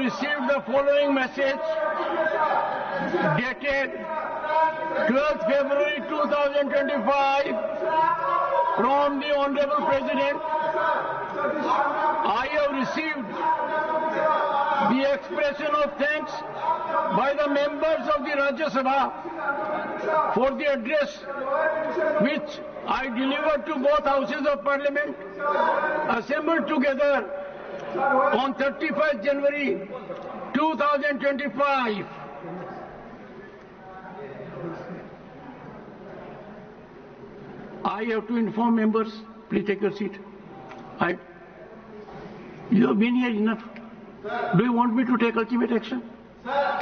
received the following message dated 12th February 2025 from the Honorable President. I have received the expression of thanks by the members of the Rajya Sabha for the address which I delivered to both houses of Parliament assembled together on 31st January 2025. I have to inform members, please take your seat. You have been here enough. Do you want me to take ultimate action?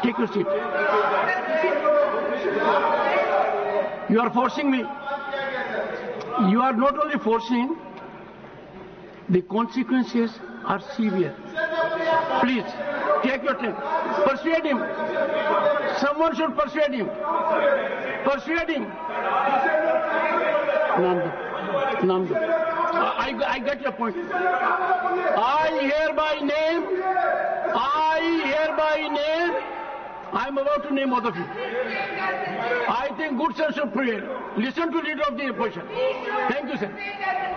Take your seat. You are forcing me. You are not only forcing, the consequences are severe. Please, take your time. Persuade him. Someone should persuade him. Persuade him. Namdu. I get your point. I hereby name, I am about to name both of you. I think good sense should prevail. Listen to leader of the opposition. Thank you, sir.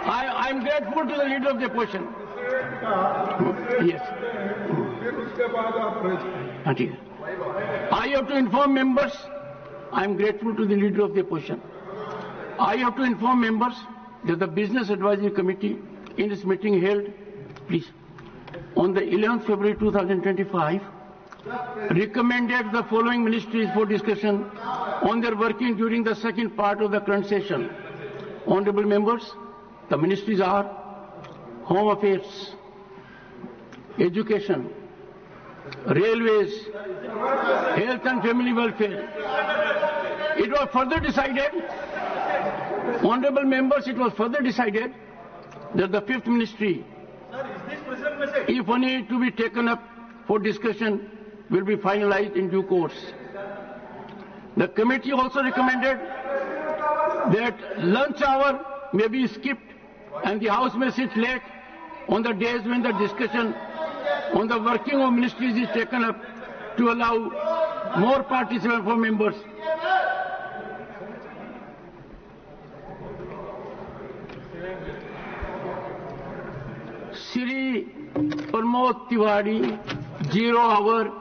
I am grateful to the leader of the opposition. Yes. I have to inform members. I am grateful to the leader of the opposition. I have to inform members that the Business Advisory Committee in its meeting held, please, on the 11th February 2025, recommended the following ministries for discussion on their working during the second part of the current session. Honorable members, the ministries are Home Affairs, Education, Railways, Health and Family Welfare. It was further decided, honorable members, it was further decided that the fifth ministry, if any to be taken up for discussion, will be finalized in due course. The committee also recommended that lunch hour may be skipped and the House may sit late on the days when the discussion on the working of ministries is taken up to allow more participation for members. Shri Pramod Tiwari, 0 hour.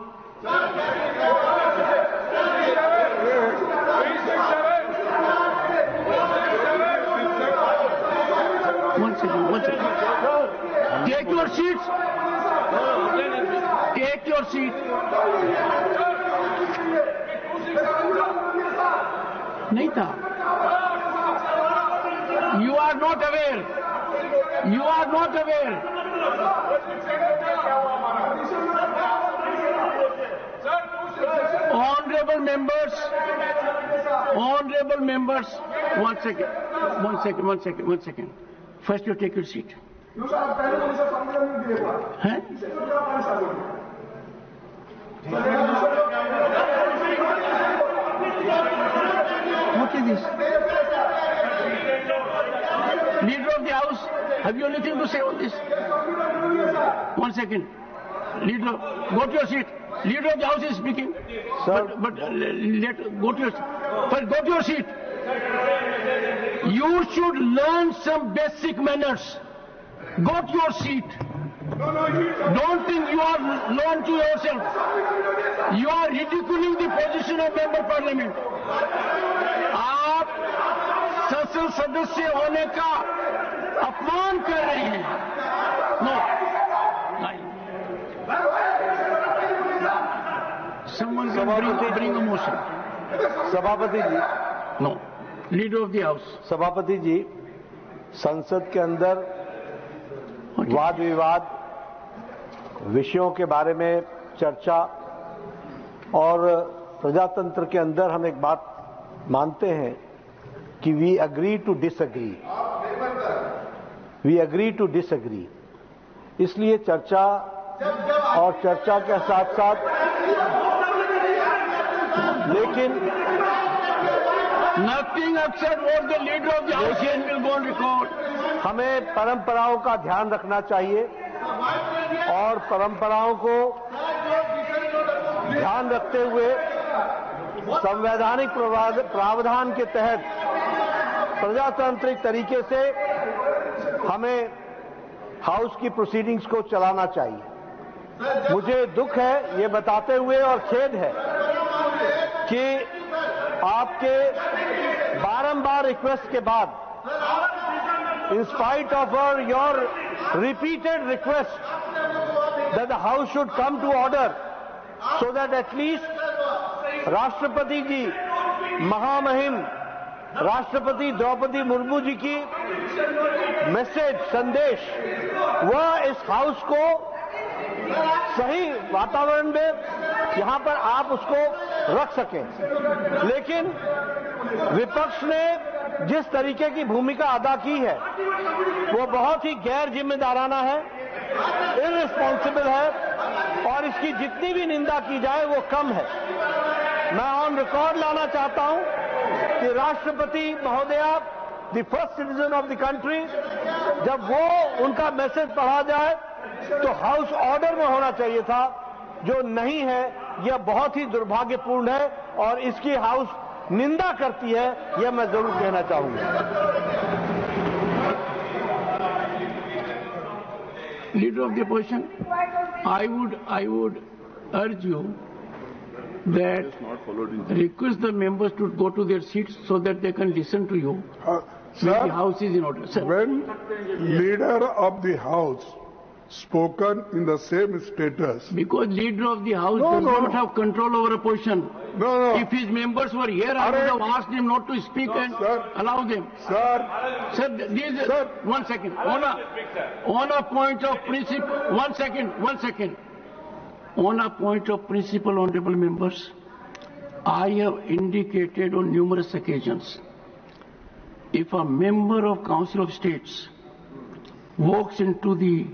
One second. Take your seats. Take your seat. नहीं था. You are not aware. You are not aware. Honorable members, one second. First you take your seat. Huh? What is this? Leader of the House, have you anything to say on this? 1 second. Leader, go to your seat. Leader of the House is speaking. Sir, but go to your seat. You should learn some basic manners. Go to your seat. Don't think you are learned to yourself. You are ridiculing the position of member parliament. आप संसद सदस्य होने का अपमान कर रहे हैं. No. Someone can bring a motion. सभापति जी. No. Leader of the House. सभापति जी, संसद के अंदर वाद विवाद, विषयों के बारे में चर्चा और प्रजातंत्र के अंदर हम एक बात मानते हैं कि वी अग्री टू डिसएग्री. इसलिए चर्चा और चर्चा के साथ साथ लेकिन Nothing except what the leader of the House will go on record. हमें परंपराओं का ध्यान रखना चाहिए और परंपराओं को ध्यान रखते हुए संवैधानिक प्रावधान के तहत प्रजातांत्रिक तरीके से हमें हाउस की प्रोसीडिंग्स को चलाना चाहिए। मुझे दुख है ये बताते हुए और खेद है कि आपके बारंबार रिक्वेस्ट के बाद, in spite of your repeated request that the house should come to order so that at least राष्ट्रपति जी, महामहिम राष्ट्रपति द्रौपदी मुर्मू जी की मैसेज, संदेश, वह इस हाउस को सही वातावरण में यहां पर आप उसको रख सकें। लेकिन विपक्ष ने जिस तरीके की भूमिका अदा की है वो बहुत ही गैर जिम्मेदाराना है, इररिस्पॉन्सिबल है और इसकी जितनी भी निंदा की जाए वो कम है। मैं ऑन रिकॉर्ड लाना चाहता हूं कि राष्ट्रपति महोदया, the first citizen of the country, जब वो उनका मैसेज पढ़ा जाए तो हाउस ऑर्डर में होना चाहिए था, जो नहीं है। यह बहुत ही दुर्भाग्यपूर्ण है और इसकी हाउस निंदा करती है, यह मैं जरूर कहना चाहूंगा। Leader of the opposition, I would urge you that request the members to go to their seats so that they can listen to you. Sir, the house is in order. Sir. When leader of the house spoken in the same status. Because leader of the house does not have control over opposition. No. If his members were here, I would have asked him not to speak and allow them. Sir, one second. On a point of principle, one second. On a point of principle, honorable members, I have indicated on numerous occasions, if a member of Council of States walks into the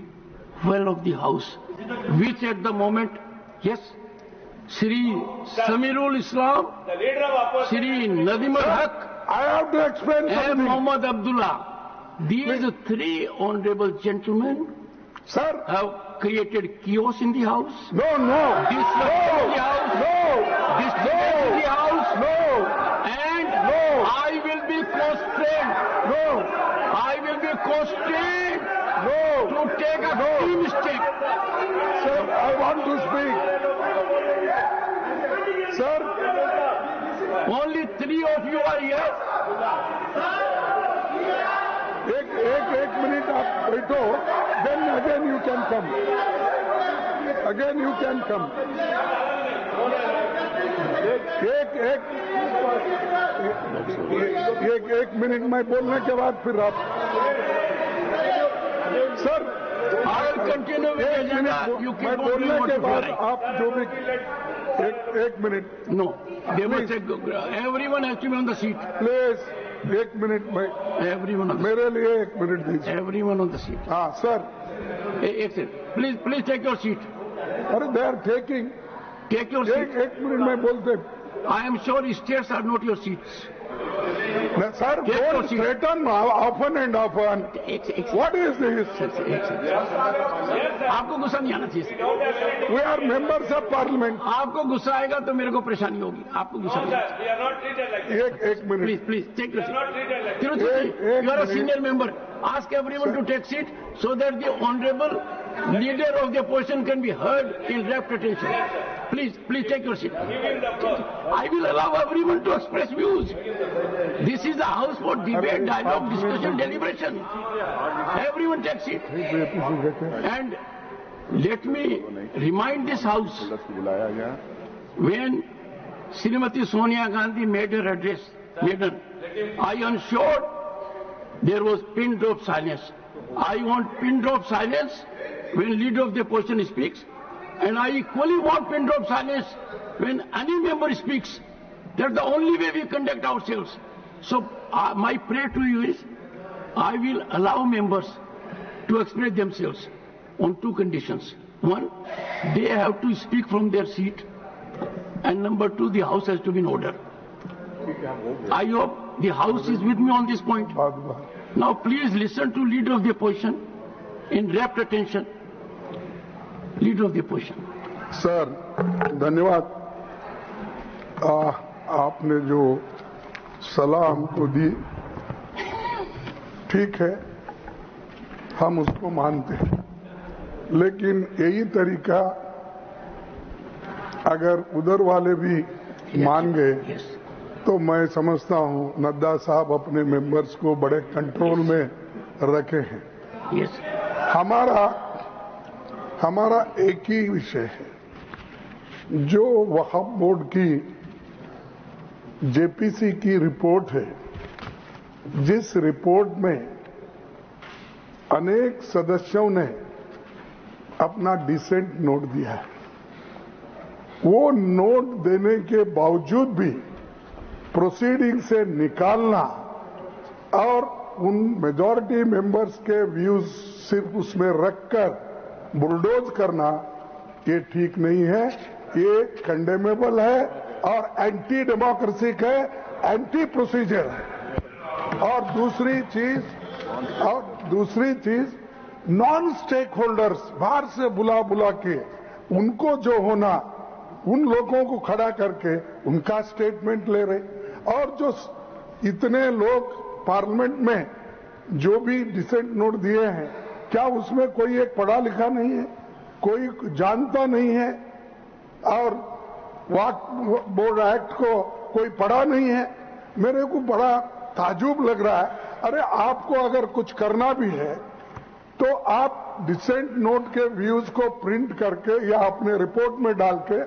well of the house, which at the moment, yes, Shri Samirul Islam, Shri Nadim al-Haq, I have to explain and something. Muhammad Abdullah, these three honorable gentlemen, sir, have created chaos in the house. No. Disruption in the house. Disturbance in the house. And I will be constrained. I will be constrained to take a extreme step. Sir, I want to speak. Sir, only three of you are here. एक minute आप बैठो, then again you can come. एक minute में बोलने के बाद फिर आप सर मैं बोलने के बाद आप जो भी एक minute No, they must say, everyone has to be on the seat. Please एक मिनट में Everyone on the seat. मेरे लिए एक मिनट दीजिए। Everyone on the seat. हाँ सर, एक second, please take your seat. अरे they are taking, Take your seat. एक मिनट में बोलते। I am sure stairs are not your seats. Sir don't threaten often and often. What is this? आपको गुस्सा नहीं आना चाहिए। We are members of Parliament. आपको गुस्सा आएगा तो मेरे को परेशानी होगी। आपको गुस्सा नहीं। एक मिनट please take your seat. You are a senior member. Ask everyone to take seat so that the honorable leader of the opposition can be heard in rapt attention. Please take your seat. I will allow everyone to express views. This is a house for debate, dialogue, discussion, deliberation. Everyone take seat. And let me remind this house, when Srimati Sonia Gandhi made her address, I ensured there was pin drop silence. I want pin drop silence when leader of the opposition speaks, and I equally want pin drop silence when any member speaks. That's the only way we conduct ourselves. So my prayer to you is, I will allow members to express themselves on two conditions. One, they have to speak from their seat, and number two, the house has to be in order. I hope the house is with me on this point. Now please listen to leader of the opposition in rapt attention. Leader of the opposition. Sir धन्यवाद। आपने जो सलाह हमको दी ठीक है, हम उसको मानते हैं, लेकिन यही तरीका अगर उधर वाले भी मान गए तो मैं समझता हूं नड्डा साहब अपने मेंबर्स को बड़े कंट्रोल में रखे हैं। हमारा एक ही विषय है, जो वक्फ बोर्ड की जेपीसी की रिपोर्ट है, जिस रिपोर्ट में अनेक सदस्यों ने अपना डिसेंट नोट दिया है, वो नोट देने के बावजूद भी प्रोसीडिंग से निकालना और उन मेजॉरिटी मेंबर्स के व्यूज सिर्फ उसमें रखकर बुलडोज करना, ये ठीक नहीं है, ये कंडेमेबल है और एंटी डेमोक्रेसिक है, एंटी प्रोसीजर है। और दूसरी चीज नॉन स्टेक होल्डर्स बाहर से बुला के उनको जो होना, उन लोगों को खड़ा करके उनका स्टेटमेंट ले रहे, और जो इतने लोग पार्लियामेंट में जो भी डिसेंट नोट दिए हैं, क्या उसमें कोई एक पढ़ा लिखा नहीं है, कोई जानता नहीं है, और वक्फ बोर्ड एक्ट को कोई पढ़ा नहीं है? मेरे को बड़ा ताजुब लग रहा है। अरे आपको अगर कुछ करना भी है तो आप डिसेंट नोट के व्यूज को प्रिंट करके या अपने रिपोर्ट में डाल के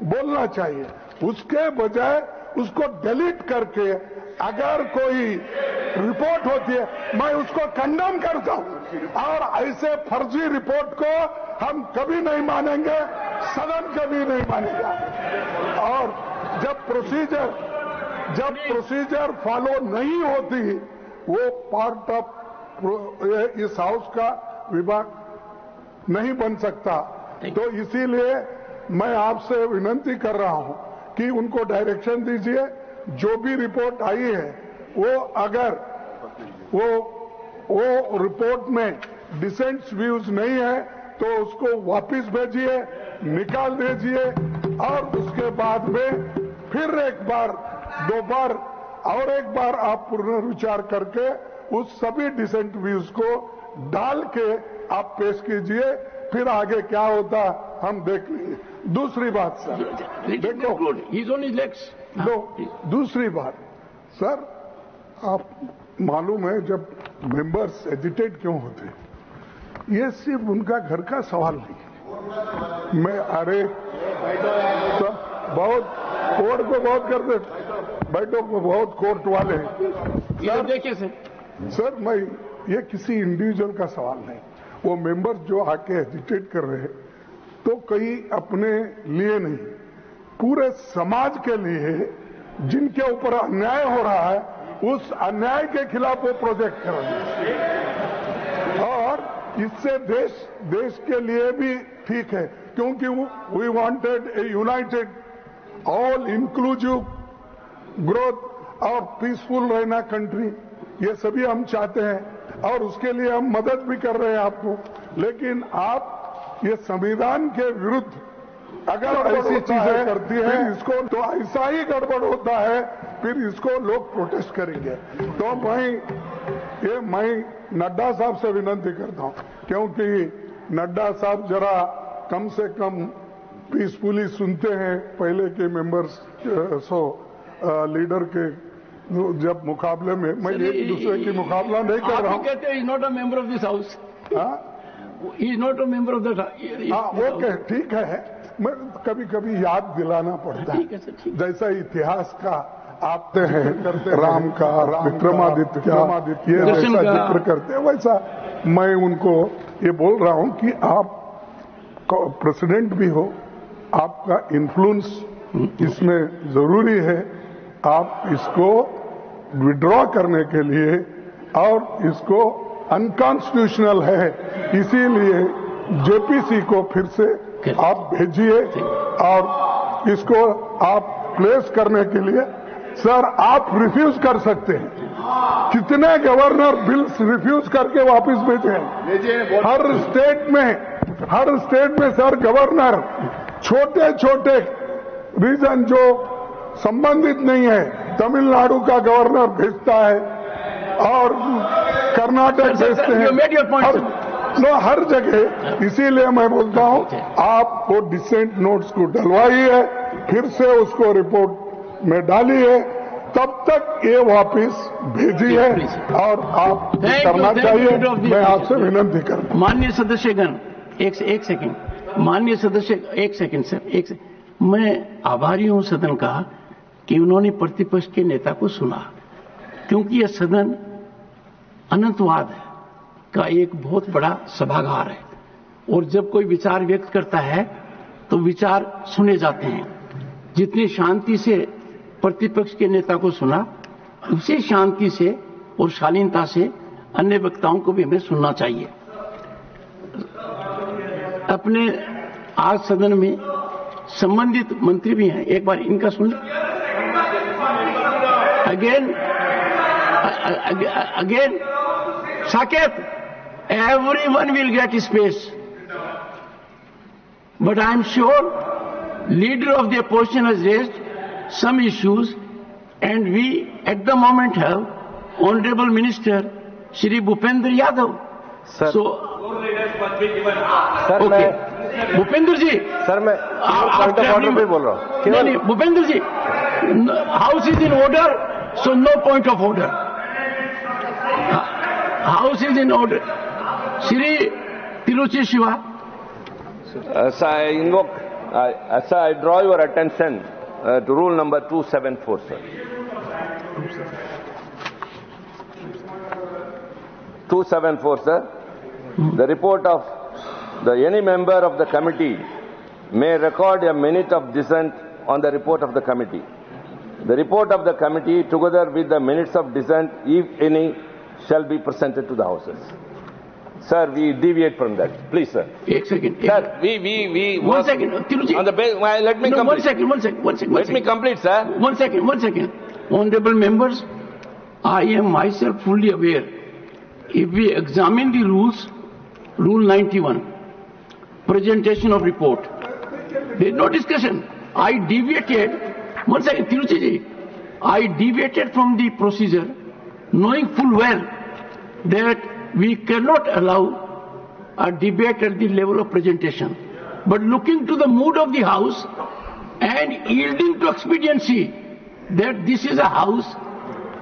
बोलना चाहिए, उसके बजाय उसको डिलीट करके अगर कोई रिपोर्ट होती है, मैं उसको कंडेम करता हूं, और ऐसे फर्जी रिपोर्ट को हम कभी नहीं मानेंगे, सदन कभी नहीं मानेगा। और जब प्रोसीजर फॉलो नहीं होती, वो पार्ट ऑफ इस हाउस का विभाग नहीं बन सकता। तो इसीलिए मैं आपसे विनती कर रहा हूं कि उनको डायरेक्शन दीजिए, जो भी रिपोर्ट आई है वो अगर वो रिपोर्ट में डिसेंट व्यूज नहीं है तो उसको वापस भेजिए, निकाल दीजिए, और उसके बाद में फिर एक बार, दो बार और एक बार आप पुनर्विचार करके उस सभी डिसेंट व्यूज को डाल के आप पेश कीजिए, फिर आगे क्या होता हम देख लेंगे। दूसरी बात सर, देखो, दूसरी बात सर, आप मालूम है जब मेंबर्स एजिटेट क्यों होते, ये सिर्फ उनका घर का सवाल नहीं। मैं अरे तो बहुत कोर्ट को बहुत करते, बैठो को बहुत कोर्ट वाले हैं। देखिए सर, मैं ये किसी इंडिविजुअल का सवाल नहीं, वो मेंबर्स जो आके एजिटेट कर रहे हैं तो कहीं अपने लिए नहीं, पूरे समाज के लिए, जिनके ऊपर अन्याय हो रहा है, उस अन्याय के खिलाफ वो प्रोजेक्ट कर रहे हैं, और इससे देश के लिए भी ठीक है, क्योंकि we wanted a united all inclusive growth और पीसफुल रहना कंट्री, ये सभी हम चाहते हैं, और उसके लिए हम मदद भी कर रहे हैं आपको। लेकिन आप ये संविधान के विरुद्ध अगर ऐसी चीजें करती हैं, इसको तो ऐसा ही गड़बड़ होता है, फिर इसको लोग प्रोटेस्ट करेंगे। तो मैं नड्डा साहब से विनती करता हूं, क्योंकि नड्डा साहब जरा कम से कम पीसफुली सुनते हैं, पहले के मेंबर्स लीडर के जब मुकाबले में, मैं एक दूसरे की मुकाबला नहीं कर रहा हूँ। कहते हैं is not a member of this house, is not a member of the, okay ठीक है, मैं कभी कभी याद दिलाना पड़ता है, जैसा इतिहास का आपते हैं राम का, विक्रमादित्य का, ये जैसा जिक्र करते हैं, वैसा मैं उनको ये बोल रहा हूं कि आप प्रेसिडेंट भी हो, आपका इन्फ्लुएंस इसमें जरूरी है, आप इसको विड्रॉ करने के लिए, और इसको अनकॉन्स्टिट्यूशनल है, इसीलिए जेपीसी को फिर से आप भेजिए, और इसको आप प्लेस करने के लिए सर आप रिफ्यूज कर सकते हैं। कितने गवर्नर बिल्स रिफ्यूज करके वापस भेजे हैं? हर स्टेट में सर गवर्नर छोटे छोटे रीजन जो संबंधित नहीं है, तमिलनाडु का गवर्नर भेजता है और कर्नाटक भेजते हैं, हर जगह। इसीलिए मैं बोलता हूं आप वो डिसेंट नोट्स को डलवाइए, फिर से उसको रिपोर्ट में डालिए, तब तक ये वापस भेजिए और आप करना चाहिए। मैं आपसे विनती करता हूं। माननीय सदस्यगण, एक सेकंड, माननीय सदस्य, एक सेकंड सर, मैं आभारी हूं सदन का कि उन्होंने प्रतिपक्ष के नेता को सुना, क्योंकि यह सदन अनंतवाद का एक बहुत बड़ा सभागार है और जब कोई विचार व्यक्त करता है तो विचार सुने जाते हैं। जितनी शांति से प्रतिपक्ष के नेता को सुना, उसी शांति से और शालीनता से अन्य वक्ताओं को भी हमें सुनना चाहिए। अपने आज सदन में संबंधित मंत्री भी हैं, एक बार इनका सुन। Again Saket, everyone will get space, but I am sure leader of the opposition has raised some issues, and we at the moment have Honorable Minister Shri Bhupendra Yadav. Sir, so sir okay. Bhupendra ji, sir मैं point of order पे बोल रहा हूँ। नहीं, Bhupendra ji, house is in order, so no point of order. House is in order. Shri Tiruchi Siva. Sir, I invoke, sir, I draw your attention to rule number 274, sir. 274, sir. The report of any member of the committee may record a minute of dissent on the report of the committee. The report of the committee, together with the minutes of dissent, if any, shall be presented to the houses. Sir, we deviate from that. Please, sir. एक second, Sir, we one second, Tiruchi. on the base. Let me No, complete. one second. Let me complete, sir. One second. Honorable members, I am myself fully aware. If we examine the rules, Rule 91, presentation of report, there is no discussion. I deviated, one second, Tiruchi ji, I deviated from the procedure, knowing full well that we cannot allow a debate at the level of presentation. But looking to the mood of the House and yielding to expediency that this is a House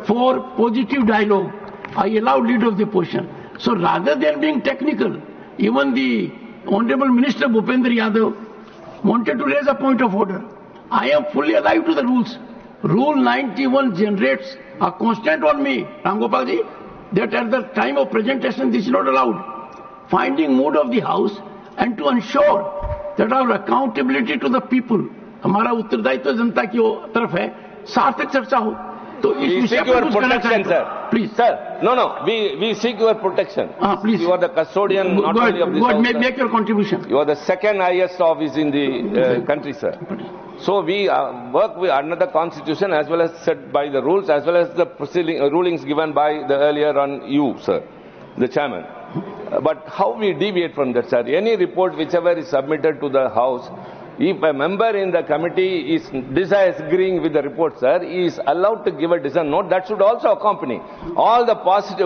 for positive dialogue, I allow leader of the opposition. So rather than being technical, even the Honorable Minister Bhupendra Yadav wanted to raise a point of order. I am fully alive to the rules. Rule 91 generates a constraint on me, Ram Gopal ji, that at the time of presentation this is not allowed. Finding mood of the House and to ensure that our accountability to the people, हमारा उत्तरदायित्व जनता की तरफ है, सार्थक चर्चा हो, तो इस We विषय seek पर your कुछ करना protection, चाहिए। sir. Please. Sir, no. We seek your protection. Please. You are the custodian not Go only of this ahead, house, sir. make your contribution. You are the second highest office in the country, sir. So we work under the constitution as well as set by the rules as well as the rulings given by the earlier on you, sir, the chairman. But how we deviate from that, sir? Any report whichever is submitted to the House, if a member in the committee is disagreeing with the report, sir, he is allowed to give a dissent note. That should also accompany. All the past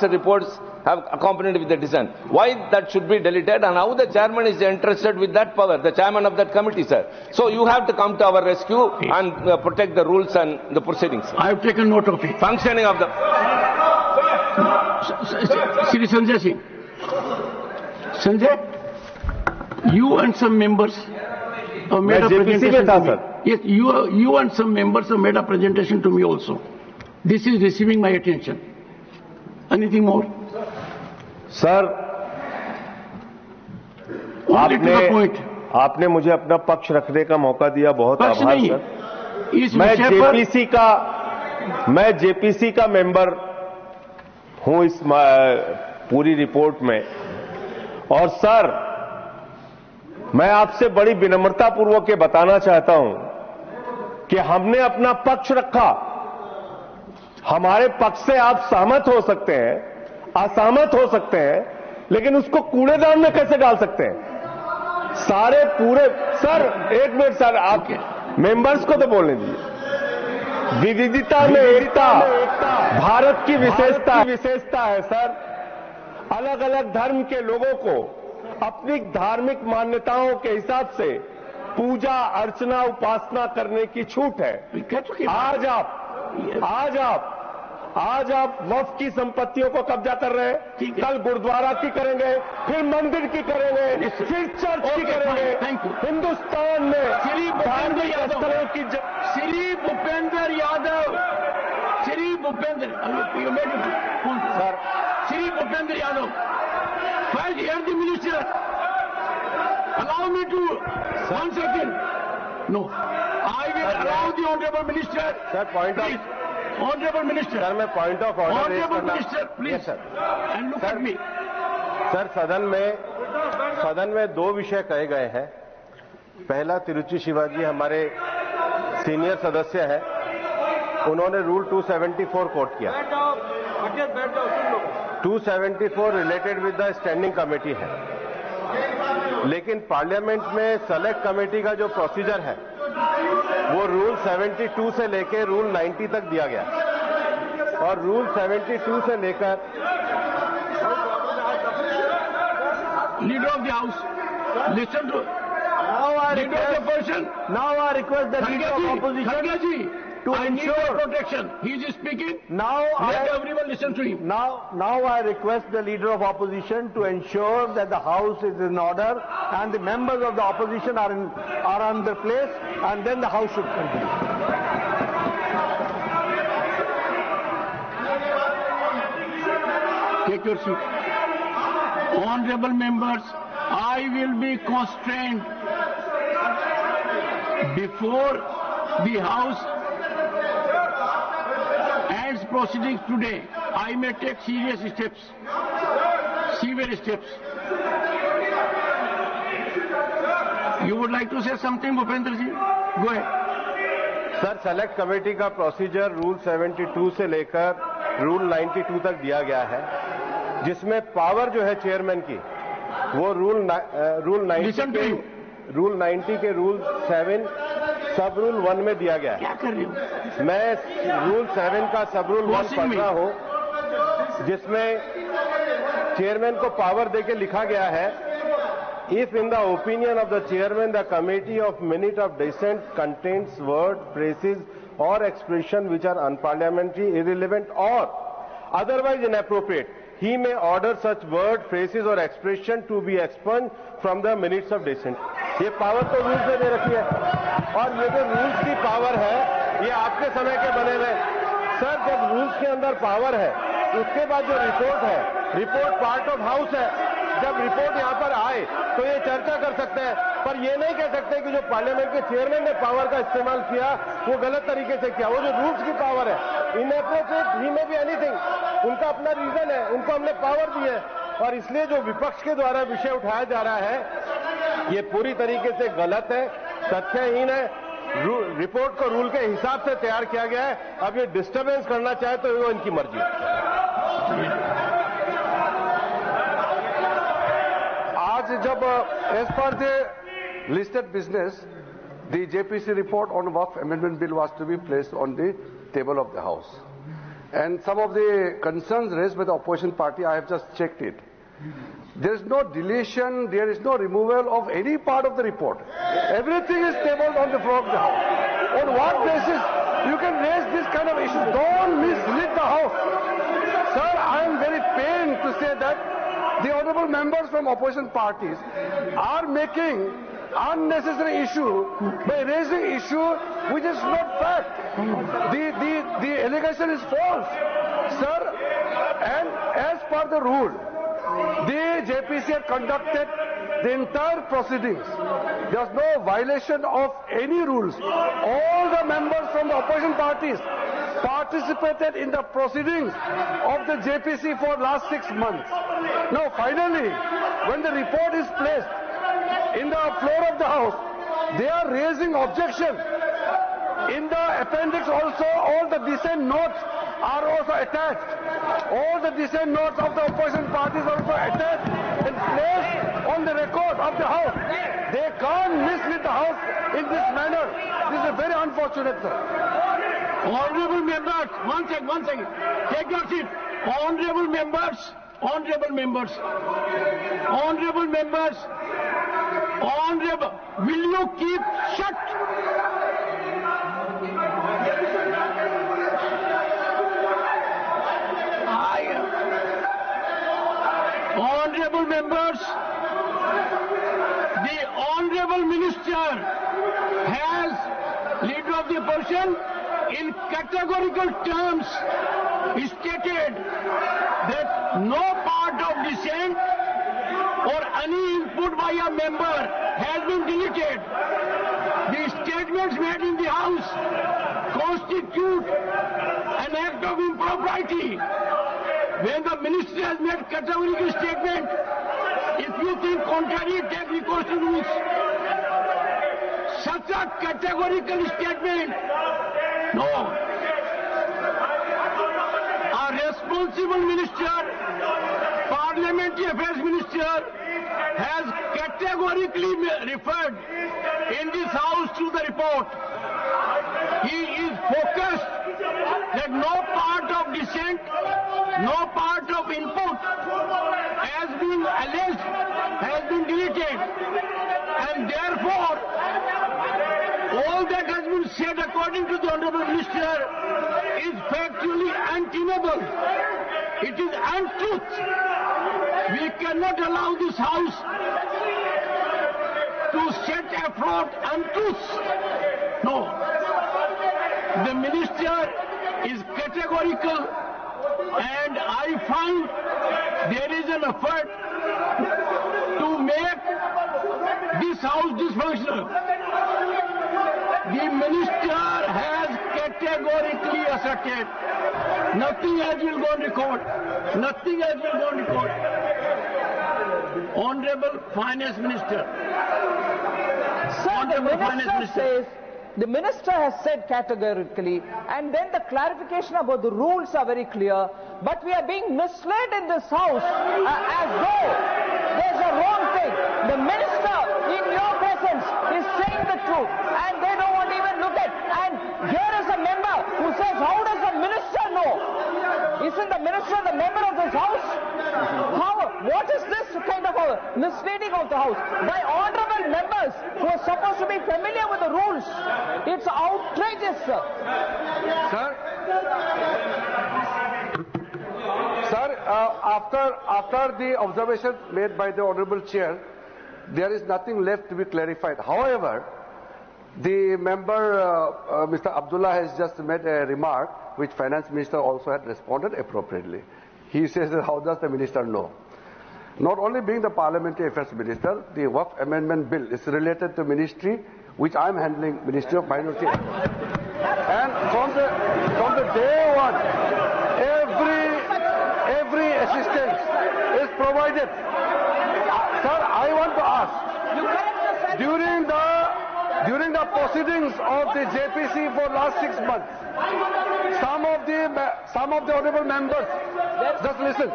reports have accompanied with the dissent. Why that should be deleted and how the chairman is interested with that power, the chairman of that committee, sir. So you have to come to our rescue and protect the rules and the proceedings. I have taken note of it. Functioning of the... Shri Sanjay Singh. Sanjay, you and some members have made a presentation to me. Yes, you and some members have made a presentation to me also. This is receiving my attention. Anything more? Sir, आपने मुझे अपना पक्ष रखने का मौका दिया, बहुत आभार सर। इस विषय पर मैं जेपीसी का मेंबर हूं इस पूरी रिपोर्ट में। और सर, मैं आपसे बड़ी विनम्रता पूर्वक ये बताना चाहता हूं कि हमने अपना पक्ष रखा। हमारे पक्ष से आप सहमत हो सकते हैं, असहमत हो सकते हैं, लेकिन उसको कूड़ेदान में कैसे डाल सकते हैं? सारे पूरे सर एक मिनट सर, आप मेंबर्स को तो बोलने दीजिए। विविधता में एकता भारत की विशेषता है सर। अलग अलग धर्म के लोगों को अपनी धार्मिक मान्यताओं के हिसाब से पूजा अर्चना उपासना करने की छूट है। आज आप वक्फ की संपत्तियों को कब्जा कर रहे हैं, कल गुरुद्वारा की करेंगे, फिर मंदिर की करेंगे, फिर चर्च की करेंगे। हिंदुस्तान में धार्मिक स्थलों की Shri Bhupendra Yadav, Shri Bhupendra sir Shri Bhupendra Yadav, first hear the minister. Allow me to 1 second. No, I will allow the honorable minister. Sir point Please, honorable minister. Sir मैं point of order raise Honorable करना। minister, please. Yes, sir. And look Sir. at me. Sir सदन में 2 विषय कहे गए हैं। पहला, तिरुचि शिवाजी हमारे सीनियर सदस्य हैं, उन्होंने रूल 274 कोट किया। 274 related with the standing committee है, लेकिन पार्लियामेंट में सेलेक्ट कमेटी का जो प्रोसीजर है वो रूल 72 से लेकर रूल 90 तक दिया गया, और रूल 72 से लेकर Leader of the house, listen to. Leader of the person. Now I request the leader of opposition Kharge ji, to I need your ensure. protection. He is speaking. Now Let everyone listen to him. Now I request the leader of opposition to ensure that the house is in order and the members of the opposition are on their place, and then the house should continue. Take your seat. Honorable members, I will be constrained before the House ends proceedings today. I may take serious steps, severe steps. You would like to say something, Bhupendra ji? Go ahead. Sir, select committee का procedure rule 72 से लेकर rule 92 तक दिया गया है, जिसमें power जो है चेयरमैन की वो रूल 90 के रूल 7 सब रूल 1 में दिया गया है। क्या कर रहे हो? मैं रूल 7 का सब रूल 1 पढ़ रहा हूं, जिसमें चेयरमैन को पावर देके लिखा गया है, if in the opinion of the chairman the committee of minute of dissent contains word, phrases or expression which are unparliamentary, irrelevant or otherwise inappropriate, he may order such word, phrases or expression to be expunged from the minutes of dissent. ये power तो rules में दे रखी है, और ये जो rules की power है ये आपके समय के बने हुए। सर, जब रूल्स के अंदर पावर है, उसके बाद जो रिपोर्ट है, रिपोर्ट पार्ट ऑफ हाउस है, जब रिपोर्ट यहाँ पर आए तो ये चर्चा कर सकते हैं, पर ये नहीं कह सकते कि जो पार्लियामेंट के चेयरमैन ने पावर का इस्तेमाल किया वो गलत तरीके से किया। वो जो रूल्स की पावर है, इनएप्रोप्रिएट ही में भी एनीथिंग, उनका अपना रीजन है, उनको हमने पावर दी है, और इसलिए जो विपक्ष के द्वारा विषय उठाया जा रहा है ये पूरी तरीके से गलत है, तथ्यहीन है। रिपोर्ट को रूल के हिसाब से तैयार किया गया है। अब ये डिस्टर्बेंस करना चाहे तो वो इनकी मर्जी है। आज जब as per the listed business, the JPC report on Waqf Amendment Bill was to be placed on the table of the House. And some of the concerns raised by the opposition party, I have just checked it. There is no deletion, there is no removal of any part of the report. Everything is tabled on the floor of the House. On what basis you can raise this kind of issue? Don't mislead the House. Sir, I am very pained to say that the honorable members from opposition parties are making unnecessary issue by raising issue which is not fact. The allegation is false, sir. And as per the rule, the JPC had conducted the entire proceedings. There was no violation of any rules. All the members from the opposition parties participated in the proceedings of the JPC for last 6 months. Now finally, when the report is placed in the floor of the House, they are raising objection. In the appendix also, all the dissent notes are also attached. All the dissent notes of the opposition parties are also attached and placed on the record of the House. They can't mislead the House in this manner. This is very unfortunate, sir. Honorable members, one second. Take your seat. Honorable members, will you keep shut? Honorable members, the Honorable Minister has, Leader of the Opposition, in categorical terms stated that no part of dissent or any input by a member has been deleted. The statements made in the House constitute an act of impropriety. When the Minister has made categorical statement, if you think contrary, take recourse to rules. Such a categorical statement, no. A responsible minister, Parliamentary Affairs Minister, has categorically referred in this House to the report. He is focused that no part of dissent, no part of input has been alleged, has been deleted. And therefore, all that has been said according to the Honorable Minister is factually untenable. It is untruth. We cannot allow this House to set afloat untruths. No. The Minister is categorical, and I find there is an effort to make this House dysfunctional. The Minister has categorically asserted nothing else will go on record. Nothing else will go on record. Honorable Finance Minister. Sir, the Minister has said categorically, and then the clarification about the rules are very clear, but we are being misled in this House as though there's a wrong thing. The Minister, in your presence, is saying the truth, and they don't want to even look at. And here is a member who says, how does the Minister know? Isn't the Minister the member of this House? What is this kind of a misleading of the House? By honorable members who are supposed to be familiar with the rules. It's outrageous, sir. Sir, after the observation made by the Honorable Chair, there is nothing left to be clarified. However, the member, Mr. Abdullah, has just made a remark which Finance Minister also had responded appropriately. He says that how does the Minister know? Not only being the Parliamentary Affairs Minister, the Waqf Amendment Bill is related to ministry which I am handling, Ministry of Minority Affairs. And from the day one, every assistance is provided. Sir, I want to ask, during the proceedings of the JPC for last 6 months, some of the honourable members, just listen,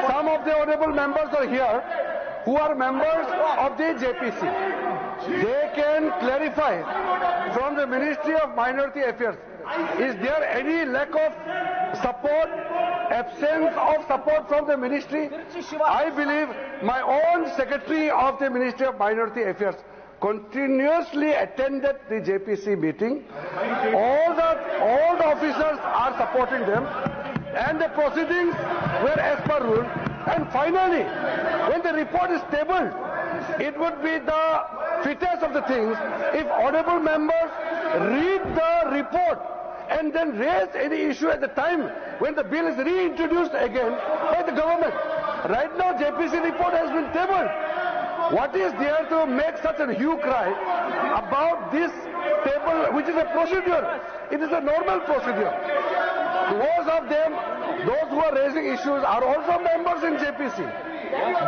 some of the honourable members are here who are members of the JPC. They can clarify from the Ministry of Minority Affairs, is there any lack of support, absence of support from the ministry? I believe my own Secretary of the Ministry of Minority Affairs continuously attended the JPC meeting. All the officers are supporting them, and the proceedings were as per rule. And finally, when the report is tabled, it would be the fittest of the things if honourable members read the report and then raise any issue at the time when the bill is reintroduced again by the government. Right now, JPC report has been tabled. What is there to make such a hue cry about this table, which is a procedure? It is a normal procedure. Most of them, those who are raising issues, are also members in JPC.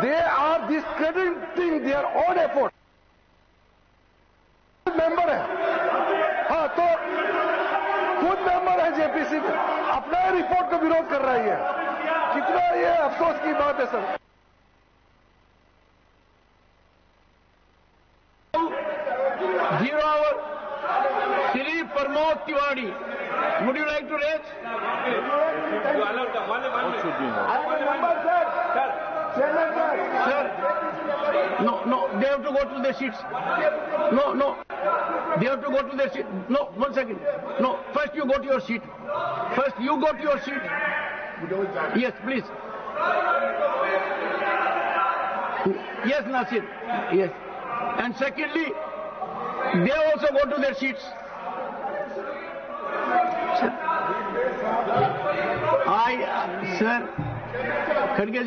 They are discrediting their own effort. member है, हाँ तो खुद member है JPC में, अपना report का विरोध कर रही है। कितना ये अफसोस की बात है sir. 0 hour. Shri Pramod Tiwari. Would you like to raise? Sir. No, they have to go to their seats. No. They have to go to their seat. No, 1 second. No, first you go to your seat. First you go to your seat. Yes, please. Yes, Nasir. Yes. And secondly, they also go to their seats. Sir, खड़गे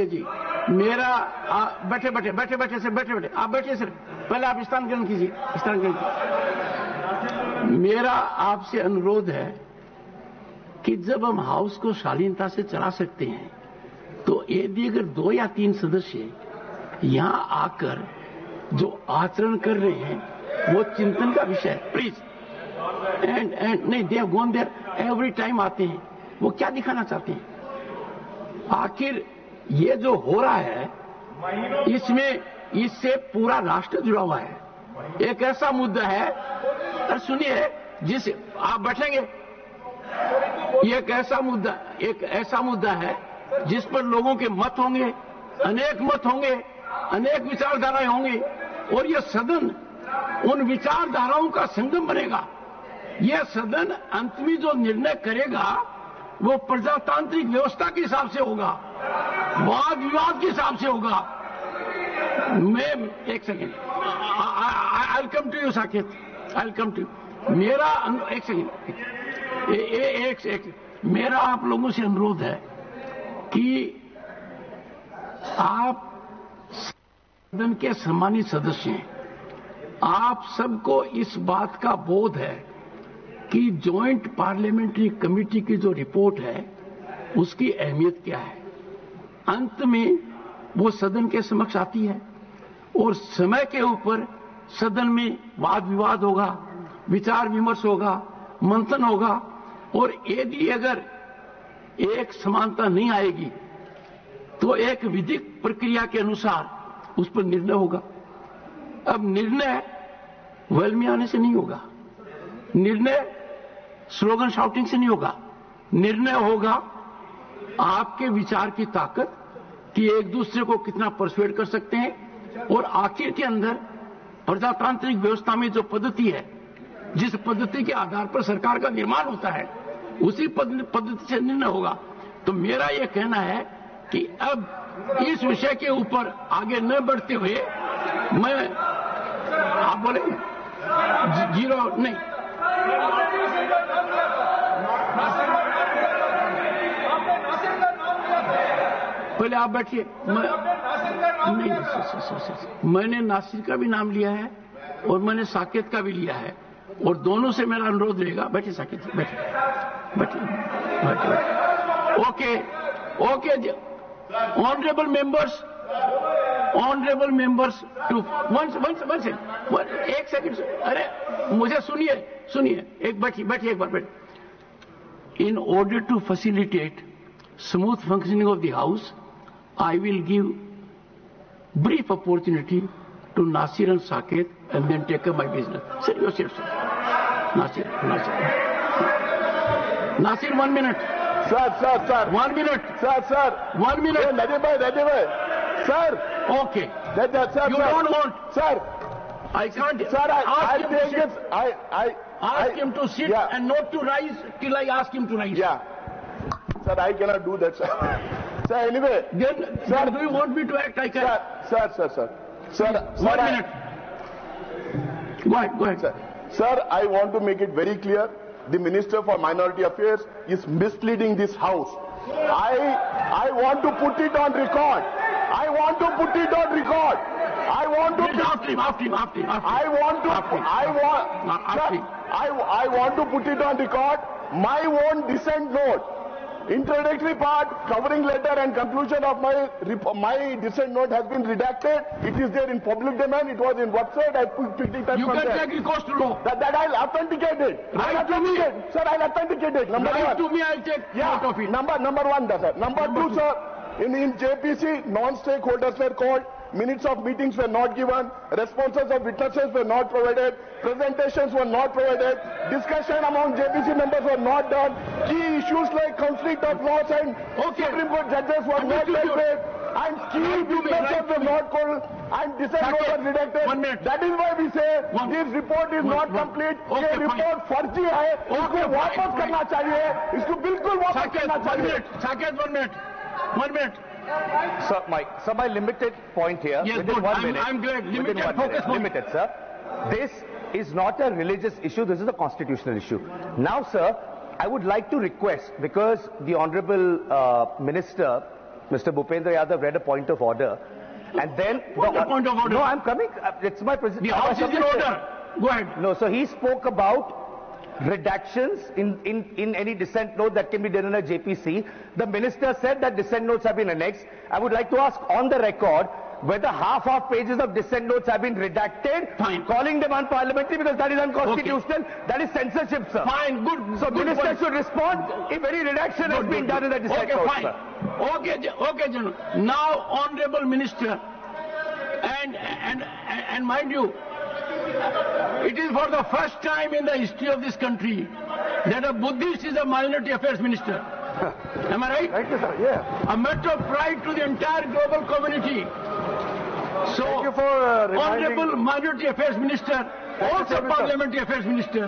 जी, मेरा बैठे sir, आप बैठिए sir, पहले आप स्थान ग्रहण कीजिए, मेरा आपसे अनुरोध है कि जब हम हाउस को शालीनता से चला सकते हैं, तो यदि अगर 2 या 3 सदस्य यहां आकर जो आचरण कर रहे हैं वो चिंतन का विषय है, प्लीज। एंड नहीं, they have gone there every time आते हैं, वो क्या दिखाना चाहते हैं? आखिर ये जो हो रहा है इससे पूरा राष्ट्र जुड़ा हुआ है। एक ऐसा मुद्दा है, और सुनिए, जिस आप बैठेंगे, ये एक ऐसा मुद्दा है जिस पर लोगों के मत होंगे, अनेक मत होंगे, अनेक विचारधाराएं होंगी, और यह सदन उन विचारधाराओं का संगम बनेगा। यह सदन अंत में जो निर्णय करेगा वो प्रजातांत्रिक व्यवस्था के हिसाब से होगा, वाद विवाद के हिसाब से होगा। मैं एक second, I come to you Saket, I come to you. मेरा एक सेकेंड, मेरा आप लोगों से अनुरोध है कि आप सदन के सम्मानित सदस्य हैं, आप सबको इस बात का बोध है कि जॉइंट पार्लियामेंट्री कमेटी की जो रिपोर्ट है उसकी अहमियत क्या है। अंत में वो सदन के समक्ष आती है और समय के ऊपर सदन में वाद विवाद होगा, विचार विमर्श होगा, मंथन होगा, और यदि अगर एक समानता नहीं आएगी तो एक विधिक प्रक्रिया के अनुसार उस पर निर्णय होगा। अब निर्णय वेल में आने से नहीं होगा, निर्णय स्लोगन शाउटिंग से नहीं होगा, निर्णय होगा आपके विचार की ताकत कि एक दूसरे को कितना परसुएड कर सकते हैं, और आखिर के अंदर प्रजातांत्रिक व्यवस्था में जो पद्धति है, जिस पद्धति के आधार पर सरकार का निर्माण होता है, उसी पद्धति से निर्णय होगा। तो मेरा यह कहना है कि अब इस विषय के ऊपर आगे न बढ़ते हुए मैं, आप बोलेंगे 0 नहीं, पहले आप बैठिए। नहीं, मैंने नासिर का भी नाम लिया है और मैंने साकेत का भी लिया है, और दोनों से मेरा अनुरोध रहेगा। बैठिए साकेत, बैठिए। Okay, honourable members to one second, एक सेकंड, अरे मुझे सुनिए, एक बैठिए एक बार बैठिए। In order to facilitate smooth functioning of the House, I will give brief opportunity to Nasir and Saket and then take up my business. Sir, you sit, sir. Nasir. Nasir, 1 minute. Sir. 1 minute. Sir. 1 minute. Rajeev bhai. Sir. Okay. Sir. You don't want. Sir. I can't. Sir, Ask him to sit and not to rise till I ask him to rise. Yeah. Sir, I cannot do that, sir. Sir, anyway. Then do you want me to act? I can. Sir. 1 minute. Go ahead. Sir, I want to make it very clear. The Minister for Minority Affairs is misleading this House. I want to put it on record. I want to put it on record. I want to. After him. I want to put it on record. My own dissent note, introductory part, covering letter, and conclusion of my dissent note has been redacted. It is there in public domain. It was in website. I picked it up You from can there. take recourse to law. That I'll authenticate it. Write to me. Sir, I'll authenticate it. Number Write one. to me, I'll take note of it. Number one, sir. Number two, sir. In JPC, non-stakeholders were called. minutes of meetings were not given, responses of witnesses were not provided, presentations were not provided, discussion among JPC members were not done, key issues like conflict of laws and Supreme Court judges were not dealt with, and key witnesses were not called, and dissent notes were redacted. 1 minute. That is why we say this report is not complete. ये report फर्जी है, इसको वापस करना चाहिए, इसको बिल्कुल वापस करना चाहिए. Saket, 1 minute. 1 minute. Sir, my limited point here. Yes, within good. 1 minute. I'm glad. Within Limited, 1 focus minute. point. Limited, sir. This is not a religious issue. This is a constitutional issue. Now, sir, I would like to request, because the Honorable Minister, Mr. Bhupendra Yadav, read a point of order, and then... What the point of order? No, I'm coming. It's my president. The House is in order. Go ahead. No, so he spoke about redactions in any dissent note that can be done in a JPC. The minister said that dissent notes have been annexed. I would like to ask on the record whether half pages of dissent notes have been redacted, Fine. calling them unparliamentary, because that is unconstitutional. Okay. That is censorship, sir. Fine, good. So good minister point. should respond if any redaction has been done in the dissent okay, notes, fine. sir. Okay, General. Now, Honorable Minister, and mind you, it is for the first time in the history of this country that a Buddhist is a minority affairs minister. Am I right? Thank you, sir. Yeah. A matter of pride to the entire global community. So, Thank you for reminding... Honorable Minority Affairs Minister, also you, Parliamentary Affairs Minister,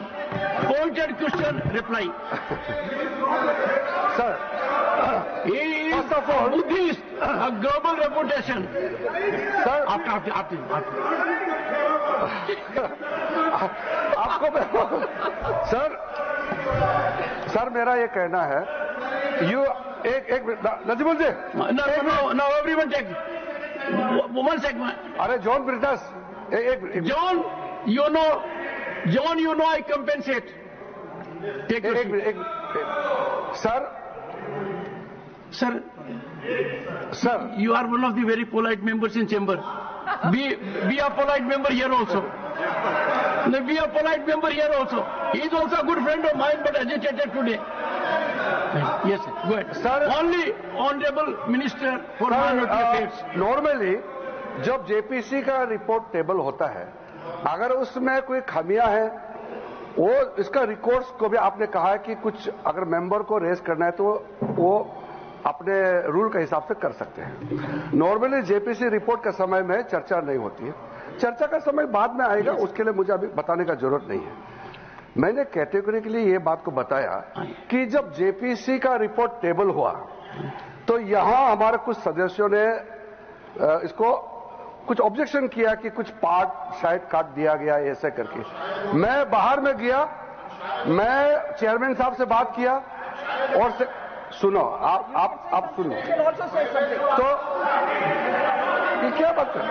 pointed question, reply. Sir, He is First of all- a Buddhist, a global reputation. sir, After. आपको sir मेरा ये कहना है एक नजीमुल जी Now everyone take 1 second. अरे John ब्रिटस एक John, you know I compensate. Take your seat. Sir, you are one of the very polite members in chamber. Be a polite member here also. Be a polite member here also. He is also a good friend of mine, but agitated today. Yes, sir. Go ahead. Sir, only Honorable Minister for Minority Affairs. Normally जब JPC का report table होता है, अगर उसमें कोई खामियां हैं, वो इसका रिकॉर्ड्स को भी आपने कहा है कि कुछ अगर मेंबर को रेस करना है तो वो अपने रूल के हिसाब से कर सकते हैं. नॉर्मली जेपीसी रिपोर्ट के समय में चर्चा नहीं होती है. चर्चा का समय बाद में आएगा, उसके लिए मुझे अभी बताने का जरूरत नहीं है. मैंने कैटेगरी के लिए ये बात को बताया कि जब जेपीसी का रिपोर्ट टेबल हुआ तो यहां हमारे कुछ सदस्यों ने इसको कुछ ऑब्जेक्शन किया कि कुछ पार्ट शायद काट दिया गया ऐसे करके. मैं बाहर में गया, मैं चेयरमैन साहब से बात किया और सुनो आप सुनो तो ये क्या बात है?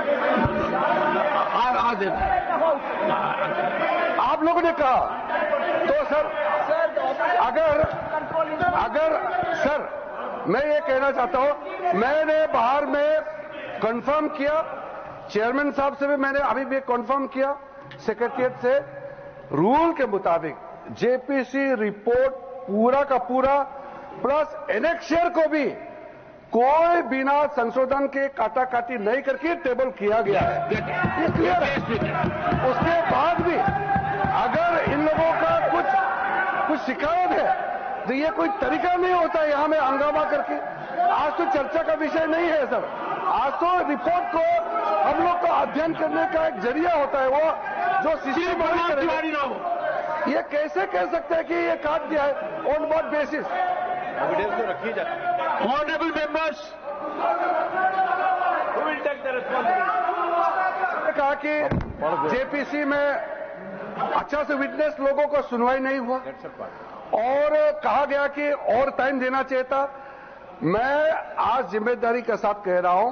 आप लोगों ने कहा तो सर अगर सर मैं ये कहना चाहता हूं, मैंने बाहर में कंफर्म किया, चेयरमैन साहब से भी मैंने अभी भी कंफर्म किया, सेक्रेटरिएट से, रूल के मुताबिक जेपीसी रिपोर्ट पूरा का पूरा प्लस एनेक्शियर को भी कोई बिना संशोधन के काटाकाटी नहीं करके टेबल किया गया है. ये क्लियर है. उसके बाद भी अगर इन लोगों का कुछ शिकायत है तो ये कोई तरीका नहीं होता यहां में हंगामा करके. आज तो चर्चा का विषय नहीं है सर, आज तो रिपोर्ट को हम लोग को अध्ययन करने का एक जरिया होता है, वो जो सिस्टम करेगा. ये कैसे कह सकते हैं कि ये काट दिया है? On what basis? एविडेंस तो रखी जाती है. Honorable members, who will take the responsibility? कहा कि जेपीसी में अच्छा से विटनेस लोगों को सुनवाई नहीं हुआ और कहा गया कि और टाइम देना चाहिए था. मैं आज जिम्मेदारी के साथ कह रहा हूं,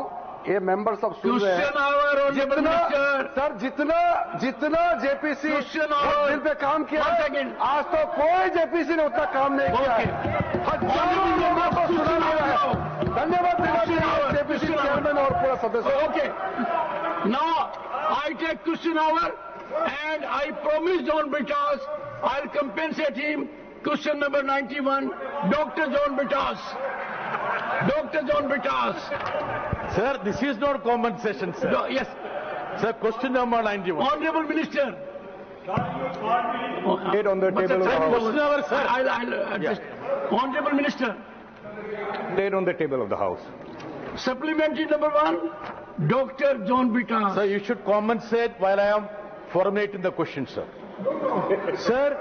ये मेंबर सब सुन रहे हैं, जितना जेपीसी बिल पे काम किया, आज तो कोई जेपीसी ने उतना काम नहीं किया है. हजारों लोगों को सुना गया है. धन्यवाद जेपीसी चेयरमैन और पूरा सदस्य. Okay. Now I take question hour and I promise John Britas I'll compensate him. Question number 91, Dr. John Britas. Sir, this is not compensation, sir. No, yes. Sir, question number 91. Honorable Minister. It on the table of the House. Question number, sir. I'll adjust. Honorable Minister. Laid on the table of the House. Supplementary number 1, Dr. John Bitas. Sir, you should compensate while I am formulating the question, sir. Sir,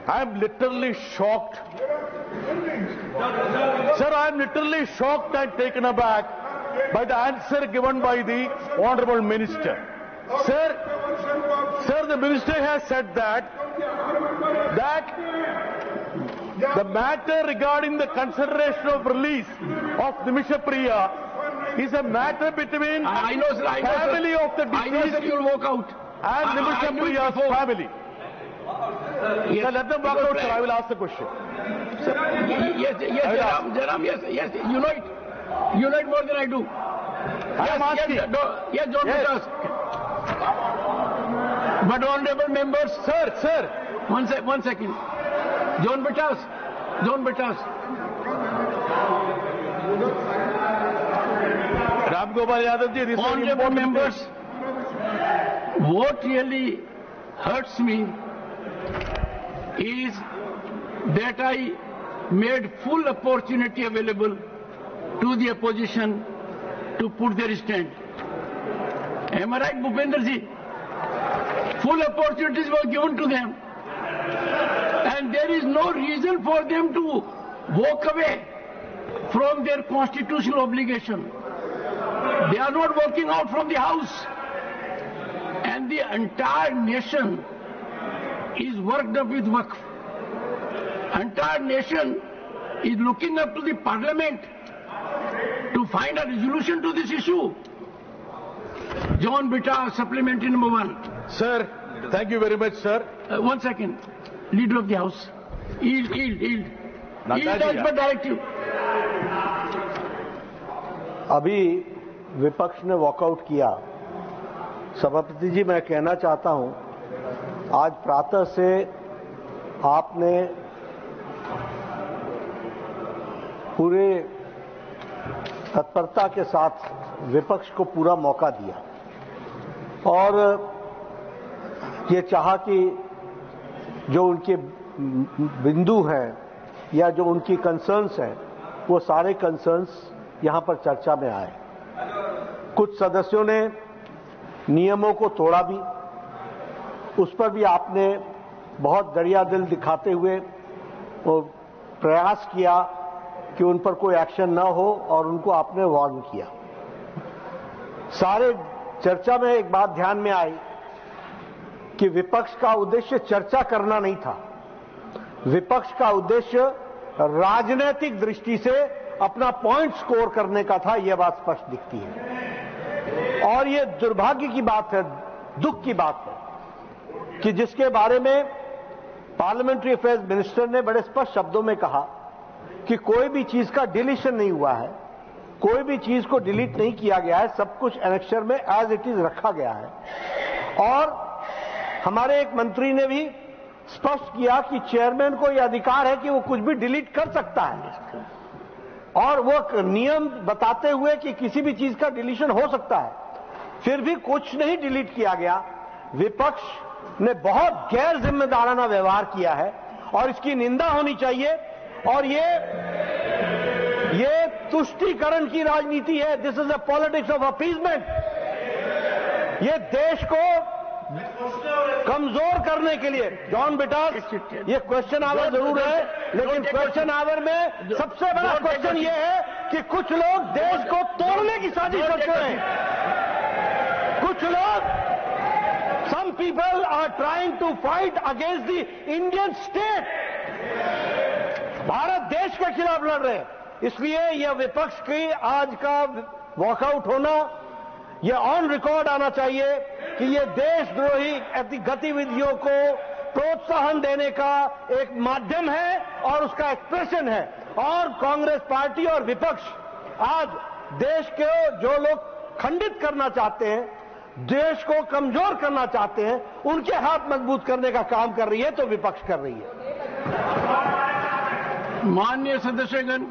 I am literally shocked. Sir, I am literally shocked and taken aback by the answer given by the Honorable Minister. Sir, the Minister has said that the matter regarding the consideration of release of Nimisha Priya is a matter between I know, sir. family of the I know, sir. deceased You will walk out. and Nimisha Priya's family. Yes. Sir, let them walk out, sir. I will ask the question. Yes, Jaram, yes, you know it. You know it more than I do. I am asking. Yes, John Bitas. But honorable members, Sir. one second. John Bitas. Ram Gopal Yadav ji, this is Honorable important members, what really hurts me is that I made full opportunity available to the opposition to put their stand. Am I right, Bhupender ji? Full opportunities were given to them. And there is no reason for them to walk away from their constitutional obligation. They are not walking out from the house. And the entire nation is worked up with Waqf. Entire nation is looking up to the parliament to find a resolution to this issue. John Bitas, supplementary number 1. Sir, thank you very much, sir. 1 second. Leader of the House. Yield. Yield as per directive. अभी विपक्ष ने walkout किया। सभापति जी, मैं कहना चाहता हूं, आज प्रातः से आपने पूरे तत्परता के साथ विपक्ष को पूरा मौका दिया और ये चाहा कि जो उनके बिंदु हैं या जो उनकी कंसर्न्स हैं, वो सारे कंसर्न्स यहां पर चर्चा में आए। कुछ सदस्यों ने नियमों को तोड़ा भी, उस पर भी आपने बहुत दरिया दिल दिखाते हुए वो प्रयास किया कि उन पर कोई एक्शन न हो और उनको आपने वार्न किया। सारे चर्चा में एक बात ध्यान में आई कि विपक्ष का उद्देश्य चर्चा करना नहीं था, विपक्ष का उद्देश्य राजनीतिक दृष्टि से अपना पॉइंट स्कोर करने का था। यह बात स्पष्ट दिखती है और यह दुर्भाग्य की बात है, दुख की बात है कि जिसके बारे में पार्लियामेंट्री अफेयर्स मिनिस्टर ने बड़े स्पष्ट शब्दों में कहा कि कोई भी चीज का डिलीशन नहीं हुआ है, कोई भी चीज को डिलीट नहीं किया गया है, सब कुछ एनेक्सर में एज इट इज रखा गया है। और हमारे एक मंत्री ने भी स्पष्ट किया कि चेयरमैन को यह अधिकार है कि वो कुछ भी डिलीट कर सकता है और वो नियम बताते हुए कि किसी भी चीज का डिलीशन हो सकता है, फिर भी कुछ नहीं डिलीट किया गया। विपक्ष ने बहुत गैर जिम्मेदाराना व्यवहार किया है और इसकी निंदा होनी चाहिए। और ये तुष्टीकरण की राजनीति है। This is a politics of appeasement. ये देश को कमजोर करने के लिए जॉन बिटास, ये क्वेश्चन आवर जरूर है, लेकिन क्वेश्चन आवर में सबसे बड़ा क्वेश्चन ये है कि कुछ लोग देश को तोड़ने की साजिश करते हैं। कुछ लोग, some people are trying to fight against the Indian state। Bharat देश के खिलाफ लड़ रहे हैं। इसलिए यह विपक्ष की आज का वॉकआउट होना, यह ऑन रिकॉर्ड आना चाहिए कि यह देशद्रोही गतिविधियों को प्रोत्साहन देने का एक माध्यम है और उसका एक्सप्रेशन है। और कांग्रेस पार्टी और विपक्ष आज देश के जो लोग खंडित करना चाहते हैं, देश को कमजोर करना चाहते हैं, उनके हाथ मजबूत करने का काम कर रही है, तो विपक्ष कर रही है। माननीय सदस्यगण,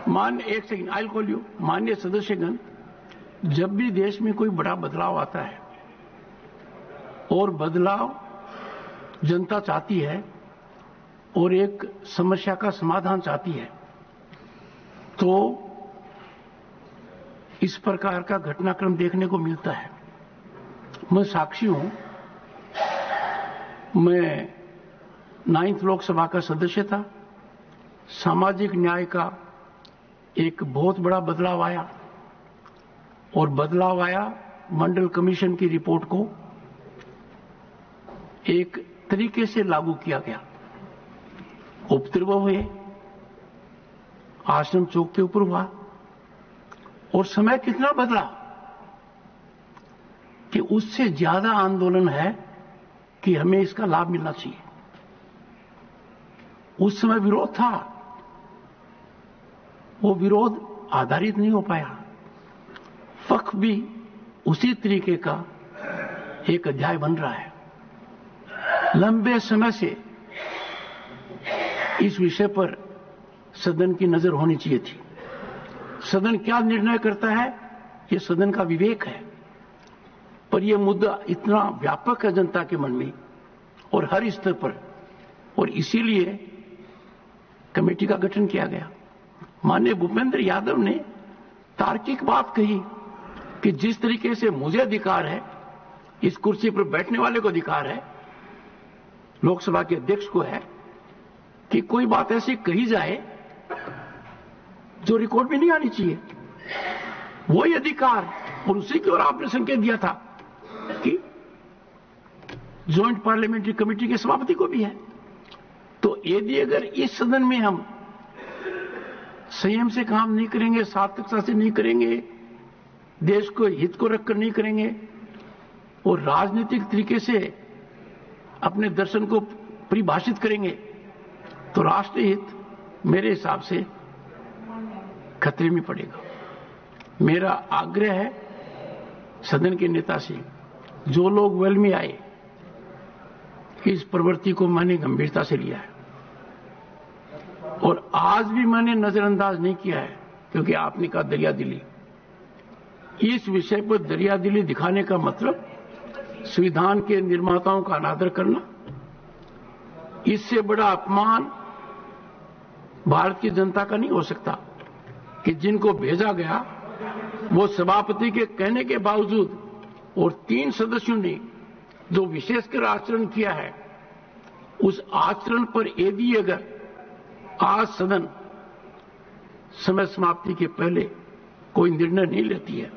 एक second, I will call you. माननीय सदस्यगण, जब भी देश में कोई बड़ा बदलाव आता है और बदलाव जनता चाहती है और एक समस्या का समाधान चाहती है, तो इस प्रकार का घटनाक्रम देखने को मिलता है। मैं साक्षी हूं। मैं 9th लोकसभा का सदस्य था। सामाजिक न्याय का एक बहुत बड़ा बदलाव आया और बदलाव आया मंडल कमीशन की रिपोर्ट को एक तरीके से लागू किया गया। उपद्रव हुए, आश्रम चौक के ऊपर हुआ, और समय कितना बदला कि उससे ज्यादा आंदोलन है कि हमें इसका लाभ मिलना चाहिए। उस समय विरोध था, वो विरोध आधारित नहीं हो पाया। वक्फ भी उसी तरीके का एक अध्याय बन रहा है। लंबे समय से इस विषय पर सदन की नजर होनी चाहिए थी। सदन क्या निर्णय करता है, ये सदन का विवेक है, पर यह मुद्दा इतना व्यापक है जनता के मन में और हर स्तर पर, और इसीलिए कमेटी का गठन किया गया। माननीय भूपेंद्र यादव ने तार्किक बात कही कि जिस तरीके से मुझे अधिकार है, इस कुर्सी पर बैठने वाले को अधिकार है, लोकसभा के अध्यक्ष को है, कि कोई बात ऐसी कही जाए जो रिकॉर्ड में नहीं आनी चाहिए। वही अधिकार, और उसी की ओर आपने संकेत दिया था कि ज्वाइंट पार्लियामेंट्री कमेटी के सभापति को भी है। तो यदि अगर इस सदन में हम संयम से काम नहीं करेंगे, सार्थकता से नहीं करेंगे, देश को हित को रखकर नहीं करेंगे और राजनीतिक तरीके से अपने दर्शन को परिभाषित करेंगे, तो राष्ट्रीय हित मेरे हिसाब से खतरे में पड़ेगा। मेरा आग्रह है सदन के नेता से, जो लोग वेल में आए, इस प्रवृत्ति को मैंने गंभीरता से लिया है और आज भी मैंने नजरअंदाज नहीं किया है, क्योंकि आपने कहा दरियादिली। इस विषय पर दरियादिली दिखाने का मतलब संविधान के निर्माताओं का अनादर करना। इससे बड़ा अपमान भारत की जनता का नहीं हो सकता कि जिनको भेजा गया वो सभापति के कहने के बावजूद और 3 सदस्यों ने जो विशेषकर आचरण किया है, उस आचरण पर यदि अगर आज सदन समय समाप्ति के पहले कोई निर्णय नहीं लेती है,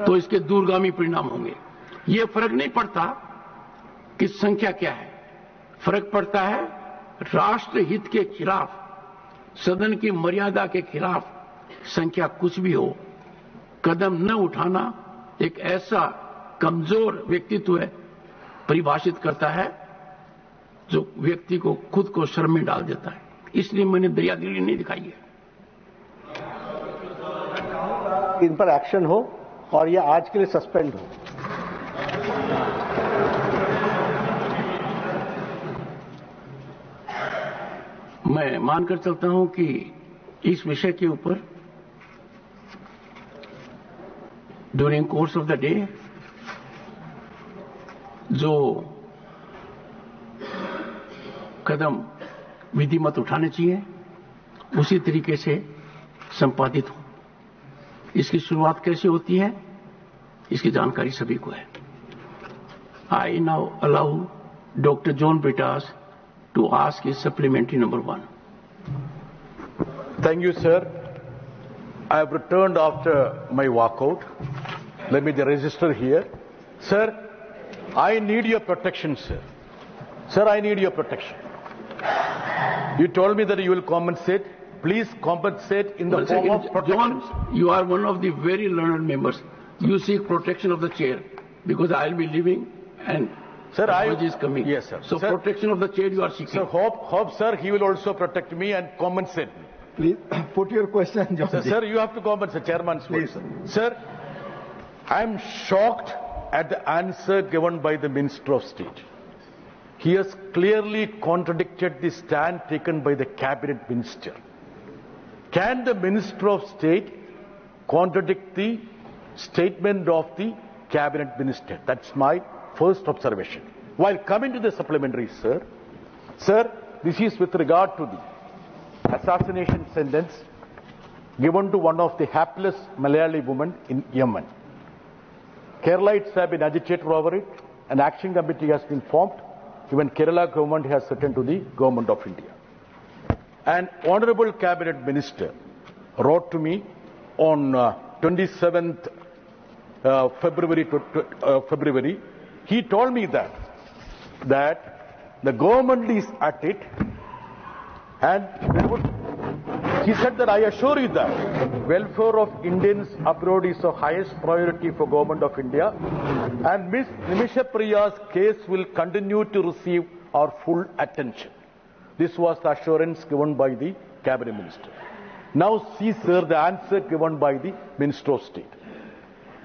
तो इसके दूरगामी परिणाम होंगे। ये फर्क नहीं पड़ता कि संख्या क्या है, फर्क पड़ता है राष्ट्र हित के खिलाफ, सदन की मर्यादा के खिलाफ संख्या कुछ भी हो, कदम न उठाना एक ऐसा कमजोर व्यक्तित्व है, परिभाषित करता है, जो व्यक्ति को खुद को शर्म में डाल देता है। इसलिए मैंने दरियादिली नहीं दिखाई है। इन पर एक्शन हो और ये आज के लिए सस्पेंड हो। मैं मानकर चलता हूं कि इस विषय के ऊपर during course of the day जो कदम विधिमत उठाने चाहिए, उसी तरीके से संपादित हो। इसकी शुरुआत कैसे होती है, इसकी जानकारी सभी को है। I now allow doctor John Brittas to ask is supplementary number 1. Thank you, sir. I have returned after my walkout. Let me register here. Sir, I need your protection, sir. Sir, I need your protection. You told me that you will compensate. Please compensate in the form of protection. John, you are one of the very learned members. You seek protection of the chair because I will be leaving and sir, is coming. Yes, sir. So sir, protection of the chair you are seeking. Sir, hope, sir, he will also protect me and compensate me. Please put your question, John. Sir, you have to compensate, Chairman. Please. Sir, I am shocked at the answer given by the Minister of State. He has clearly contradicted the stand taken by the Cabinet Minister. Can the Minister of State contradict the statement of the Cabinet Minister? That's my first observation. While coming to the supplementary, sir, this is with regard to the assassination sentence given to one of the hapless Malayali women in Yemen. Keralites have been agitated over it. An action committee has been formed. Even Kerala government has written to the Government of India. An honorable Cabinet Minister wrote to me on 27th February. He told me that the government is at it, and he said that I assure you that welfare of Indians abroad is the highest priority for Government of India, and Ms. Nimisha Priya's case will continue to receive our full attention. This was the assurance given by the Cabinet Minister. Now see, sir, the answer given by the Minister of State.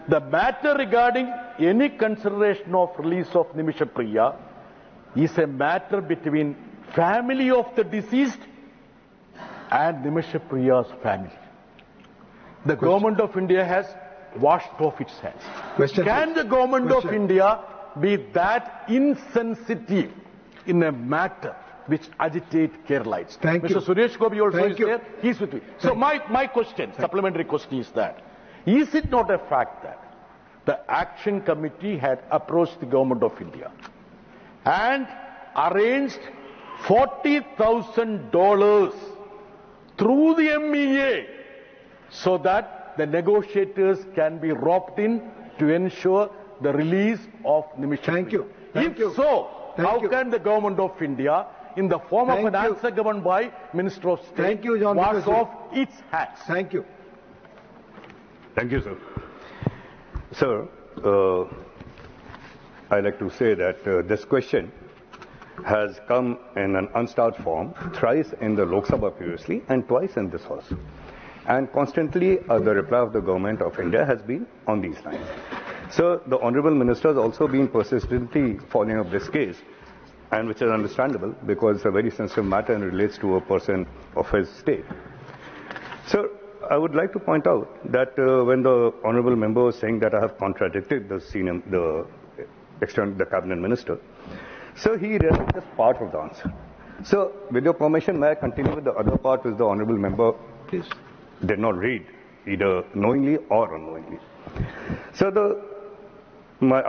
The matter regarding any consideration of release of Nimisha Priya is a matter between family of the deceased and Nimisha Priya's family. The Government of India has washed off its hands. Can the Government of India be that insensitive in a matter which agitate Keralites? Mr. Suresh Gopi also is there. He's with me. So my question, supplementary question is that, is it not a fact that the Action Committee had approached the Government of India and arranged $40,000 through the MEA so that the negotiators can be roped in to ensure the release of Nimisha Priya? If so, how can the Government of India, in the form of an answer given by Minister of State, wash off its hands? Thank you. Thank you, sir. Sir, I'd like to say that this question has come in an unstarred form thrice in the Lok Sabha previously and twice in this House. And constantly the reply of the Government of India has been on these lines. So the Honorable Minister has also been persistently following up this case, and which is understandable because it's a very sensitive matter and relates to a person of his state. So I would like to point out that when the Honorable Member was saying that I have contradicted the Cabinet Minister, so he read just part of the answer. So with your permission, may I continue with the other part which the Honorable Member did not read, either knowingly or unknowingly. So the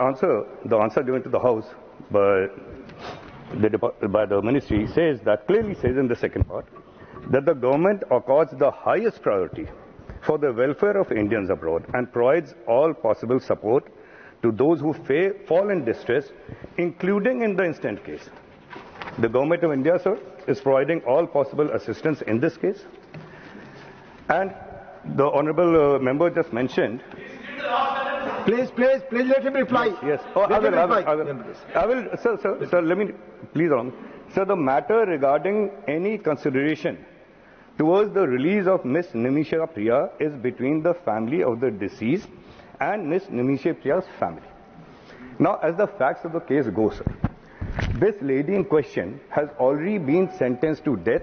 answer given to the House by the Ministry clearly says in the second part that the government accords the highest priority for the welfare of Indians abroad and provides all possible support to those who fall in distress, including in the instant case. The Government of India, sir, is providing all possible assistance in this case. And the Honorable Member just mentioned... Please let him reply. Yes. Oh, I will, sir, let me, please on. Sir, the matter regarding any consideration towards the release of Miss Nimisha Priya is between the family of the deceased and Miss Nimisha Priya's family. Now, as the facts of the case go, sir, this lady in question has already been sentenced to death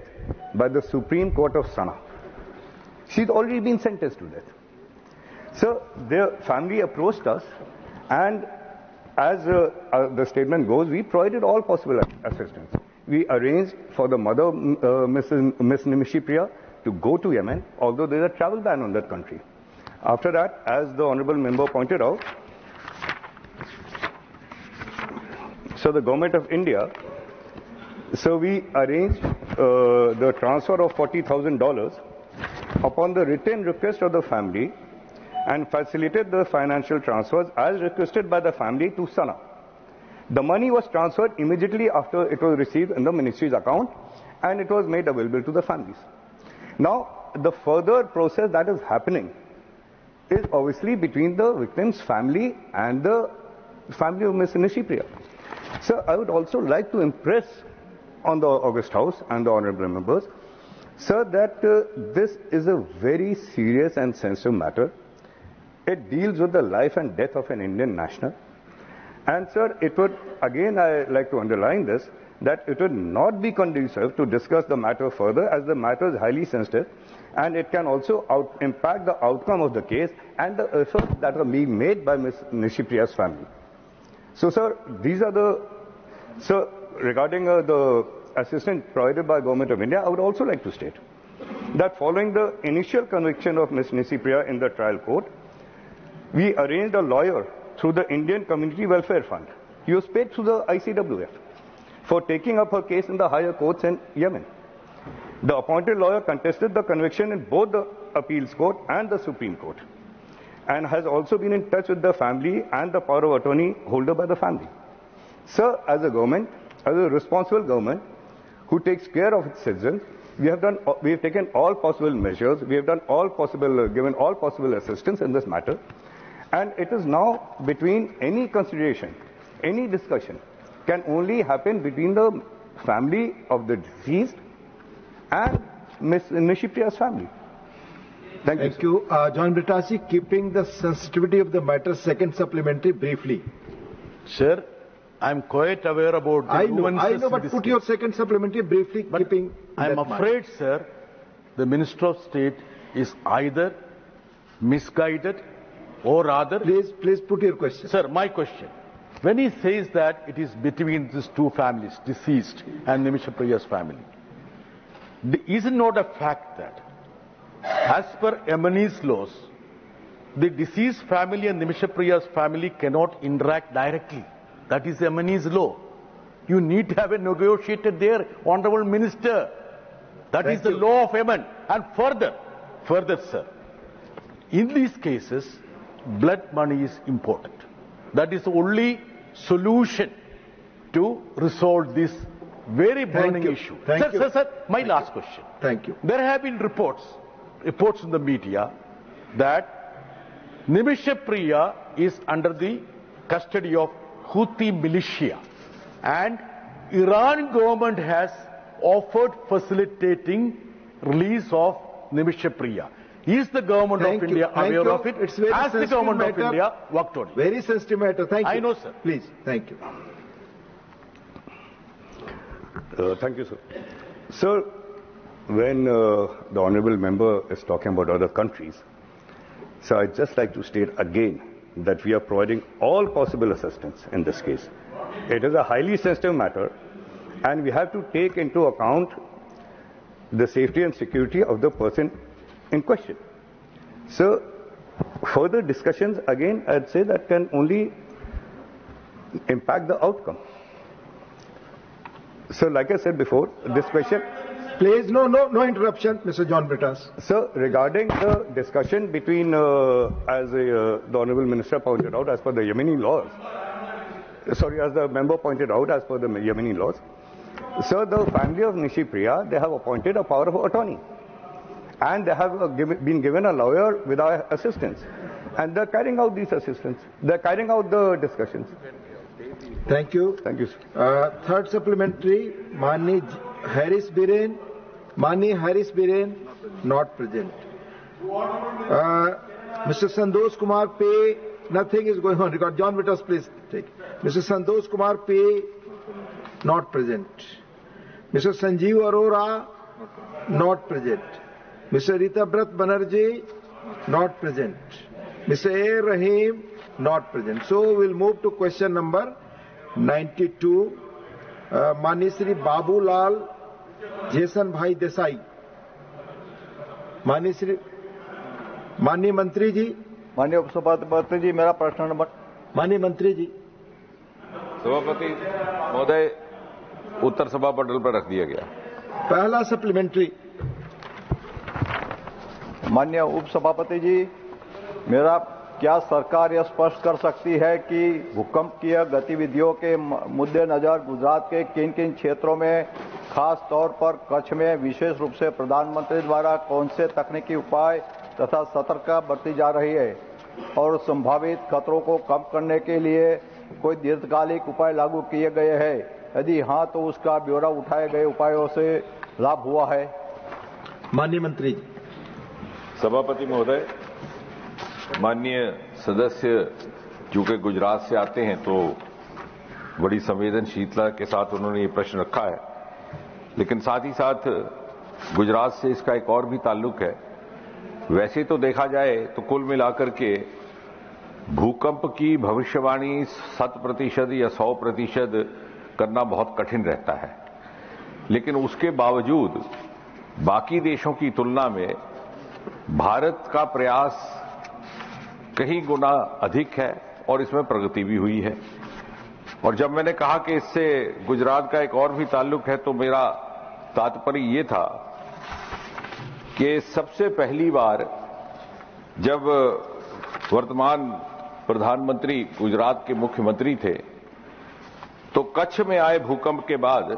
by the Supreme Court of Sana. She's already been sentenced to death. So their family approached us, and as the statement goes, we provided all possible assistance. We arranged for the mother, Miss Nimisha Priya, to go to Yemen, although there is a travel ban on that country. After that, as the Honorable Member pointed out, so the Government of India, so we arranged the transfer of $40,000 upon the written request of the family and facilitated the financial transfers as requested by the family to Sana. The money was transferred immediately after it was received in the Ministry's account, and it was made available to the families. Now, the further process that is happening is obviously between the victim's family and the family of Ms. Nimisha Priya. So I would also like to impress on the August House and the Honorable Members, sir, that this is a very serious and sensitive matter. It deals with the life and death of an Indian national. And sir, it would, again I like to underline this, that it would not be conducive to discuss the matter further, as the matter is highly sensitive and it can also impact the outcome of the case and the efforts that are being made by Ms. Nishi-Priya's family. So, sir, these are the... Sir, regarding the assistance provided by Government of India, I would also like to state that following the initial conviction of Ms. Nishi-Priya in the trial court, we arranged a lawyer through the Indian Community Welfare Fund. He was paid through the ICWF for taking up her case in the higher courts in Yemen. The appointed lawyer contested the conviction in both the appeals court and the Supreme Court, and has also been in touch with the family and the power of attorney holder by the family. Sir, as a government, as a responsible government who takes care of its citizens, we have taken all possible measures, we have done all possible, given all possible assistance in this matter, and it is now between any consideration, any discussion can only happen between the family of the deceased and Ms. Nishi-Priya's family. Thank you. John Brittasi, keeping the sensitivity of the matter, second supplementary briefly. Sir, I'm quite aware about the I know, but put your second supplementary briefly, but keeping. I'm afraid, sir, the Minister of State is either misguided or rather... Please put your question. Sir, my question. When he says that it is between these two families, deceased and Nishi-Priya's family, is it not a fact that, as per Yemeni's laws, the deceased family and Nishi-Priya's family cannot interact directly? That is Yemeni's law. You need to have a negotiator there, Honorable Minister. That is the law of Yemen. And further, sir, in these cases, blood money is important. That is the only solution to resolve this very burning issue. Sir, my last question. Thank you. There have been reports in the media that Nishi-Priya is under the custody of Houthi militia, and Iran government has offered facilitating release of Nishi-Priya. Is the government of India aware of it? It's very Has the government of India worked on it? Very sensitive matter. Thank you. I know, sir. Please. Thank you. Thank you, sir. Sir, when the honourable member is talking about other countries, so I'd just like to state again that we are providing all possible assistance in this case. It is a highly sensitive matter, and we have to take into account the safety and security of the person in question. So, further discussions, again, I'd say that can only impact the outcome. So, like I said before, this question... Please, no interruption, Mr. John Brittasi. Sir, regarding the discussion between, as the Honourable Minister pointed out, as per the Yemeni laws, sorry, as the member pointed out, as per the Yemeni laws, sir, the family of Nishi-Priya, they have appointed a power of attorney, and they have been given a lawyer with our assistance, and they're carrying out these assistance. They're carrying out the discussions. Thank you. Thank you, sir. Third supplementary, Mani Harris Biren, not present. Mr. Santosh Kumar Pei, nothing is going on. Record. John Brittasi, please take. Mr. Santosh Kumar Pei, not present. Mr. Sanjeev Arora, not present. Mr. Ritabrat Banerjee, not present. Mr. A. Rahim, not present. So we'll move to question number 92. Manisri Babu Lal Jason Bhai Desai. माननीय मंत्री जी, माननीय उपसभापति जी, मेरा प्रश्न number. माननीय मंत्री जी। सभापति महोदय, उत्तर सभा पटल पर रख दिया गया। पहला सप्लीमेंट्री। माननीय उपसभापति जी, मेरा क्या सरकार यह स्पष्ट कर सकती है कि भूकंपीय गतिविधियों के मद्देनजर गुजरात के किन किन क्षेत्रों में, खास तौर पर कच्छ में विशेष रूप से प्रधानमंत्री द्वारा कौन से तकनीकी उपाय तथा सतर्कता बरती जा रही है और संभावित खतरों को कम करने के लिए कोई दीर्घकालिक उपाय लागू किए गए हैं? यदि हाँ, तो उसका ब्यौरा उठाए गए उपायों से लाभ हुआ है? माननीय मंत्री जी। सभापति महोदय, माननीय सदस्य चूंकि गुजरात से आते हैं तो बड़ी संवेदनशीलता के साथ उन्होंने ये प्रश्न रखा है, लेकिन साथ ही साथ गुजरात से इसका एक और भी ताल्लुक है। वैसे तो देखा जाए तो कुल मिलाकर के भूकंप की भविष्यवाणी 100% या 100% करना बहुत कठिन रहता है, लेकिन उसके बावजूद बाकी देशों की तुलना में भारत का प्रयास कहीं गुना अधिक है और इसमें प्रगति भी हुई है। और जब मैंने कहा कि इससे गुजरात का एक और भी ताल्लुक है, तो मेरा तात्पर्य ये था कि सबसे पहली बार जब वर्तमान प्रधानमंत्री गुजरात के मुख्यमंत्री थे, तो कच्छ में आए भूकंप के बाद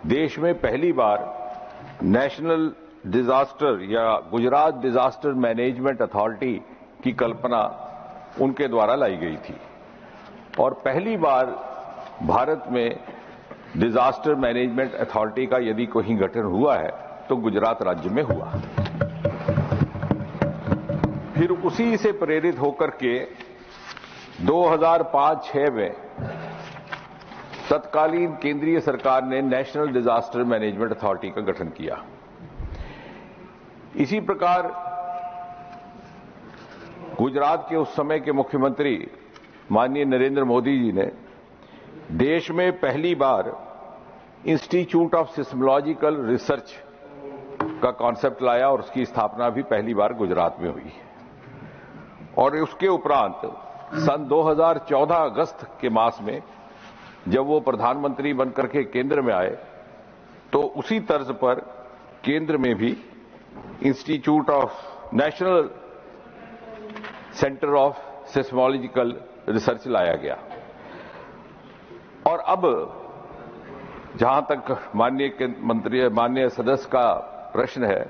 देश में पहली बार नेशनल डिजास्टर या गुजरात डिजास्टर मैनेजमेंट अथॉरिटी की कल्पना उनके द्वारा लाई गई थी। और पहली बार भारत में डिजास्टर मैनेजमेंट अथॉरिटी का यदि कोई गठन हुआ है तो गुजरात राज्य में हुआ। फिर उसी से प्रेरित होकर के 2005-06 में तत्कालीन केंद्रीय सरकार ने नेशनल डिजास्टर मैनेजमेंट अथॉरिटी का गठन किया। इसी प्रकार गुजरात के उस समय के मुख्यमंत्री माननीय नरेंद्र मोदी जी ने देश में पहली बार इंस्टीट्यूट ऑफ सिस्मोलॉजिकल रिसर्च का कॉन्सेप्ट लाया और उसकी स्थापना भी पहली बार गुजरात में हुई। और उसके उपरांत सन 2014 अगस्त के मास में जब वो प्रधानमंत्री बनकर के केंद्र में आए, तो उसी तर्ज पर केंद्र में भी institute of national centre of seismological research लाया गया। और अब जहां तक माननीय सदस्य का प्रश्न है,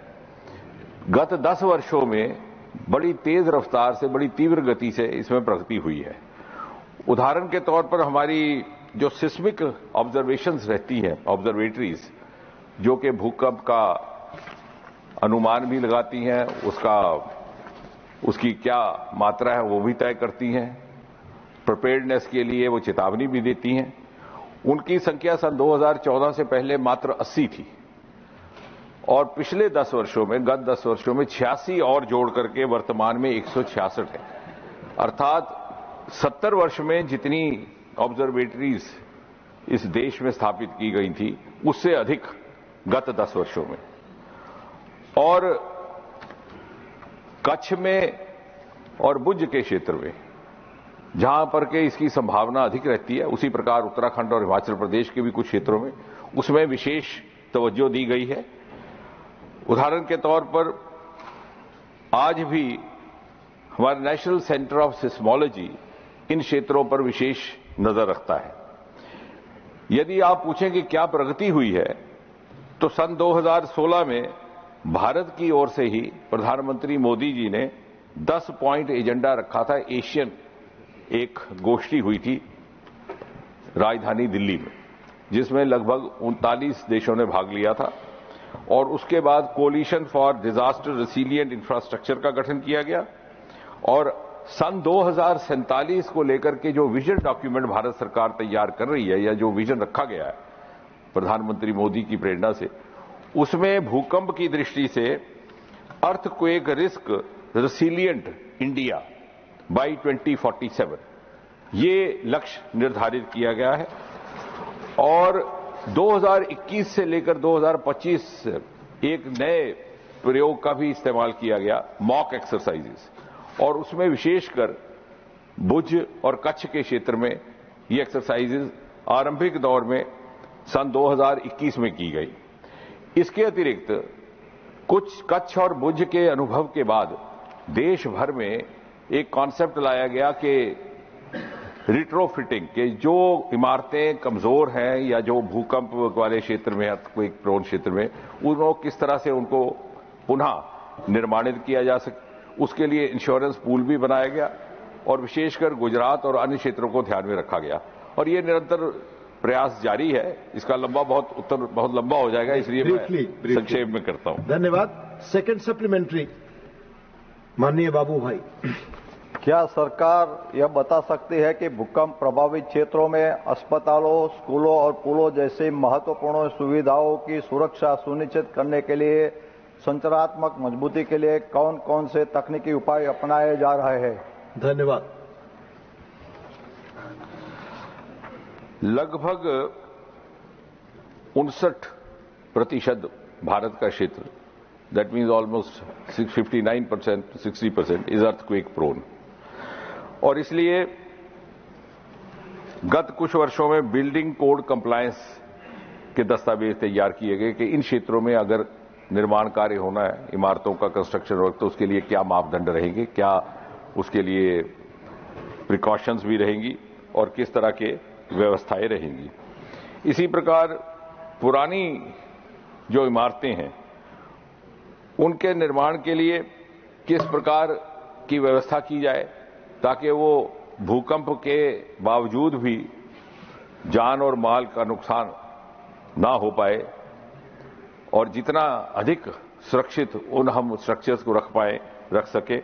गत 10 वर्षों में बड़ी तेज रफ्तार से, बड़ी तीव्र गति से इसमें प्रगति हुई है। उदाहरण के तौर पर हमारी जो सिस्मिक ऑब्जर्वेशंस रहती हैं, ऑब्जर्वेटरीज, जो कि भूकंप का अनुमान भी लगाती हैं, उसकी क्या मात्रा है वो भी तय करती हैं, प्रिपेयर्डनेस के लिए वो चेतावनी भी देती हैं, उनकी संख्या सन 2014 से पहले मात्र 80 थी। और पिछले 10 वर्षों में, गत 10 वर्षों में 86 और जोड़ करके वर्तमान में 166 है। अर्थात 70 वर्ष में जितनी ऑब्जर्वेटरीज इस देश में स्थापित की गई थी, उससे अधिक गत 10 वर्षों में। और कच्छ में और भुज के क्षेत्र में जहां पर के इसकी संभावना अधिक रहती है, उसी प्रकार उत्तराखंड और हिमाचल प्रदेश के भी कुछ क्षेत्रों में उसमें विशेष तवज्जो दी गई है। उदाहरण के तौर पर आज भी हमारा नेशनल सेंटर ऑफ सिस्मोलॉजी इन क्षेत्रों पर विशेष नजर रखता है। यदि आप पूछें कि क्या प्रगति हुई है, तो सन 2016 में भारत की ओर से ही प्रधानमंत्री मोदी जी ने 10 पॉइंट एजेंडा रखा था। एशियन एक गोष्ठी हुई थी राजधानी दिल्ली में, जिसमें लगभग 39 देशों ने भाग लिया था। और उसके बाद कोलिशन फॉर डिजास्टर रेसिलिएंट इंफ्रास्ट्रक्चर का गठन किया गया। और सन 2047 को लेकर के जो विजन डॉक्यूमेंट भारत सरकार तैयार कर रही है, या जो विजन रखा गया है प्रधानमंत्री मोदी की प्रेरणा से, उसमें भूकंप की दृष्टि से अर्थक्वेक रिस्क रेसिलिएंट इंडिया बाय 2047 ये लक्ष्य निर्धारित किया गया है। और 2021 से लेकर 2025 एक नए प्रयोग का भी इस्तेमाल किया गया, मॉक एक्सरसाइजेस, और उसमें विशेषकर भुज और कच्छ के क्षेत्र में ये एक्सरसाइजेस आरंभिक दौर में सन 2021 में की गई। इसके अतिरिक्त कुछ कच्छ और भुज के अनुभव के बाद देश भर में एक कॉन्सेप्ट लाया गया कि रिट्रोफिटिंग के जो इमारतें कमजोर हैं या जो भूकंप वाले क्षेत्र में, अर्थक्वेक प्रोन क्षेत्र में, उनको किस तरह से उनको पुनः निर्माणित किया जा सके, उसके लिए इंश्योरेंस पूल भी बनाया गया और विशेषकर गुजरात और अन्य क्षेत्रों को ध्यान में रखा गया। और ये निरंतर प्रयास जारी है। इसका उत्तर बहुत लंबा हो जाएगा, इसलिए मैं संक्षेप में करता हूं। धन्यवाद। सेकंड सप्लीमेंट्री, माननीय बाबू भाई। क्या सरकार यह बता सकती है कि भूकंप प्रभावित क्षेत्रों में अस्पतालों, स्कूलों और पुलों जैसी महत्वपूर्ण सुविधाओं की सुरक्षा सुनिश्चित करने के लिए संरचनात्मक मजबूती के लिए कौन कौन से तकनीकी उपाय अपनाए जा रहे हैं? धन्यवाद। लगभग 59% भारत का क्षेत्र, that means almost 59% 60% is earthquake prone. और इसलिए गत कुछ वर्षों में बिल्डिंग कोड कंप्लायंस के दस्तावेज तैयार किए गए कि इन क्षेत्रों में अगर निर्माण कार्य होना है, इमारतों का कंस्ट्रक्शन वर्क, तो उसके लिए क्या मापदंड रहेंगे, क्या उसके लिए प्रिकॉशंस भी रहेंगी और किस तरह के व्यवस्थाएं रहेंगी। इसी प्रकार पुरानी जो इमारतें हैं उनके निर्माण के लिए किस प्रकार की व्यवस्था की जाए ताकि वो भूकंप के बावजूद भी जान और माल का नुकसान ना हो पाए और जितना अधिक सुरक्षित उन हम स्ट्रक्चर्स को रख सके।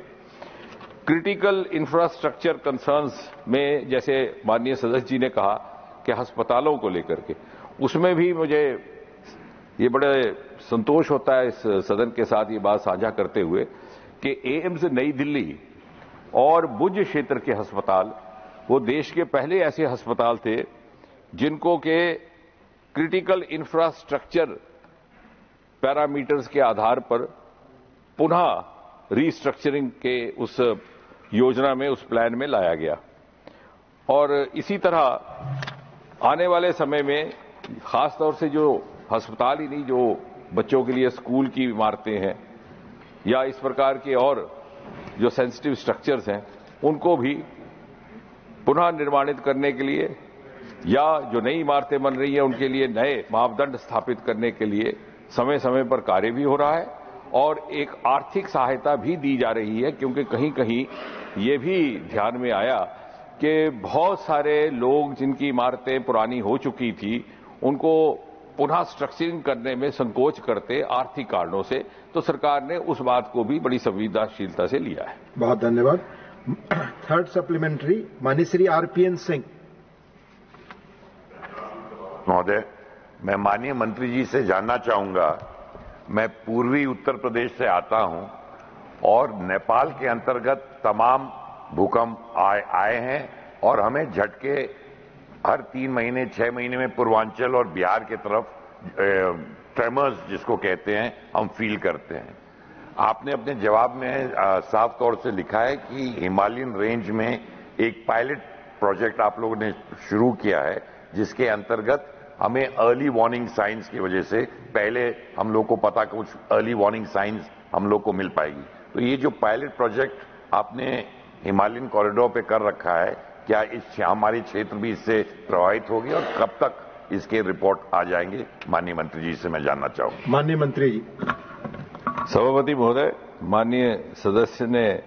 क्रिटिकल इंफ्रास्ट्रक्चर कंसर्न्स में जैसे माननीय सदस्य जी ने कहा कि अस्पतालों को लेकर के, उसमें भी मुझे ये बड़े संतोष होता है इस सदन के साथ ये बात साझा करते हुए कि एम्स नई दिल्ली और भुज क्षेत्र के अस्पताल वो देश के पहले ऐसे अस्पताल थे जिनको के क्रिटिकल इंफ्रास्ट्रक्चर पैरामीटर्स के आधार पर पुनः रीस्ट्रक्चरिंग के उस योजना में, उस प्लान में लाया गया। और इसी तरह आने वाले समय में खासतौर से जो अस्पताल ही नहीं, जो बच्चों के लिए स्कूल की इमारतें हैं या इस प्रकार के और जो सेंसिटिव स्ट्रक्चर्स हैं उनको भी पुनः निर्माणित करने के लिए या जो नई इमारतें बन रही हैं उनके लिए नए मापदंड स्थापित करने के लिए समय समय पर कार्य भी हो रहा है और एक आर्थिक सहायता भी दी जा रही है, क्योंकि कहीं कहीं ये भी ध्यान में आया कि बहुत सारे लोग जिनकी इमारतें पुरानी हो चुकी थी उनको पुनः स्ट्रक्चरिंग करने में संकोच करते आर्थिक कारणों से, तो सरकार ने उस बात को भी बड़ी संवेदनशीलता से लिया है। बहुत धन्यवाद। थर्ड सप्लीमेंट्री माननीय श्री आरपीएन सिंह महोदय, मैं माननीय मंत्री जी से जानना चाहूंगा, मैं पूर्वी उत्तर प्रदेश से आता हूं और नेपाल के अंतर्गत तमाम भूकंप आए हैं और हमें झटके हर 3 महीने 6 महीने में पूर्वांचल और बिहार के तरफ ट्रेमर्स जिसको कहते हैं हम फील करते हैं। आपने अपने जवाब में साफ तौर से लिखा है कि हिमालयन रेंज में एक पायलट प्रोजेक्ट आप लोगों ने शुरू किया है जिसके अंतर्गत हमें अर्ली वार्निंग साइंस की वजह से पहले हम लोग को पता कुछ अर्ली वार्निंग साइंस हम लोग को मिल पाएगी। तो ये जो पायलट प्रोजेक्ट आपने हिमालयन कॉरिडोर पे कर रखा है, क्या इस हमारी क्षेत्र भी इससे प्रभावित होगी और कब तक इसके रिपोर्ट आ जाएंगे? माननीय मंत्री जी से मैं जानना चाहूंगा। माननीय मंत्री जी। सभापति महोदय, माननीय सदस्य ने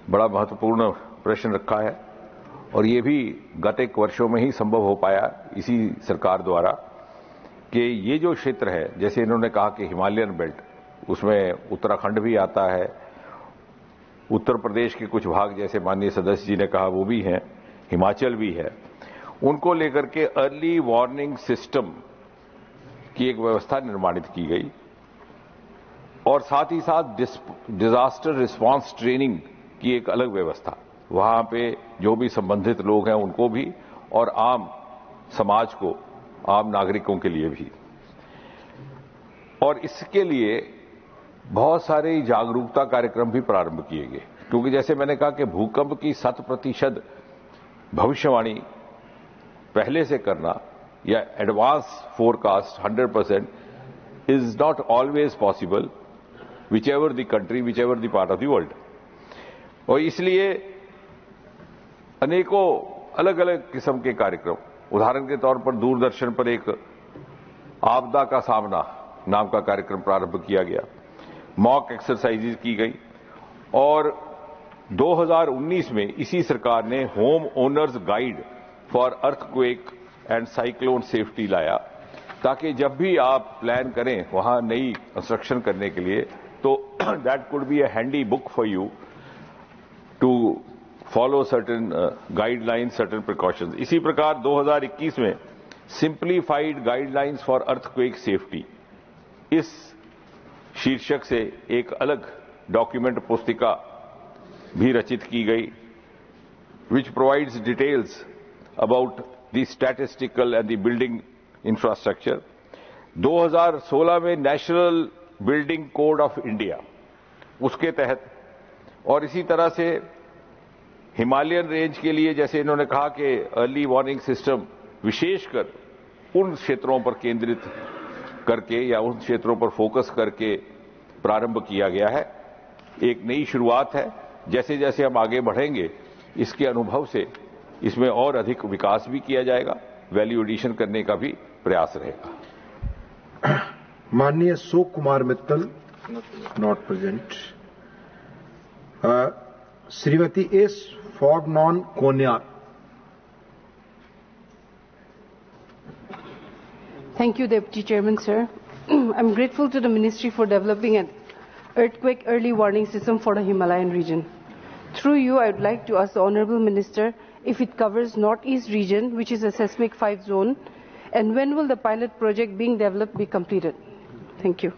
बड़ा महत्वपूर्ण प्रश्न रखा है और ये भी गत एक वर्षों में ही संभव हो पाया इसी सरकार द्वारा कि ये जो क्षेत्र है, जैसे इन्होंने कहा कि हिमालयन बेल्ट, उसमें उत्तराखंड भी आता है, उत्तर प्रदेश के कुछ भाग जैसे माननीय सदस्य जी ने कहा वो भी हैं, हिमाचल भी है, उनको लेकर के अर्ली वार्निंग सिस्टम की एक व्यवस्था निर्माणित की गई और साथ ही साथ डिजास्टर रिस्पांस ट्रेनिंग की एक अलग व्यवस्था, वहां पे जो भी संबंधित लोग हैं उनको भी और आम समाज को, आम नागरिकों के लिए भी। और इसके लिए बहुत सारे जागरूकता कार्यक्रम भी प्रारंभ किए गए, क्योंकि जैसे मैंने कहा कि भूकंप की 100% भविष्यवाणी पहले से करना या advance forecast 100% is not always possible which ever the country, which ever the part of the world. और इसलिए अनेकों अलग अलग किस्म के कार्यक्रम, उदाहरण के तौर पर दूरदर्शन पर एक आपदा का सामना नाम का कार्यक्रम प्रारंभ किया गया, मॉक एक्सरसाइजेज की गई और 2019 में इसी सरकार ने home owners guide for earthquake and cyclone safety लाया, ताकि जब भी आप प्लान करें वहां नई कंस्ट्रक्शन करने के लिए तो that could be a handy book for you to follow certain guidelines, certain precautions. इसी प्रकार 2021 में Simplified Guidelines for Earthquake Safety, इस शीर्षक से एक अलग डॉक्यूमेंट पुस्तिका भी रचित की गई, which provides details about the statistical and the building infrastructure. 2016 में national building code of India, उसके तहत, और इसी तरह से हिमालयन रेंज के लिए जैसे इन्होंने कहा कि अर्ली वार्निंग सिस्टम विशेषकर उन क्षेत्रों पर केंद्रित करके या उन क्षेत्रों पर फोकस करके प्रारंभ किया गया है। एक नई शुरुआत है। जैसे जैसे हम आगे बढ़ेंगे इसके अनुभव से इसमें और अधिक विकास भी किया जाएगा, वैल्यू एडिशन करने का भी प्रयास रहेगा। माननीय Ashok Kumar Mittal, not present. Shrimati S Phangnon Konyak. Thank you, Deputy Chairman, sir. I'm grateful to the Ministry for developing an earthquake early warning system for the Himalayan region. Through you, I would like to ask the Honourable Minister if it covers Northeast region, which is a seismic 5 zone, and when will the pilot project being developed be completed? Thank you.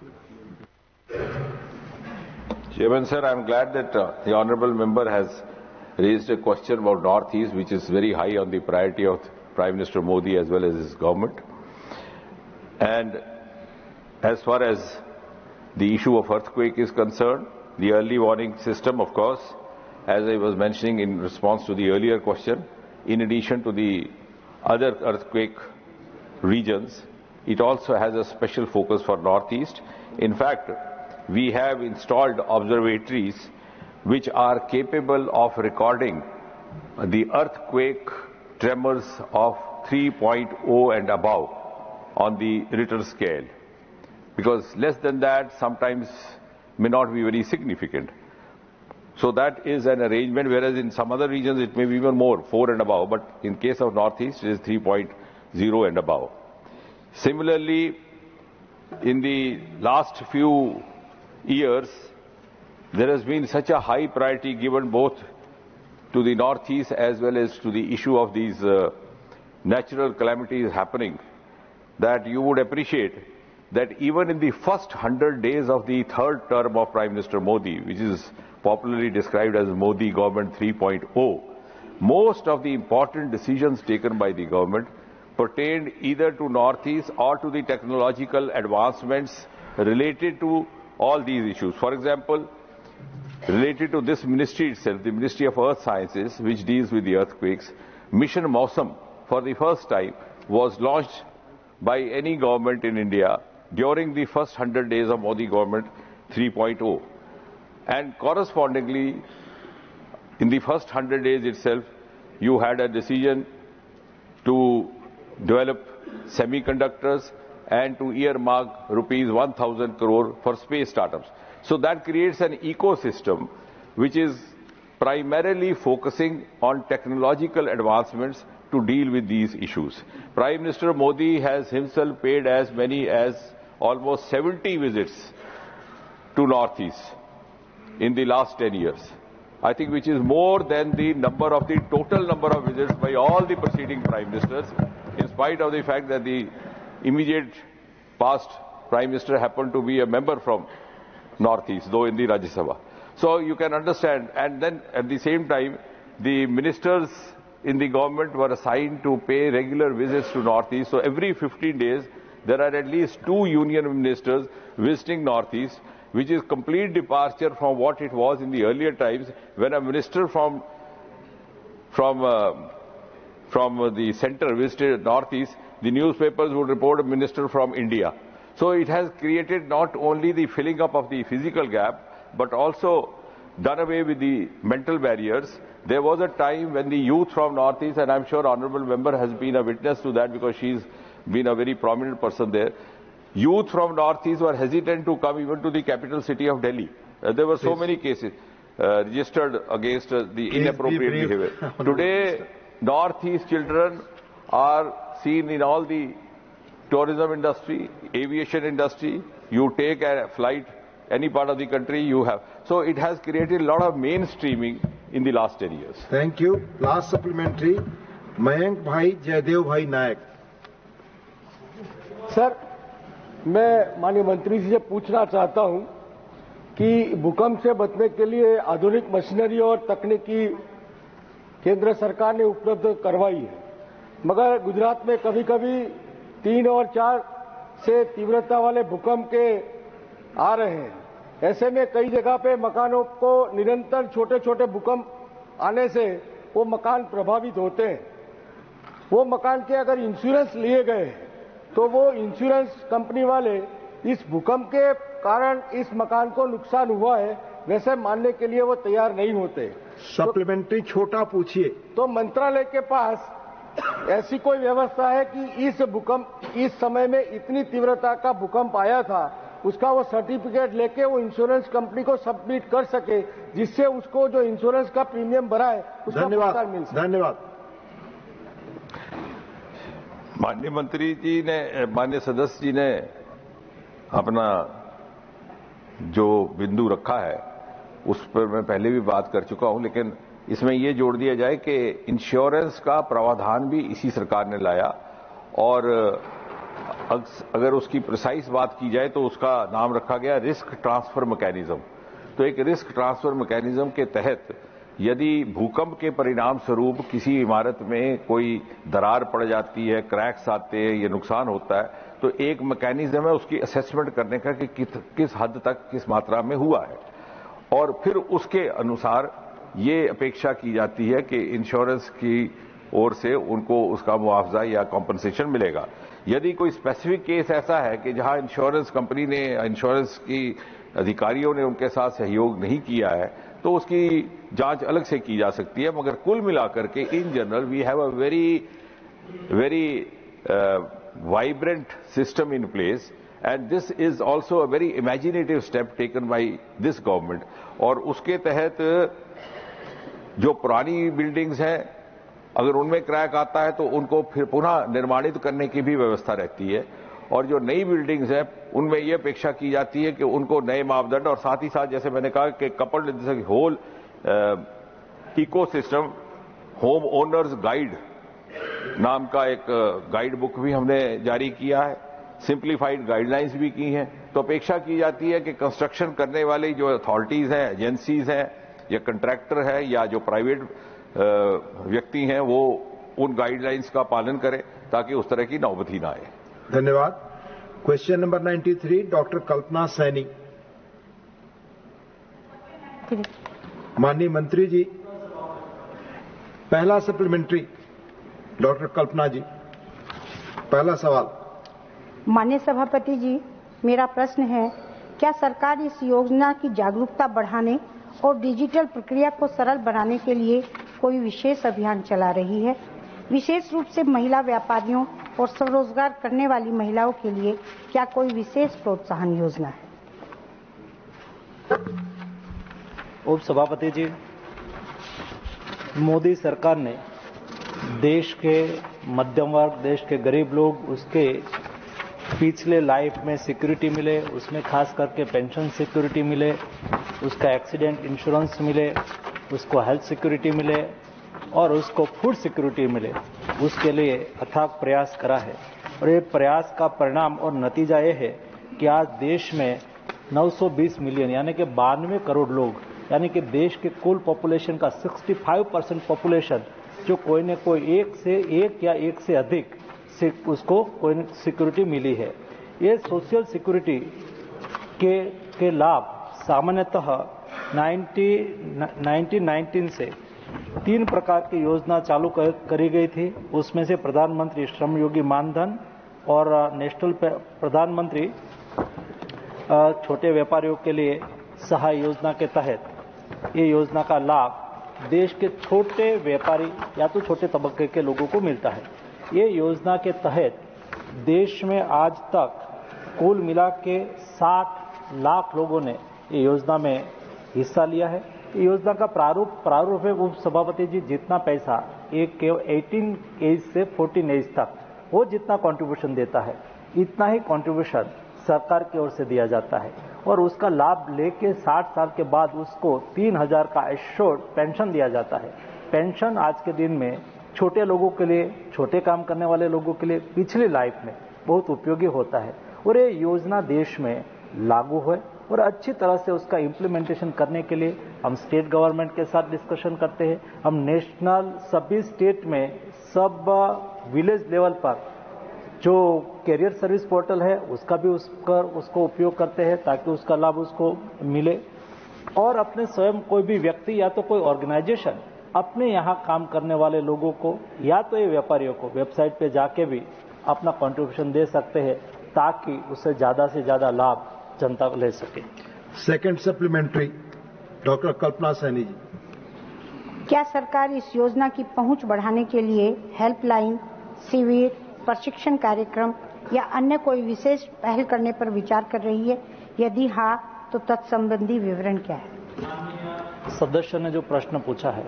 Chairman, sir, I'm glad that the Honourable Member has raised a question about Northeast, which is very high on the priority of Prime Minister Modi as well as his government. And as far as the issue of earthquake is concerned, the early warning system, of course, as I was mentioning in response to the earlier question, in addition to the other earthquake regions, it also has a special focus for Northeast. In fact, we have installed observatories which are capable of recording the earthquake tremors of 3.0 and above on the Richter scale, because less than that sometimes may not be very significant. So that is an arrangement, whereas in some other regions it may be even more, 4 and above, but in case of Northeast it is 3.0 and above. Similarly, in the last few years, there has been such a high priority given both to the Northeast as well as to the issue of these natural calamities happening, that you would appreciate that even in the first 100 days of the third term of Prime Minister Modi, which is popularly described as Modi Government 3.0, most of the important decisions taken by the government pertained either to Northeast or to the technological advancements related to all these issues. For example, related to this ministry itself, the Ministry of Earth Sciences, which deals with the earthquakes, Mission Mausam, for the first time, was launched by any government in India during the first 100 days of Modi Government 3.0. And correspondingly, in the first 100 days itself, you had a decision to develop semiconductors and to earmark rupees 1,000 crore for space startups. So that creates an ecosystem which is primarily focusing on technological advancements to deal with these issues. Prime Minister Modi has himself paid as many as almost 70 visits to Northeast in the last 10 years. I think which is more than the number of the total number of visits by all the preceding Prime Ministers, in spite of the fact that the immediate past Prime Minister happened to be a member from Northeast, though in the Rajya Sabha. So you can understand, and then at the same time, the ministers in the government were assigned to pay regular visits to Northeast. So every 15 days, there are at least 2 union ministers visiting Northeast, which is complete departure from what it was in the earlier times, when a minister from the center visited Northeast, the newspapers would report a minister from India. So it has created not only the filling up of the physical gap, but also done away with the mental barriers. There was a time when the youth from Northeast, and I'm sure Honourable Member has been a witness to that because she's been a very prominent person there, youth from Northeast were hesitant to come even to the capital city of Delhi. There were so many cases registered against the inappropriate behavior. Today, Northeast children are seen in all the tourism industry, aviation industry. You take a flight, any part of the country you have. So it has created a lot of mainstreaming in the last 10 years. Thank you. Last supplementary, Mayank Bhai, Jaydev Bhai Nayak. Sir, मैं माननीय मंत्री जी से पूछना चाहता हूं कि भूकंप से बचने के लिए आधुनिक मशीनरी और तकनीकी केंद्र सरकार ने उपलब्ध करवाई है, मगर गुजरात में कभी-कभी 3 और 4 से तीव्रता वाले भूकंप के आ रहे हैं। ऐसे में कई जगह पे मकानों को निरंतर छोटे-छोटे भूकंप आने से वो मकान प्रभावित होते हैं। वो मकान के अगर इंश्योरेंस लिए गए तो वो इंश्योरेंस कंपनी वाले इस भूकंप के कारण इस मकान को नुकसान हुआ है वैसे मानने के लिए वो तैयार नहीं होते। सप्लीमेंट्री छोटा पूछिए। तो मंत्रालय के पास ऐसी कोई व्यवस्था है कि इस समय में इतनी तीव्रता का भूकंप आया था, उसका वो सर्टिफिकेट लेके वो इंश्योरेंस कंपनी को सबमिट कर सके, जिससे उसको जो इंश्योरेंस का प्रीमियम भरा है उसका भुगतान मिल सके। धन्यवाद। माननीय मंत्री जी ने, माननीय सदस्य जी ने अपना जो बिंदु रखा है उस पर मैं पहले भी बात कर चुका हूं, लेकिन इसमें यह जोड़ दिया जाए कि इंश्योरेंस का प्रावधान भी इसी सरकार ने लाया और अगर उसकी प्रिसाइज बात की जाए तो उसका नाम रखा गया रिस्क ट्रांसफर मैकेनिज्म। तो एक रिस्क ट्रांसफर मैकेनिज्म के तहत यदि भूकंप के परिणाम स्वरूप किसी इमारत में कोई दरार पड़ जाती है, क्रैक्स आते हैं, ये नुकसान होता है, तो एक मैकेनिज्म है उसकी असेसमेंट करने का कि किस हद तक किस मात्रा में हुआ है और फिर उसके अनुसार ये अपेक्षा की जाती है कि इंश्योरेंस की ओर से उनको उसका मुआवजा या कॉम्पनसेशन मिलेगा। यदि कोई स्पेसिफिक केस ऐसा है कि जहां इंश्योरेंस कंपनी ने, इंश्योरेंस की अधिकारियों ने उनके साथ सहयोग नहीं किया है तो उसकी जांच अलग से की जा सकती है, मगर कुल मिलाकर के in general we have a very vibrant system in place and this is also a very imaginative step taken by this government। और उसके तहत जो पुरानी बिल्डिंग्स हैं अगर उनमें क्रैक आता है तो उनको फिर पुनः निर्माणित करने की भी व्यवस्था रहती है और जो नई बिल्डिंग्स हैं उनमें यह अपेक्षा की जाती है कि उनको नए मापदंड और साथ ही साथ जैसे मैंने कहा कि coupled whole ecosystem home owners guide नाम का एक गाइड बुक भी हमने जारी किया है, सिंप्लीफाइड गाइडलाइंस भी की हैं। तो अपेक्षा की जाती है कि कंस्ट्रक्शन करने वाली जो अथॉरिटीज हैं, एजेंसीज हैं या कंट्रैक्टर है या जो प्राइवेट व्यक्ति हैं वो उन गाइडलाइंस का पालन करें ताकि उस तरह की नौबत ही ना आए। धन्यवाद। क्वेश्चन नंबर 93, डॉक्टर कल्पना सैनी। माननीय मंत्री जी, पहला सप्लीमेंट्री डॉक्टर कल्पना जी, पहला सवाल। माननीय सभापति जी, मेरा प्रश्न है, क्या सरकार इस योजना की जागरूकता बढ़ाने और डिजिटल प्रक्रिया को सरल बनाने के लिए कोई विशेष अभियान चला रही है? विशेष रूप से महिला व्यापारियों और स्वरोजगार करने वाली महिलाओं के लिए क्या कोई विशेष प्रोत्साहन योजना है? उप सभापति जी, मोदी सरकार ने देश के मध्यम वर्ग, देश के गरीब लोग, उसके पिछले लाइफ में सिक्योरिटी मिले, उसमें खास करके पेंशन सिक्योरिटी मिले, उसका एक्सीडेंट इंश्योरेंस मिले, उसको हेल्थ सिक्योरिटी मिले और उसको फूड सिक्योरिटी मिले, उसके लिए अथाक प्रयास करा है। और ये प्रयास का परिणाम और नतीजा ये है कि आज देश में 920 मिलियन यानी कि 92 करोड़ लोग, यानी कि देश के कुल पॉपुलेशन का 65% पॉपुलेशन जो कोई न कोई एक या एक से अधिक उसको कोई सिक्योरिटी मिली है। ये सोशल सिक्योरिटी के लाभ सामान्यतः 1919 से 3 प्रकार की योजना चालू करी गई थी। उसमें से प्रधानमंत्री श्रम योगी मानधन और नेशनल प्रधानमंत्री छोटे व्यापारियों के लिए सहाय योजना के तहत ये योजना का लाभ देश के छोटे व्यापारी या तो छोटे तबके के लोगों को मिलता है। ये योजना के तहत देश में आज तक कुल मिला के 60 लाख लोगों ने ये योजना में हिस्सा लिया है। ये योजना का प्रारूप है उप सभापति जी, जितना पैसा 18 एज से 14 एज तक वो जितना कंट्रीब्यूशन देता है इतना ही कंट्रीब्यूशन सरकार की ओर से दिया जाता है और उसका लाभ लेके 60 साल के बाद उसको 3000 का एश्योर्ड पेंशन दिया जाता है। पेंशन आज के दिन में छोटे लोगों के लिए, छोटे काम करने वाले लोगों के लिए पिछली लाइफ में बहुत उपयोगी होता है और ये योजना देश में लागू है और अच्छी तरह से उसका इम्प्लीमेंटेशन करने के लिए हम स्टेट गवर्नमेंट के साथ डिस्कशन करते हैं। हम नेशनल सभी स्टेट में सब विलेज लेवल पर जो कैरियर सर्विस पोर्टल है उसका भी उसको उपयोग करते हैं ताकि उसका लाभ उसको मिले और अपने स्वयं कोई भी व्यक्ति या तो कोई ऑर्गेनाइजेशन अपने यहाँ काम करने वाले लोगों को या तो ये व्यापारियों को वेबसाइट पे जाके भी अपना कंट्रीब्यूशन दे सकते हैं ताकि उससे ज्यादा से ज्यादा लाभ जनता को ले सके। सेकंड सप्लीमेंट्री डॉक्टर कल्पना सैनी जी। क्या सरकार इस योजना की पहुंच बढ़ाने के लिए हेल्पलाइन, शिविर, प्रशिक्षण कार्यक्रम या अन्य कोई विशेष पहल करने पर विचार कर रही है? यदि हाँ तो तत्संबंधी विवरण क्या है? सदस्य ने जो प्रश्न पूछा है,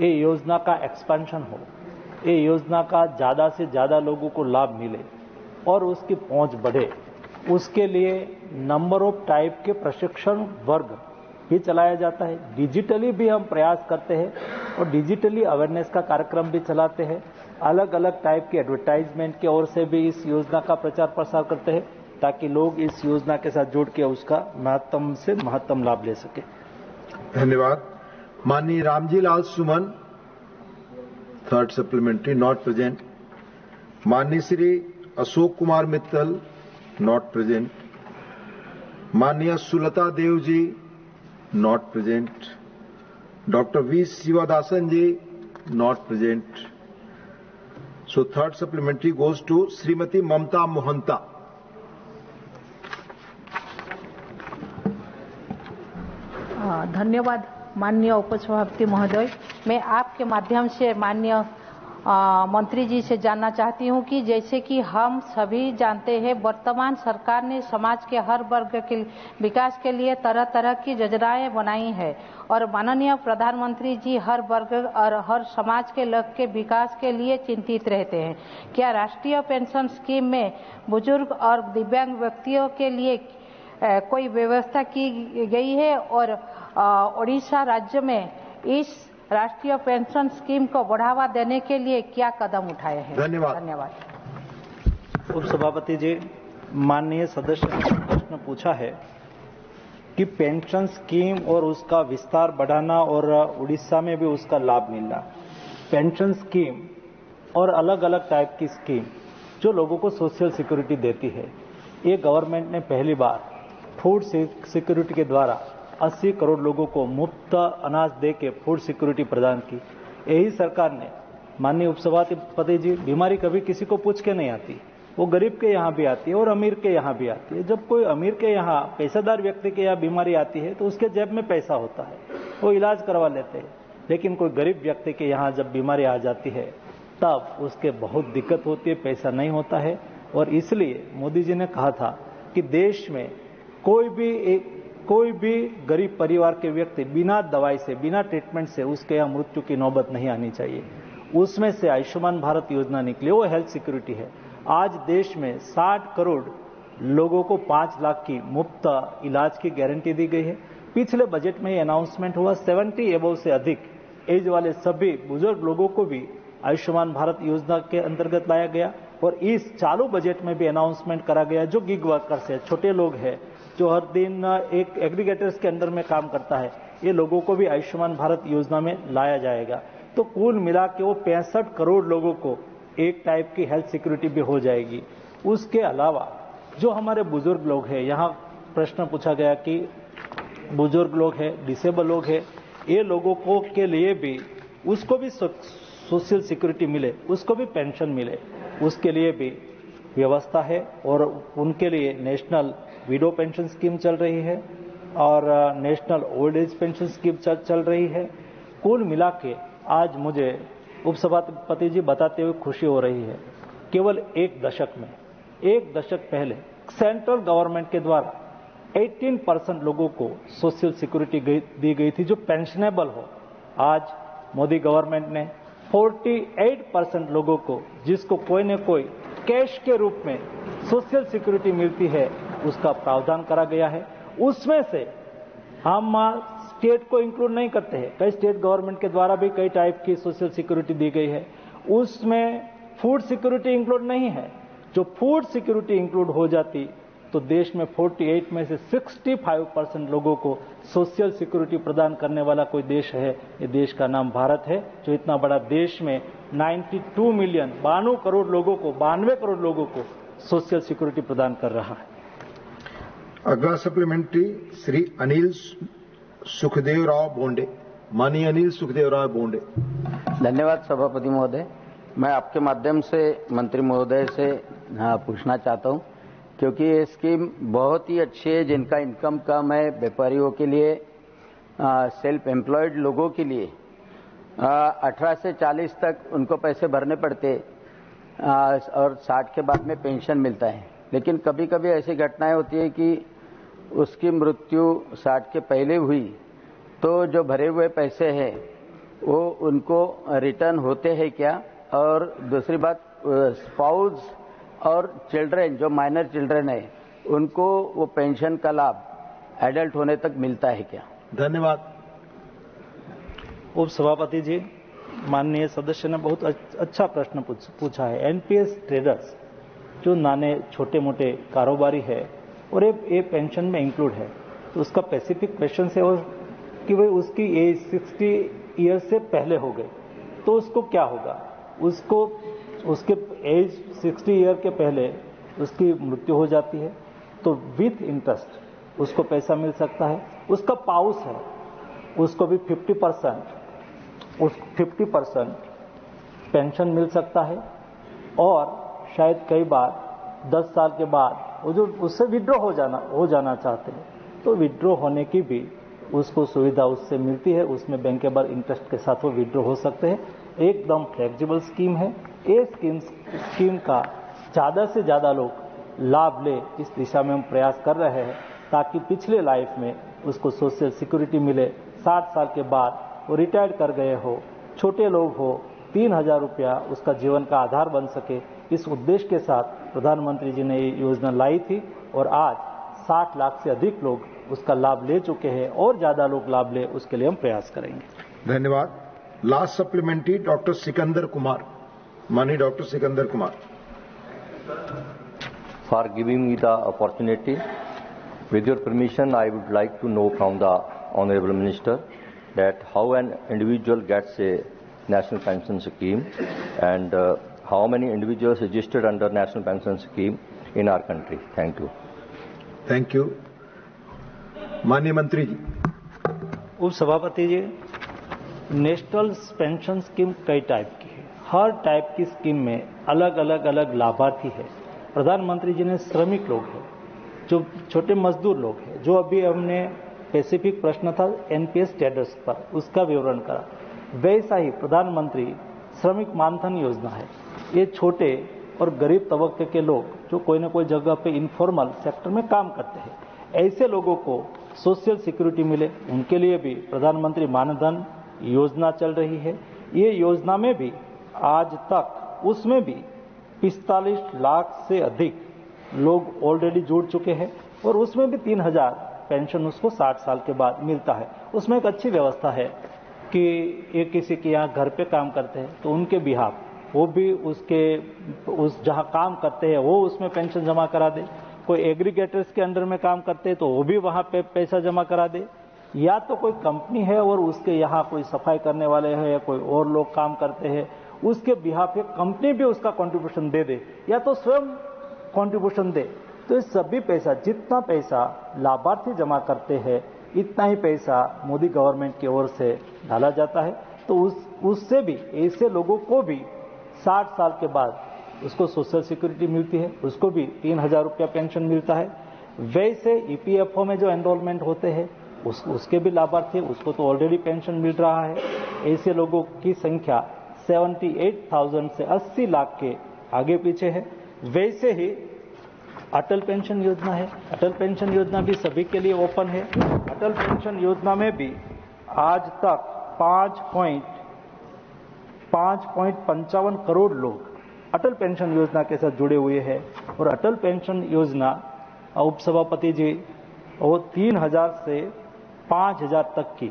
ये योजना का एक्सपेंशन हो, ये योजना का ज्यादा से ज्यादा लोगों को लाभ मिले और उसकी पहुंच बढ़े, उसके लिए नंबर ऑफ टाइप के प्रशिक्षण वर्ग भी चलाया जाता है। डिजिटली भी हम प्रयास करते हैं और डिजिटली अवेयरनेस का कार्यक्रम भी चलाते हैं। अलग अलग टाइप की एडवर्टाइजमेंट की ओर से भी इस योजना का प्रचार प्रसार करते हैं ताकि लोग इस योजना के साथ जुड़ के उसका महत्तम से महत्तम लाभ ले सके। धन्यवाद। माननीय Ramji Lal Suman, third supplementary, not present. माननीय श्री अशोक कुमार मित्तल, नॉट प्रेजेंट। माननीय Sulata Deo ji, not present. Doctor V Sivadasan ji, not present. So third supplementary goes to Shrimati Mamata Mohanta. धन्यवाद माननीय उपसभापति महोदय। मैं आपके माध्यम से माननीय मंत्री जी से जानना चाहती हूं कि जैसे कि हम सभी जानते हैं वर्तमान सरकार ने समाज के हर वर्ग के विकास के लिए तरह तरह की योजनाएं बनाई है और माननीय प्रधानमंत्री जी हर वर्ग और हर समाज के लोग के विकास के लिए चिंतित रहते हैं। क्या राष्ट्रीय पेंशन स्कीम में बुजुर्ग और दिव्यांग व्यक्तियों के लिए कोई व्यवस्था की गई है और ओडिशा राज्य में इस राष्ट्रीय पेंशन स्कीम को बढ़ावा देने के लिए क्या कदम उठाए हैं? धन्यवाद। उपसभापति जी, माननीय सदस्य ने प्रश्न पूछा है कि पेंशन स्कीम और उसका विस्तार बढ़ाना और उड़ीसा में भी उसका लाभ मिलना। पेंशन स्कीम और अलग अलग टाइप की स्कीम जो लोगों को सोशल सिक्योरिटी देती है, ये गवर्नमेंट ने पहली बार फूड सिक्योरिटी के द्वारा 80 करोड़ लोगों को मुफ्त अनाज दे के फूड सिक्योरिटी प्रदान की। यही सरकार ने, माननीय उपसभापति जी, बीमारी कभी किसी को पूछ के नहीं आती, वो गरीब के यहाँ भी आती है और अमीर के यहाँ भी आती है। जब कोई अमीर के यहाँ, पैसादार व्यक्ति के यहाँ बीमारी आती है तो उसके जेब में पैसा होता है, वो इलाज करवा लेते हैं। लेकिन कोई गरीब व्यक्ति के यहाँ जब बीमारी आ जाती है तब उसके बहुत दिक्कत होती है, पैसा नहीं होता है। और इसलिए मोदी जी ने कहा था कि देश में कोई भी गरीब परिवार के व्यक्ति बिना दवाई से, बिना ट्रीटमेंट से उसके यहाँ मृत्यु की नौबत नहीं आनी चाहिए। उसमें से आयुष्मान भारत योजना निकली, वो हेल्थ सिक्योरिटी है। आज देश में 60 करोड़ लोगों को 5 लाख की मुफ्त इलाज की गारंटी दी गई है। पिछले बजट में ये अनाउंसमेंट हुआ, 70 एबव से अधिक एज वाले सभी बुजुर्ग लोगों को भी आयुष्मान भारत योजना के अंतर्गत लाया गया। और इस चालू बजट में भी अनाउंसमेंट करा गया, जो गिग वर्कर्स है, छोटे लोग हैं, जो हर दिन एक एग्रीगेटर्स के अंडर में काम करता है, ये लोगों को भी आयुष्मान भारत योजना में लाया जाएगा। तो कुल मिला के वो 65 करोड़ लोगों को एक टाइप की हेल्थ सिक्योरिटी भी हो जाएगी। उसके अलावा जो हमारे बुजुर्ग लोग हैं, यहाँ प्रश्न पूछा गया कि बुजुर्ग लोग हैं, डिसेबल लोग हैं, ये लोगों को के लिए भी उसको भी सोशल सिक्योरिटी मिले, उसको भी पेंशन मिले, उसके लिए भी व्यवस्था है। और उनके लिए नेशनल विडो पेंशन स्कीम चल रही है और national old age pension scheme चल रही है। कुल मिला के आज मुझे उपसभापति जी बताते हुए खुशी हो रही है, केवल एक दशक पहले सेंट्रल गवर्नमेंट के द्वारा 18% लोगों को सोशल सिक्योरिटी दी गई थी जो पेंशनेबल हो। आज मोदी गवर्नमेंट ने 48% लोगों को, जिसको कोई न कोई कैश के रूप में सोशल सिक्योरिटी मिलती है, उसका प्रावधान करा गया है। उसमें से हम स्टेट को इंक्लूड नहीं करते हैं। कई स्टेट गवर्नमेंट के द्वारा भी कई टाइप की सोशल सिक्योरिटी दी गई है, उसमें फूड सिक्योरिटी इंक्लूड नहीं है। जो फूड सिक्योरिटी इंक्लूड हो जाती तो देश में 48 में से 65% लोगों को सोशल सिक्योरिटी प्रदान करने वाला कोई देश है, ये देश का नाम भारत है, जो इतना बड़ा देश में 92 मिलियन 92 करोड़ लोगों को सोशल सिक्योरिटी प्रदान कर रहा है। अगला सप्लीमेंट्री श्री अनिल सुखदेव राव बोंडे। माननीय अनिल सुखदेव राव बोंडे। धन्यवाद सभापति महोदय। मैं आपके माध्यम से मंत्री महोदय से पूछना चाहता हूं, क्योंकि ये स्कीम बहुत ही अच्छी है, जिनका इनकम कम है, व्यापारियों के लिए, सेल्फ एम्प्लॉयड लोगों के लिए 18 से 40 तक उनको पैसे भरने पड़ते और 60 के बाद में पेंशन मिलता है। लेकिन कभी कभी ऐसी घटनाएं होती है कि उसकी मृत्यु 60 के पहले हुई तो जो भरे हुए पैसे हैं वो उनको रिटर्न होते हैं क्या? और दूसरी बात, स्पाउस और चिल्ड्रन, जो माइनर चिल्ड्रन है, उनको वो पेंशन का लाभ एडल्ट होने तक मिलता है क्या? धन्यवाद। उप सभापति जी, माननीय सदस्य ने बहुत अच्छा प्रश्न पूछा है। एनपीएस ट्रेडर्स जो नाने छोटे मोटे कारोबारी है और ये पेंशन में इंक्लूड है, तो उसका स्पेसिफिक क्वेश्चन है कि भाई उसकी एज 60 ईयर से पहले हो गई तो उसको क्या होगा? उसके एज 60 ईयर के पहले उसकी मृत्यु हो जाती है तो विथ इंटरेस्ट उसको पैसा मिल सकता है। उसका पाउस है, उसको भी 50% पेंशन मिल सकता है। और शायद कई बार 10 साल के बाद वो जो उससे विड्रॉ हो जाना चाहते हैं तो विड्रॉ होने की भी उसको सुविधा उससे मिलती है। उसमें बैंकेबल इंटरेस्ट के साथ वो विड्रॉ हो सकते हैं। एकदम फ्लेक्सिबल स्कीम है। ये स्कीम का ज़्यादा से ज़्यादा लोग लाभ ले, इस दिशा में हम प्रयास कर रहे हैं ताकि पिछले लाइफ में उसको सोशल सिक्योरिटी मिले। 60 साल के बाद वो रिटायर कर गए हो, छोटे लोग हो, 3000 रुपया उसका जीवन का आधार बन सके, इस उद्देश्य के साथ प्रधानमंत्री जी ने ये योजना लाई थी और आज 60 लाख से अधिक लोग उसका लाभ ले चुके हैं और ज़्यादा लोग लाभ ले, उसके लिए हम प्रयास करेंगे। धन्यवाद। Last supplementary doctor Sikandar Kumar. माननीय doctor Sikandar Kumar. For giving me the opportunity, with your permission, I would like to know from the Honorable Minister that how an individual gets a national pension scheme and how many individuals registered under national pension scheme in our country. Thank you. Thank you. माननीय मंत्री जी। उप सभापति जी, national pension scheme कई type की है। हर type की scheme में अलग अलग लाभार्थी है। प्रधानमंत्री जी ने श्रमिक लोग हैं, जो छोटे मजदूर लोग हैं, जो अभी हमने स्पेसिफिक प्रश्न था एनपीएस स्टेटस पर, उसका विवरण करा। वैसा ही प्रधानमंत्री श्रमिक मानधन योजना है। ये छोटे और गरीब तबके के लोग जो कोई न कोई जगह पे इनफॉर्मल सेक्टर में काम करते हैं, ऐसे लोगों को सोशल सिक्योरिटी मिले, उनके लिए भी प्रधानमंत्री मानधन योजना चल रही है। ये योजना में भी आज तक उसमें भी 45 लाख से अधिक लोग ऑलरेडी जुड़ चुके हैं और उसमें भी 3000 पेंशन उसको 60 साल के बाद मिलता है। उसमें एक अच्छी व्यवस्था है कि ये किसी के यहाँ घर पे काम करते हैं तो उनके बिहाफ वो भी उस जहाँ काम करते हैं वो उसमें पेंशन जमा करा दे। कोई एग्रीगेटर्स के अंडर में काम करते हैं तो वो भी वहाँ पे पैसा जमा करा दे। या तो कोई कंपनी है और उसके यहाँ कोई सफाई करने वाले हैं या कोई और लोग काम करते हैं, उसके बिहाफ पे कंपनी भी उसका कंट्रीब्यूशन दे दे या तो स्वयं कंट्रीब्यूशन दे। तो ये सभी पैसा, जितना पैसा लाभार्थी जमा करते हैं इतना ही पैसा मोदी गवर्नमेंट की ओर से डाला जाता है। तो उससे भी ऐसे लोगों को भी 60 साल के बाद उसको सोशल सिक्योरिटी मिलती है, उसको भी 3000 रुपया पेंशन मिलता है। वैसे ईपीएफओ में जो एनरोलमेंट होते हैं उसके भी लाभार्थी, उसको तो ऑलरेडी पेंशन मिल रहा है। ऐसे लोगों की संख्या 78,000 से 80 लाख के आगे पीछे है। वैसे ही अटल पेंशन योजना है। अटल पेंशन योजना भी सभी के लिए ओपन है। अटल पेंशन योजना में भी आज तक 5.55 करोड़ लोग अटल पेंशन योजना के साथ जुड़े हुए हैं। और अटल पेंशन योजना, उपसभापति जी, वो 3,000 से 5,000 तक की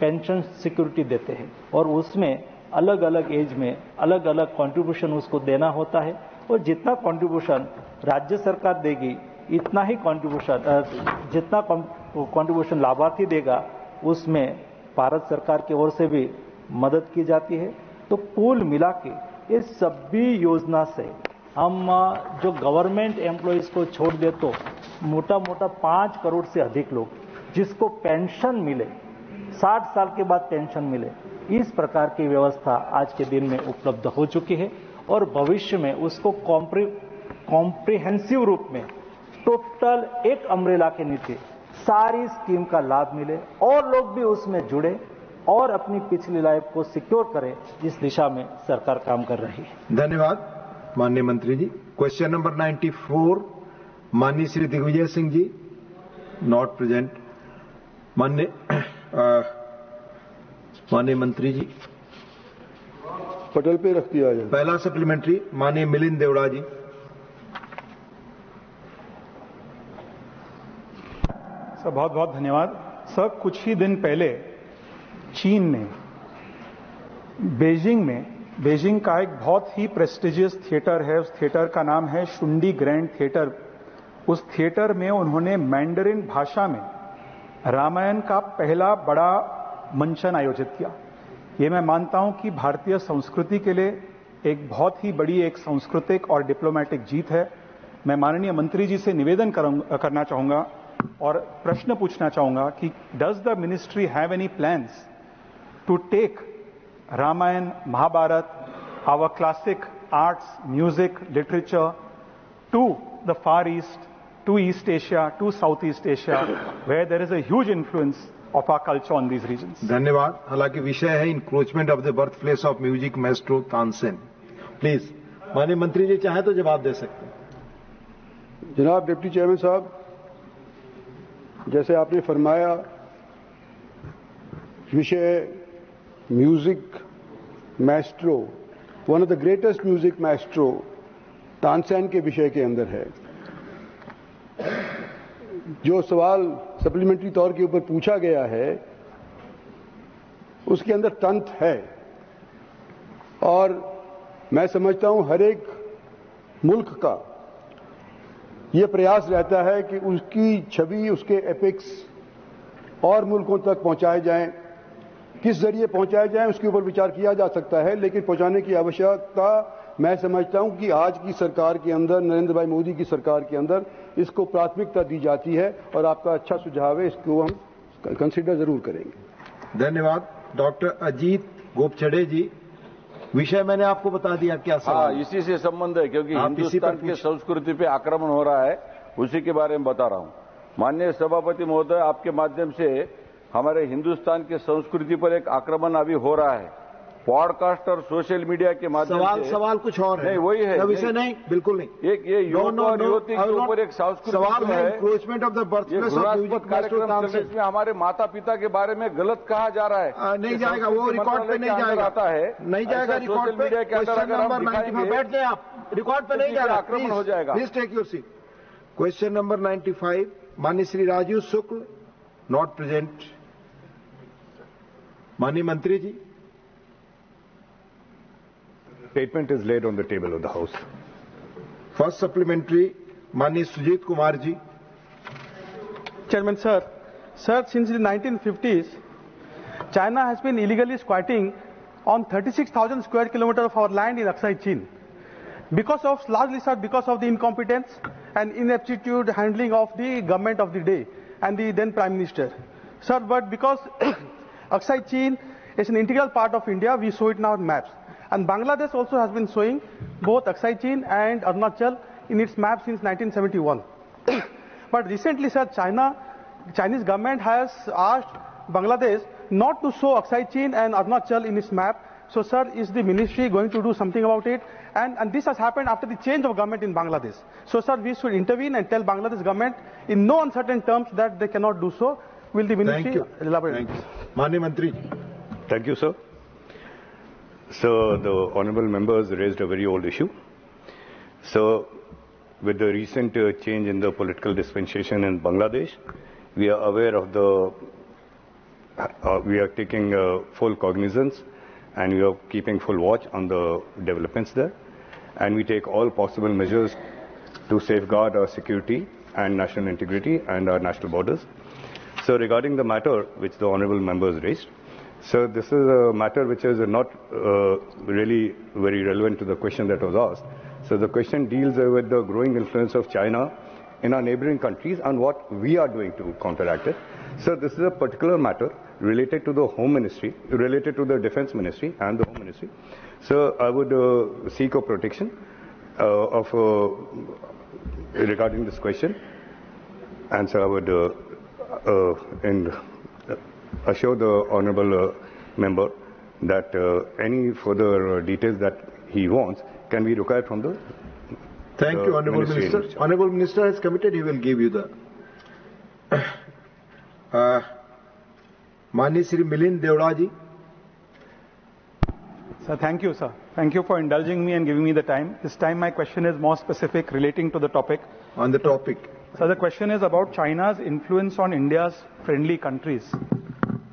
पेंशन सिक्योरिटी देते हैं और उसमें अलग अलग एज में अलग अलग कंट्रीब्यूशन उसको देना होता है और जितना कंट्रीब्यूशन राज्य सरकार देगी इतना ही कंट्रीब्यूशन जितना कंट्रीब्यूशन लाभार्थी देगा उसमें भारत सरकार की ओर से भी मदद की जाती है। तो कुल मिला के ये सभी योजना से हम जो गवर्नमेंट एम्प्लॉइज को छोड़ दे तो मोटा मोटा 5 करोड़ से अधिक लोग जिसको पेंशन मिले 60 साल के बाद पेंशन मिले इस प्रकार की व्यवस्था आज के दिन में उपलब्ध हो चुकी है और भविष्य में उसको कॉम्प्रिहेंसिव रूप में टोटल एक अम्ब्रेला के नीचे सारी स्कीम का लाभ मिले और लोग भी उसमें जुड़े और अपनी पिछली लाइफ को सिक्योर करें इस दिशा में सरकार काम कर रही है। धन्यवाद माननीय मंत्री जी। क्वेश्चन नंबर 94 माननीय श्री दिग्विजय सिंह जी नॉट प्रेजेंट। माननीय मंत्री जी पटल पे रख दिया जाए। पहला सप्लीमेंट्री माननीय मिलिंद देवड़ा जी। सर बहुत बहुत धन्यवाद। सर कुछ ही दिन पहले चीन में बेजिंग का एक बहुत ही प्रेस्टिजियस थिएटर है, उस थिएटर का नाम है शुंडी ग्रैंड थिएटर। उस थिएटर में उन्होंने मैंडरिन भाषा में रामायण का पहला बड़ा मंचन आयोजित किया। ये मैं मानता हूं कि भारतीय संस्कृति के लिए एक बहुत ही बड़ी एक सांस्कृतिक और डिप्लोमेटिक जीत है। मैं माननीय मंत्री जी से निवेदन करना चाहूंगा और प्रश्न पूछना चाहूंगा कि does the ministry have any plans to take Ramayana, Mahabharat, our classic arts, music, literature to the Far East, to East Asia, to Southeast Asia, where there is a huge influence of our culture on these regions. धन्यवाद। हालांकि विषय है encroachment of the birth place of music Maestro Tansen. Please माननीय मंत्री जी चाहे तो जवाब दे सकते हैं। जनाब डिप्टी चेयरमैन साहब, जैसे आपने फरमाया विषय music Maestro one of the greatest music Maestro Tansen के विषय के अंदर है। जो सवाल सप्लीमेंट्री तौर के ऊपर पूछा गया है उसके अंदर तंत्र है और मैं समझता हूं हर एक मुल्क का यह प्रयास रहता है कि उसकी छवि उसके एपिक्स और मुल्कों तक पहुंचाए जाएं। किस जरिए पहुंचाए जाएं उसके ऊपर विचार किया जा सकता है, लेकिन पहुंचाने की आवश्यकता मैं समझता हूं कि आज की सरकार के अंदर, नरेंद्र भाई मोदी की सरकार के अंदर इसको प्राथमिकता दी जाती है और आपका अच्छा सुझाव है, इसको हम कंसीडर जरूर करेंगे। धन्यवाद। डॉक्टर अजीत गोपछड़े जी, विषय मैंने आपको बता दिया क्या सवाल? हाँ, इसी से संबंध है क्योंकि हिंदुस्तान की संस्कृति पे आक्रमण हो रहा है, उसी के बारे में बता रहा हूं। माननीय सभापति महोदय, आपके माध्यम से हमारे हिंदुस्तान की संस्कृति पर एक आक्रमण अभी हो रहा है। पॉडकास्ट और सोशल मीडिया के माध्यम से सवाल कुछ और है। नहीं, वही है विषय नहीं, बिल्कुल नहीं। एक ये युवक और युवती के ऊपर एक सांस्कृतिक सवाल है encroachment of the birth place of music कार्यक्रम में हमारे माता पिता के बारे में गलत कहा जा रहा है। नहीं जाएगा, वो रिकॉर्ड पे नहीं जाएगा। आता है नहीं जाएगा रिकॉर्ड पे। क्वेश्चन नंबर 95 बैठ जाए आप, रिकॉर्ड पे नहीं जाएगा, आक्रमण हो जाएगा। Please take your seat. Question number 95 माननीय श्री राजीव शुक्ल नॉट प्रेजेंट। माननीय मंत्री ji. Statement is laid on the table of the House. First supplementary माननीय Sujit Kumar ji. Chairman sir, since the 1950s, China has been illegally squatting on 36,000 square kilometers of our land in Aksai Chin. Largely sir, because of the incompetence and ineptitude handling of the government of the day and the then Prime Minister. Sir, but because Aksai Chin is an integral part of India, we show it now on maps. And Bangladesh also has been showing both Aksai Chin and Arunachal in its map since 1971. But recently, sir, Chinese government has asked Bangladesh not to show Aksai Chin and Arunachal in its map. So, sir, is the ministry going to do something about it? And this has happened after the change of government in Bangladesh. So, sir, we should intervene and tell Bangladesh government in no uncertain terms that they cannot do so. Will the ministry elaborate? Thank you. Mani Mantri. Thank you, sir. So, the honourable members raised a very old issue. So, with the recent change in the political dispensation in Bangladesh, We are aware of the, we are taking full cognizance and we are keeping full watch on the developments there. And we take all possible measures to safeguard our security and national integrity and our national borders. So regarding the matter which the honorable members raised, so this is a matter which is not really very relevant to the question that was asked. So the question deals with the growing influence of China in our neighboring countries and what we are doing to counteract it. So this is a particular matter related to the Home Ministry, related to the Defense Ministry and the Home Ministry. So I would seek a protection regarding this question. And so I would assure the honourable member that any further details that he wants can be required from the Thank you, Honourable Minister. Honourable Minister has committed, he will give you the Mani Shri Milind Devda ji. Sir, thank you, sir. Thank you for indulging me and giving me the time. This time my question is more specific, relating to the topic. On the topic. So the question is about China's influence on India's friendly countries.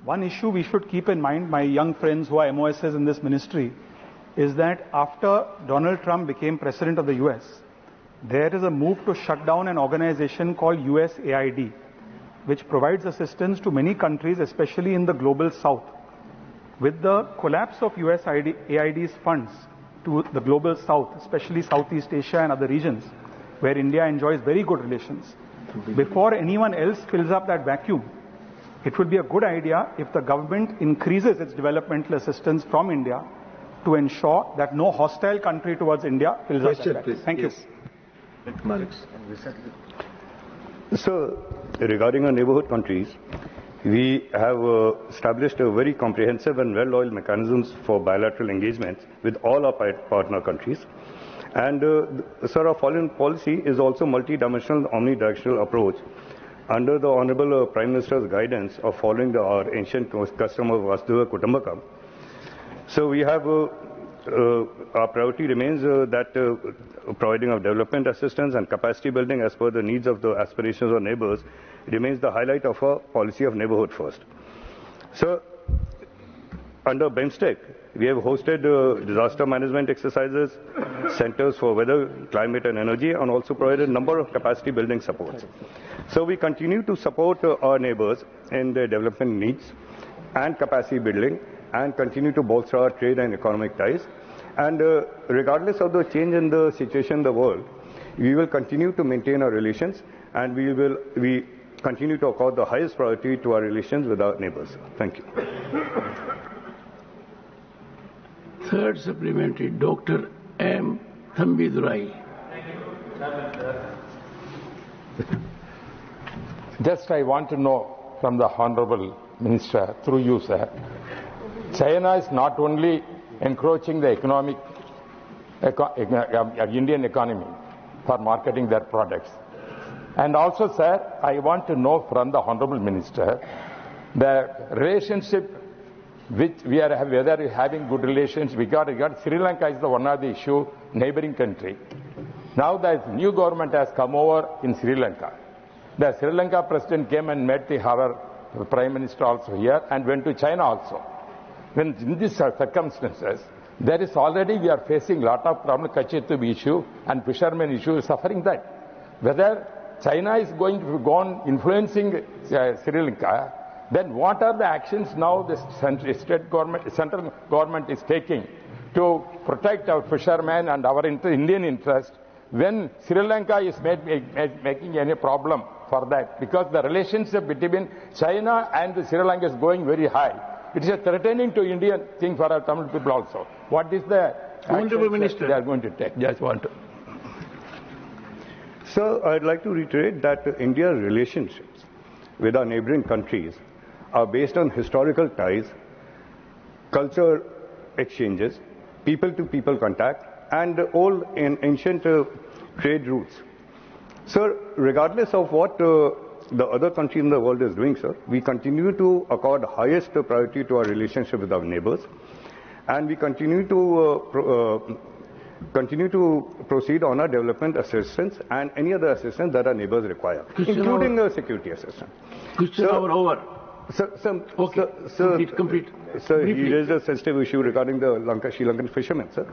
One issue we should keep in mind, my young friends who are MOSs in this ministry, is that after Donald Trump became president of the US, there is a move to shut down an organization called USAID, which provides assistance to many countries, especially in the global south. With the collapse of USAID's funds to the global south, especially Southeast Asia and other regions, where India enjoys very good relations, before anyone else fills up that vacuum, it would be a good idea if the government increases its developmental assistance from India to ensure that no hostile country towards India fills up that vacuum. Thank you. So, regarding our neighborhood countries, we have established a very comprehensive and well-oiled mechanisms for bilateral engagements with all our partner countries. And, sir, our foreign policy is also multi-dimensional, omnidirectional approach under the Honorable Prime Minister's guidance of following our ancient custom of Vasudhaiva Kutumbakam. So we have, our priority remains that providing of development assistance and capacity building as per the needs of the aspirations of neighbors remains the highlight of our policy of neighborhood first. So, under BIMSTEC, we have hosted disaster management exercises, centers for weather, climate and energy, and also provided a number of capacity building supports. So we continue to support our neighbors in their development needs and capacity building, and continue to bolster our trade and economic ties. And regardless of the change in the situation in the world, we will continue to maintain our relations, and we continue to accord the highest priority to our relations with our neighbors. Thank you. Third supplementary, Dr. M. Thambidurai. Just I want to know from the Honorable Minister, through you, sir, China is not only encroaching the Indian economy for marketing their products. And also, sir, I want to know from the Honorable Minister, the relationship which we are whether we are having good relations. We got Sri Lanka is the one of the issue, neighboring country. Now the new government has come over in Sri Lanka. The Sri Lanka president came and met our Prime Minister also here and went to China also. When in these circumstances, there is already we are facing lot of problem, Kachetu issue and fishermen issue, suffering that. Whether China is going to go on influencing Sri Lanka, then what are the actions now the central government is taking to protect our fishermen and our Indian interest when Sri Lanka is making any problem for that? Because the relationship between China and Sri Lanka is going very high. It is a threatening to Indian thing for our Tamil people also. What is the Honorable Minister they are going to take? Just want to. So I'd like to reiterate that India's relationships with our neighboring countries are based on historical ties, culture exchanges, people-to-people contact, and old and ancient trade routes. Sir, regardless of what the other country in the world is doing, sir, we continue to accord highest priority to our relationship with our neighbors, and we continue to continue to proceed on our development assistance and any other assistance that our neighbors require, including security assistance. Question over. Sir, okay. Complete. Sir, he raised a sensitive issue regarding the Sri Lankan fishermen, sir.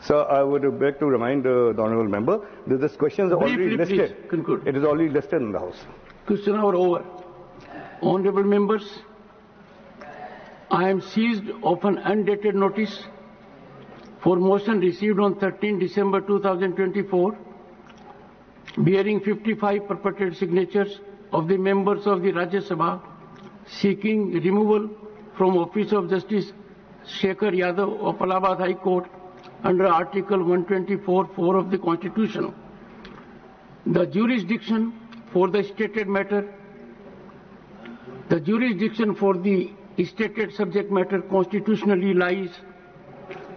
So I would beg to remind the honourable member that this question is already listed. Please conclude. It is already listed in the House. Question over. Honourable members, I am seized of an undated notice for motion received on 13 December 2024, bearing 55 purported signatures of the members of the Rajya Sabha seeking removal from office of Justice Shekhar Yadav of Allahabad High Court under Article 124(4) of the Constitution. The jurisdiction for the stated subject matter constitutionally lies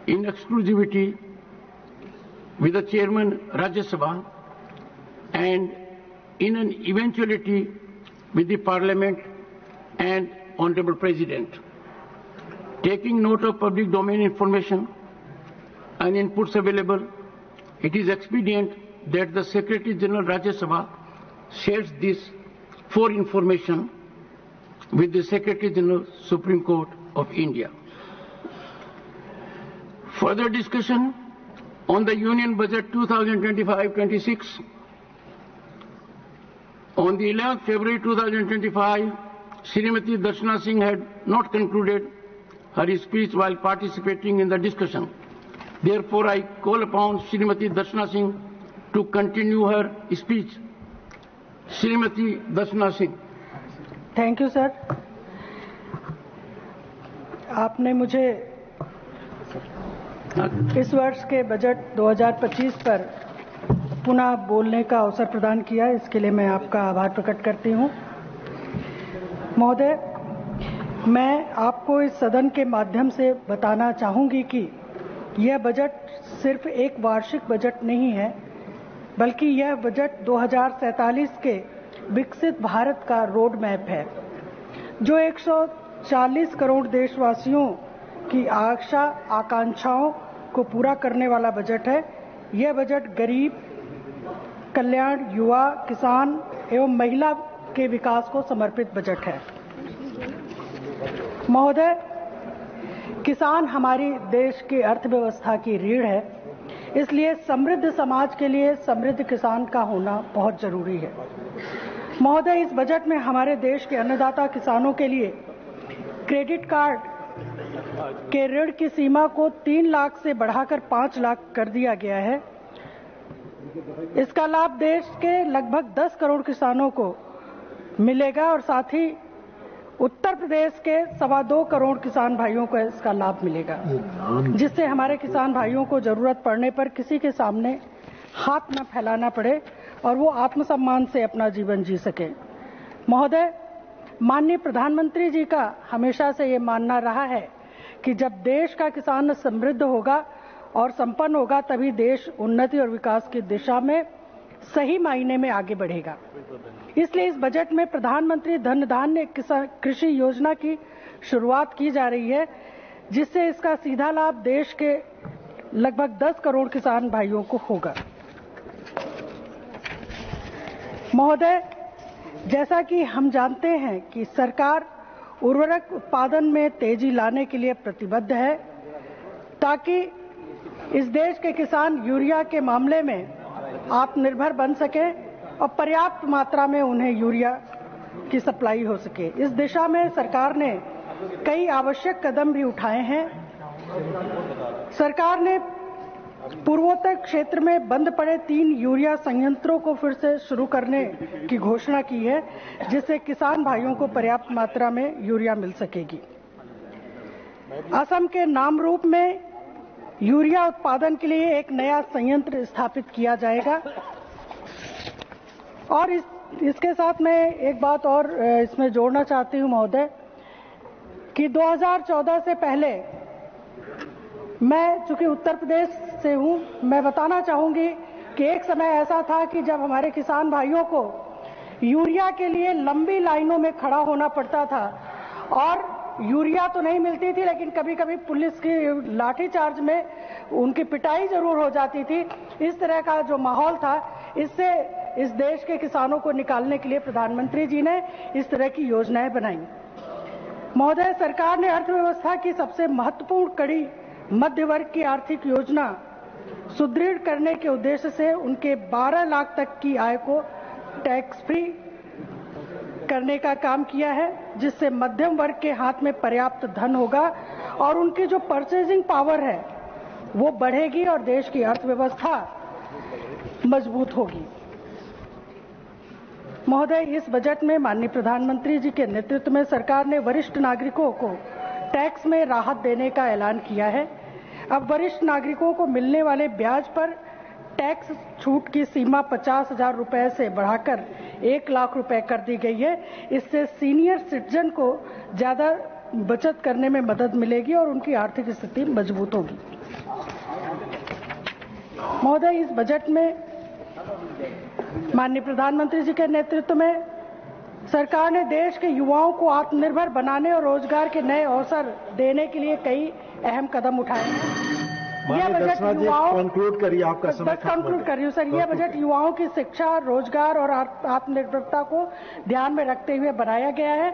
in exclusivity with the Chairman Rajya Sabha and in an eventuality with the Parliament and Honorable President. Taking note of public domain information and inputs available, it is expedient that the Secretary General Rajya Sabha shares this for information with the Secretary General Supreme Court of India. Further discussion on the Union Budget 2025-26. On the 11th February 2025, Srimati Darshana Singh had not concluded her speech while participating in the discussion. Therefore, I call upon Srimati Darshana Singh to continue her speech. Srimati Darshana Singh. Thank you sir. आपने मुझे इस वर्ष के budget 2025 पर पुनः बोलने का अवसर प्रदान किया, इसके लिए मैं आपका आभार प्रकट करती हूं। महोदय, मैं आपको इस सदन के माध्यम से बताना चाहूंगी कि यह बजट सिर्फ एक वार्षिक बजट नहीं है, बल्कि यह बजट 2047 के विकसित भारत का रोड मैप है, जो 140 करोड़ देशवासियों की आशा आकांक्षाओं को पूरा करने वाला बजट है। यह बजट गरीब कल्याण, युवा, किसान एवं महिला के विकास को समर्पित बजट है। महोदय, किसान हमारी देश की अर्थव्यवस्था की रीढ़ है, इसलिए समृद्ध समाज के लिए समृद्ध किसान का होना बहुत जरूरी है। महोदय, इस बजट में हमारे देश के अन्नदाता किसानों के लिए क्रेडिट कार्ड के ऋण की सीमा को 3 लाख से बढ़ाकर 5 लाख कर दिया गया है। इसका लाभ देश के लगभग 10 करोड़ किसानों को मिलेगा और साथ ही उत्तर प्रदेश के 2.25 करोड़ किसान भाइयों को इसका लाभ मिलेगा, जिससे हमारे किसान भाइयों को जरूरत पड़ने पर किसी के सामने हाथ न फैलाना पड़े और वो आत्मसम्मान से अपना जीवन जी सके। महोदय, माननीय प्रधानमंत्री जी का हमेशा से ये मानना रहा है कि जब देश का किसान समृद्ध होगा और संपन्न होगा, तभी देश उन्नति और विकास की दिशा में सही मायने में आगे बढ़ेगा। इसलिए इस बजट में प्रधानमंत्री धन धान्य कृषि योजना की शुरुआत की जा रही है, जिससे इसका सीधा लाभ देश के लगभग 10 करोड़ किसान भाइयों को होगा। महोदय, जैसा कि हम जानते हैं कि सरकार उर्वरक उत्पादन में तेजी लाने के लिए प्रतिबद्ध है, ताकि इस देश के किसान यूरिया के मामले में आत्मनिर्भर बन सके और पर्याप्त मात्रा में उन्हें यूरिया की सप्लाई हो सके। इस दिशा में सरकार ने कई आवश्यक कदम भी उठाए हैं। सरकार ने पूर्वोत्तर क्षेत्र में बंद पड़े 3 यूरिया संयंत्रों को फिर से शुरू करने की घोषणा की है, जिससे किसान भाइयों को पर्याप्त मात्रा में यूरिया मिल सकेगी। असम के नामरूप में यूरिया उत्पादन के लिए एक नया संयंत्र स्थापित किया जाएगा। और इसके साथ मैं एक बात और इसमें जोड़ना चाहती हूं महोदय, कि 2014 से पहले मैं चूंकि उत्तर प्रदेश से हूं, मैं बताना चाहूंगी कि एक समय ऐसा था कि जब हमारे किसान भाइयों को यूरिया के लिए लंबी लाइनों में खड़ा होना पड़ता था और यूरिया तो नहीं मिलती थी, लेकिन कभी कभी पुलिस की लाठीचार्ज में उनकी पिटाई जरूर हो जाती थी। इस तरह का जो माहौल था, इससे इस देश के किसानों को निकालने के लिए प्रधानमंत्री जी ने इस तरह की योजनाएं बनाई। महोदय, सरकार ने अर्थव्यवस्था की सबसे महत्वपूर्ण कड़ी मध्य वर्ग की आर्थिक योजना सुदृढ़ करने के उद्देश्य से उनके 12 लाख तक की आय को टैक्स फ्री करने का काम किया है, जिससे मध्यम वर्ग के हाथ में पर्याप्त धन होगा और उनकी जो परचेजिंग पावर है वो बढ़ेगी और देश की अर्थव्यवस्था मजबूत होगी। महोदय, इस बजट में माननीय प्रधानमंत्री जी के नेतृत्व में सरकार ने वरिष्ठ नागरिकों को टैक्स में राहत देने का ऐलान किया है। अब वरिष्ठ नागरिकों को मिलने वाले ब्याज पर टैक्स छूट की सीमा 50,000 रुपए से बढ़ाकर 1 लाख रुपए कर दी गई है। इससे सीनियर सिटीजन को ज्यादा बचत करने में मदद मिलेगी और उनकी आर्थिक स्थिति मजबूत होगी। महोदय, इस बजट में माननीय प्रधानमंत्री जी के नेतृत्व में सरकार ने देश के युवाओं को आत्मनिर्भर बनाने और रोजगार के नए अवसर देने के लिए कई अहम कदम उठाए हैं। यह बजट युवाओं कंक्लूड करिए, आपका समय कंक्लूड कर रही हूँ सर। यह बजट युवाओं की शिक्षा, रोजगार और आत्मनिर्भरता को ध्यान में रखते हुए बनाया गया है।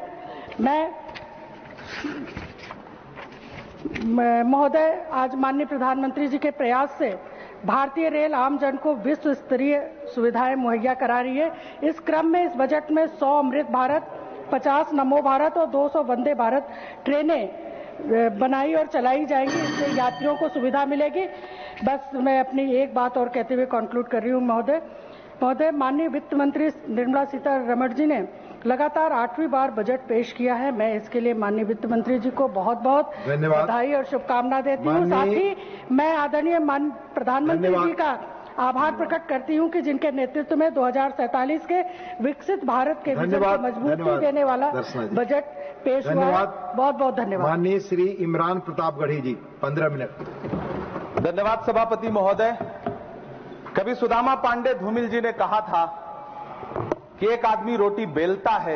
महोदय, आज माननीय प्रधानमंत्री जी के प्रयास से भारतीय रेल आम जन को विश्व स्तरीय सुविधाएं मुहैया करा रही है। इस क्रम में इस बजट में 100 अमृत भारत, 50 नमो भारत और 200 वंदे भारत ट्रेनें बनाई और चलाई जाएंगी। इससे यात्रियों को सुविधा मिलेगी। बस मैं अपनी एक बात और कहते हुए कंक्लूड कर रही हूँ महोदय, माननीय वित्त मंत्री निर्मला सीतारमण जी ने लगातार 8वीं बार बजट पेश किया है। मैं इसके लिए माननीय वित्त मंत्री जी को बहुत बहुत बधाई और शुभकामना देती हूँ। साथ ही मैं आदरणीय प्रधानमंत्री जी का आभार प्रकट करती हूँ कि जिनके नेतृत्व में 2047 के विकसित भारत के विजन को मजबूती देने वाला बजट पेश हुआ है। बहुत बहुत धन्यवाद। माननीय श्री इमरान प्रतापगढ़ी जी, 15 मिनट। धन्यवाद सभापति महोदय। कभी सुदामा पांडे धूमिल जी ने कहा था कि एक आदमी रोटी बेलता है,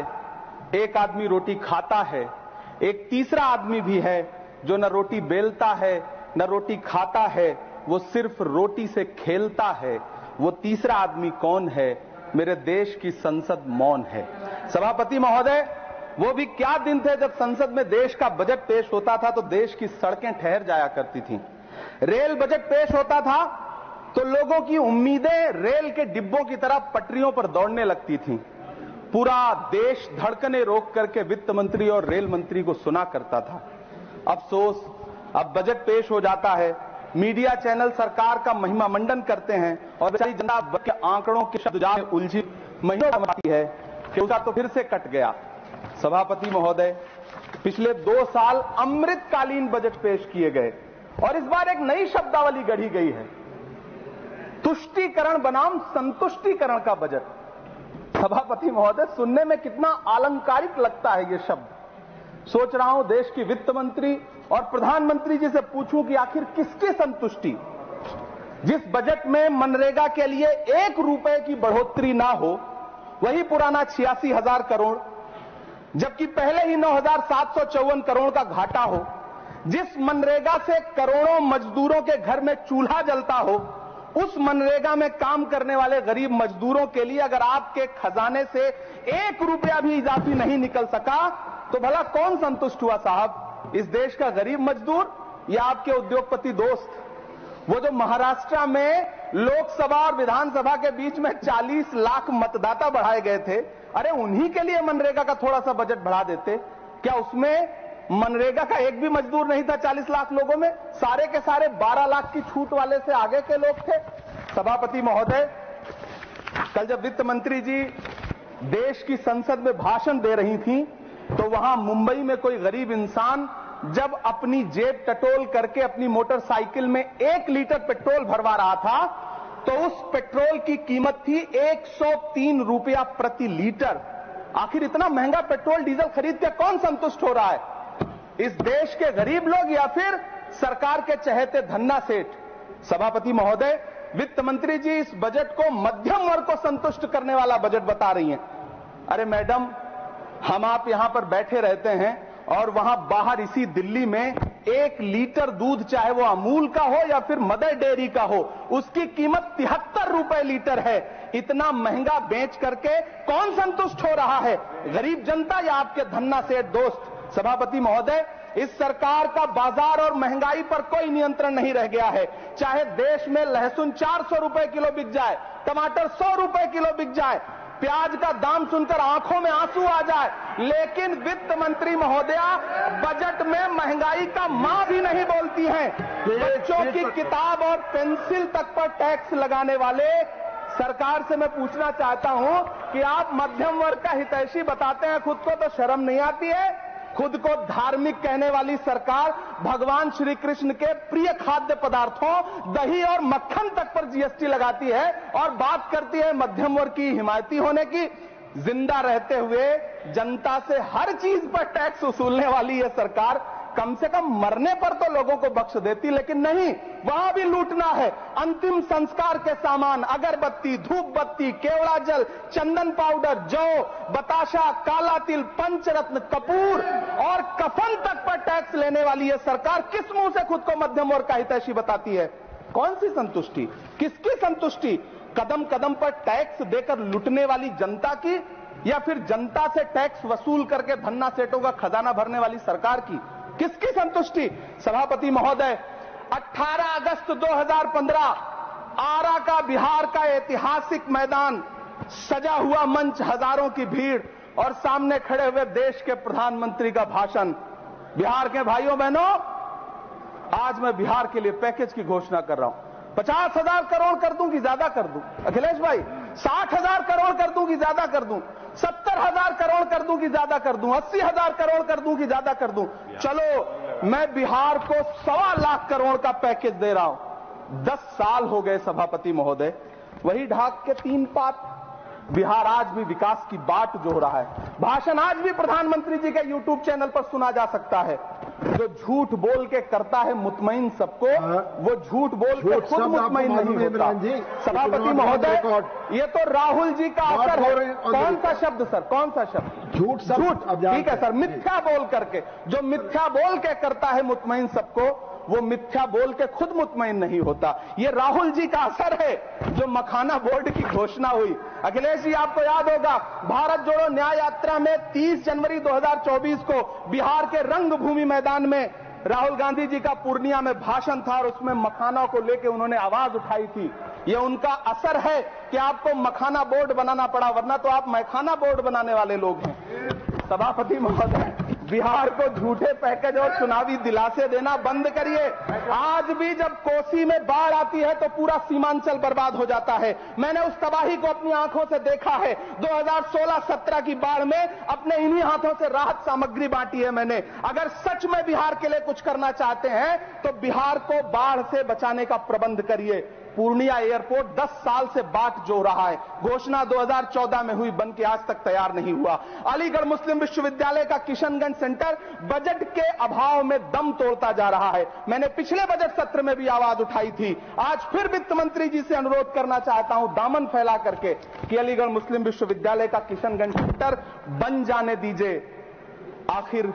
एक आदमी रोटी खाता है, एक तीसरा आदमी भी है जो न रोटी बेलता है न रोटी खाता है, वो सिर्फ रोटी से खेलता है। वो तीसरा आदमी कौन है? मेरे देश की संसद मौन है। सभापति महोदय, वो भी क्या दिन थे जब संसद में देश का बजट पेश होता था तो देश की सड़कें ठहर जाया करती थीं। रेल बजट पेश होता था तो लोगों की उम्मीदें रेल के डिब्बों की तरह पटरियों पर दौड़ने लगती थीं। पूरा देश धड़कने रोक करके वित्त मंत्री और रेल मंत्री को सुना करता था। अफसोस, अब बजट पेश हो जाता है, मीडिया चैनल सरकार का महिमा मंडन करते हैं और बेचारी जनता के आंकड़ों के शब्दजाल में उलझी महीनों आती है कि उसका तो फिर से कट गया। सभापति महोदय, पिछले 2 साल अमृतकालीन बजट पेश किए गए और इस बार एक नई शब्दावली गढ़ी गई है, तुष्टीकरण बनाम संतुष्टीकरण का बजट। सभापति महोदय, सुनने में कितना अलंकारिक लगता है ये शब्द। सोच रहा हूं देश की वित्त मंत्री और प्रधानमंत्री जी से पूछूं कि आखिर किसकी संतुष्टि? जिस बजट में मनरेगा के लिए 1 रुपए की बढ़ोतरी ना हो, वही पुराना 86,000 करोड़, जबकि पहले ही 9,754 करोड़ का घाटा हो, जिस मनरेगा से करोड़ों मजदूरों के घर में चूल्हा जलता हो, उस मनरेगा में काम करने वाले गरीब मजदूरों के लिए अगर आपके खजाने से 1 रुपया भी इजाफी नहीं निकल सका तो भला कौन संतुष्ट हुआ साहब? इस देश का गरीब मजदूर या आपके उद्योगपति दोस्त? वो जो महाराष्ट्र में लोकसभा और विधानसभा के बीच में 40 लाख मतदाता बढ़ाए गए थे, अरे उन्हीं के लिए मनरेगा का थोड़ा सा बजट बढ़ा देते। क्या उसमें मनरेगा का एक भी मजदूर नहीं था 40 लाख लोगों में? सारे के सारे 12 लाख की छूट वाले से आगे के लोग थे। सभापति महोदय, कल जब वित्त मंत्री जी देश की संसद में भाषण दे रही थी तो वहां मुंबई में कोई गरीब इंसान जब अपनी जेब टटोल करके अपनी मोटरसाइकिल में 1 लीटर पेट्रोल भरवा रहा था तो उस पेट्रोल की कीमत थी 103 रुपया प्रति लीटर। आखिर इतना महंगा पेट्रोल डीजल खरीद के कौन संतुष्ट हो रहा है? इस देश के गरीब लोग या फिर सरकार के चहेते धन्ना सेठ? सभापति महोदय, वित्त मंत्री जी इस बजट को मध्यम वर्ग को संतुष्ट करने वाला बजट बता रही हैं। अरे मैडम, हम आप यहां पर बैठे रहते हैं और वहां बाहर इसी दिल्ली में 1 लीटर दूध, चाहे वो अमूल का हो या फिर मदर डेयरी का हो, उसकी कीमत 73 रुपए लीटर है। इतना महंगा बेच करके कौन संतुष्ट हो रहा है, गरीब जनता या आपके धन्ना सेठ दोस्त? सभापति महोदय, इस सरकार का बाजार और महंगाई पर कोई नियंत्रण नहीं रह गया है। चाहे देश में लहसुन 400 रुपए किलो बिक जाए, टमाटर 100 रुपए किलो बिक जाए, प्याज का दाम सुनकर आंखों में आंसू आ जाए, लेकिन वित्त मंत्री महोदया बजट में महंगाई का मां भी नहीं बोलती हैं। बच्चों की किताब और पेंसिल तक पर टैक्स लगाने वाले सरकार से मैं पूछना चाहता हूं कि आप मध्यम वर्ग का हितैषी बताते हैं, खुद को तो शर्म नहीं आती है? खुद को धार्मिक कहने वाली सरकार भगवान श्री कृष्ण के प्रिय खाद्य पदार्थों दही और मक्खन तक पर जीएसटी लगाती है और बात करती है मध्यम वर्ग की हिमायती होने की। जिंदा रहते हुए जनता से हर चीज पर टैक्स वसूलने वाली यह सरकार कम से कम मरने पर तो लोगों को बख्श देती, लेकिन नहीं, वहां भी लूटना है। अंतिम संस्कार के सामान, अगरबत्ती, धूप बत्ती, केवड़ा जल, चंदन पाउडर, जौ, बताशा, काला तिल, पंचरत्न, कपूर और कफन तक पर टैक्स लेने वाली यह सरकार किस मुंह से खुद को मध्यम वर्ग का हितैषी बताती है? कौन सी संतुष्टि, किसकी संतुष्टि? कदम कदम पर टैक्स देकर लूटने वाली जनता की, या फिर जनता से टैक्स वसूल करके धन्ना सेठों का खजाना भरने वाली सरकार की? किसकी संतुष्टि? सभापति महोदय, 18 अगस्त 2015 आरा का बिहार का ऐतिहासिक मैदान, सजा हुआ मंच, हजारों की भीड़ और सामने खड़े हुए देश के प्रधानमंत्री का भाषण। बिहार के भाइयों बहनों, आज मैं बिहार के लिए पैकेज की घोषणा कर रहा हूं। 50,000 करोड़ कर दूं कि ज्यादा कर दूं? अखिलेश भाई, 60,000 करोड़ कर दूं कि ज्यादा कर दूं? 70,000 करोड़ कर दूं कि ज्यादा कर दूं? 80,000 करोड़ कर दूं कि ज्यादा कर दूं? चलो, मैं बिहार को 1.25 लाख करोड़ का पैकेज दे रहा हूं। 10 साल हो गए सभापति महोदय, वही ढाक के 3 पात। बिहार आज भी विकास की बाट जो रहा है। भाषण आज भी प्रधानमंत्री जी के यूट्यूब चैनल पर सुना जा सकता है। जो झूठ बोल के करता है मुतमईन सबको, वो झूठ बोल के खुद मुतमईन नहीं होता। सभापति महोदय, ये तो राहुल जी का असर है। कौन सा शब्द सर, कौन सा शब्द? झूठ। ठीक है सर, मिथ्या बोल करके, जो मिथ्या बोल के करता है मुतमईन सबको, वो मिथ्या बोल के खुद मुतमईन नहीं होता। ये राहुल जी का असर है। जो मखाना बोर्ड की घोषणा हुई, अखिलेश जी आपको याद होगा, भारत जोड़ो न्याय यात्रा में 30 जनवरी 2024 को बिहार के रंगभूमि मैदान में राहुल गांधी जी का पूर्णिया में भाषण था और उसमें मखाना को लेकर उन्होंने आवाज उठाई थी। ये उनका असर है कि आपको मखाना बोर्ड बनाना पड़ा, वरना तो आप मैखाना बोर्ड बनाने वाले लोग हैं। सभापति महोदय, बिहार को झूठे पैकेज और चुनावी दिलासे देना बंद करिए। आज भी जब कोसी में बाढ़ आती है तो पूरा सीमांचल बर्बाद हो जाता है। मैंने उस तबाही को अपनी आंखों से देखा है। 2016-17 की बाढ़ में अपने इन्हीं हाथों से राहत सामग्री बांटी है मैंने। अगर सच में बिहार के लिए कुछ करना चाहते हैं तो बिहार को बाढ़ से बचाने का प्रबंध करिए। पूर्णिया एयरपोर्ट 10 साल से बाट जो रहा है, घोषणा 2014 में हुई, बन के आज तक तैयार नहीं हुआ। अलीगढ़ मुस्लिम विश्वविद्यालय का किशनगंज सेंटर बजट के अभाव में दम तोड़ता जा रहा है। मैंने पिछले बजट सत्र में भी आवाज उठाई थी। आज फिर वित्त मंत्री जी से अनुरोध करना चाहता हूं, दामन फैला करके, कि अलीगढ़ मुस्लिम विश्वविद्यालय का किशनगंज सेंटर बन जाने दीजिए। आखिर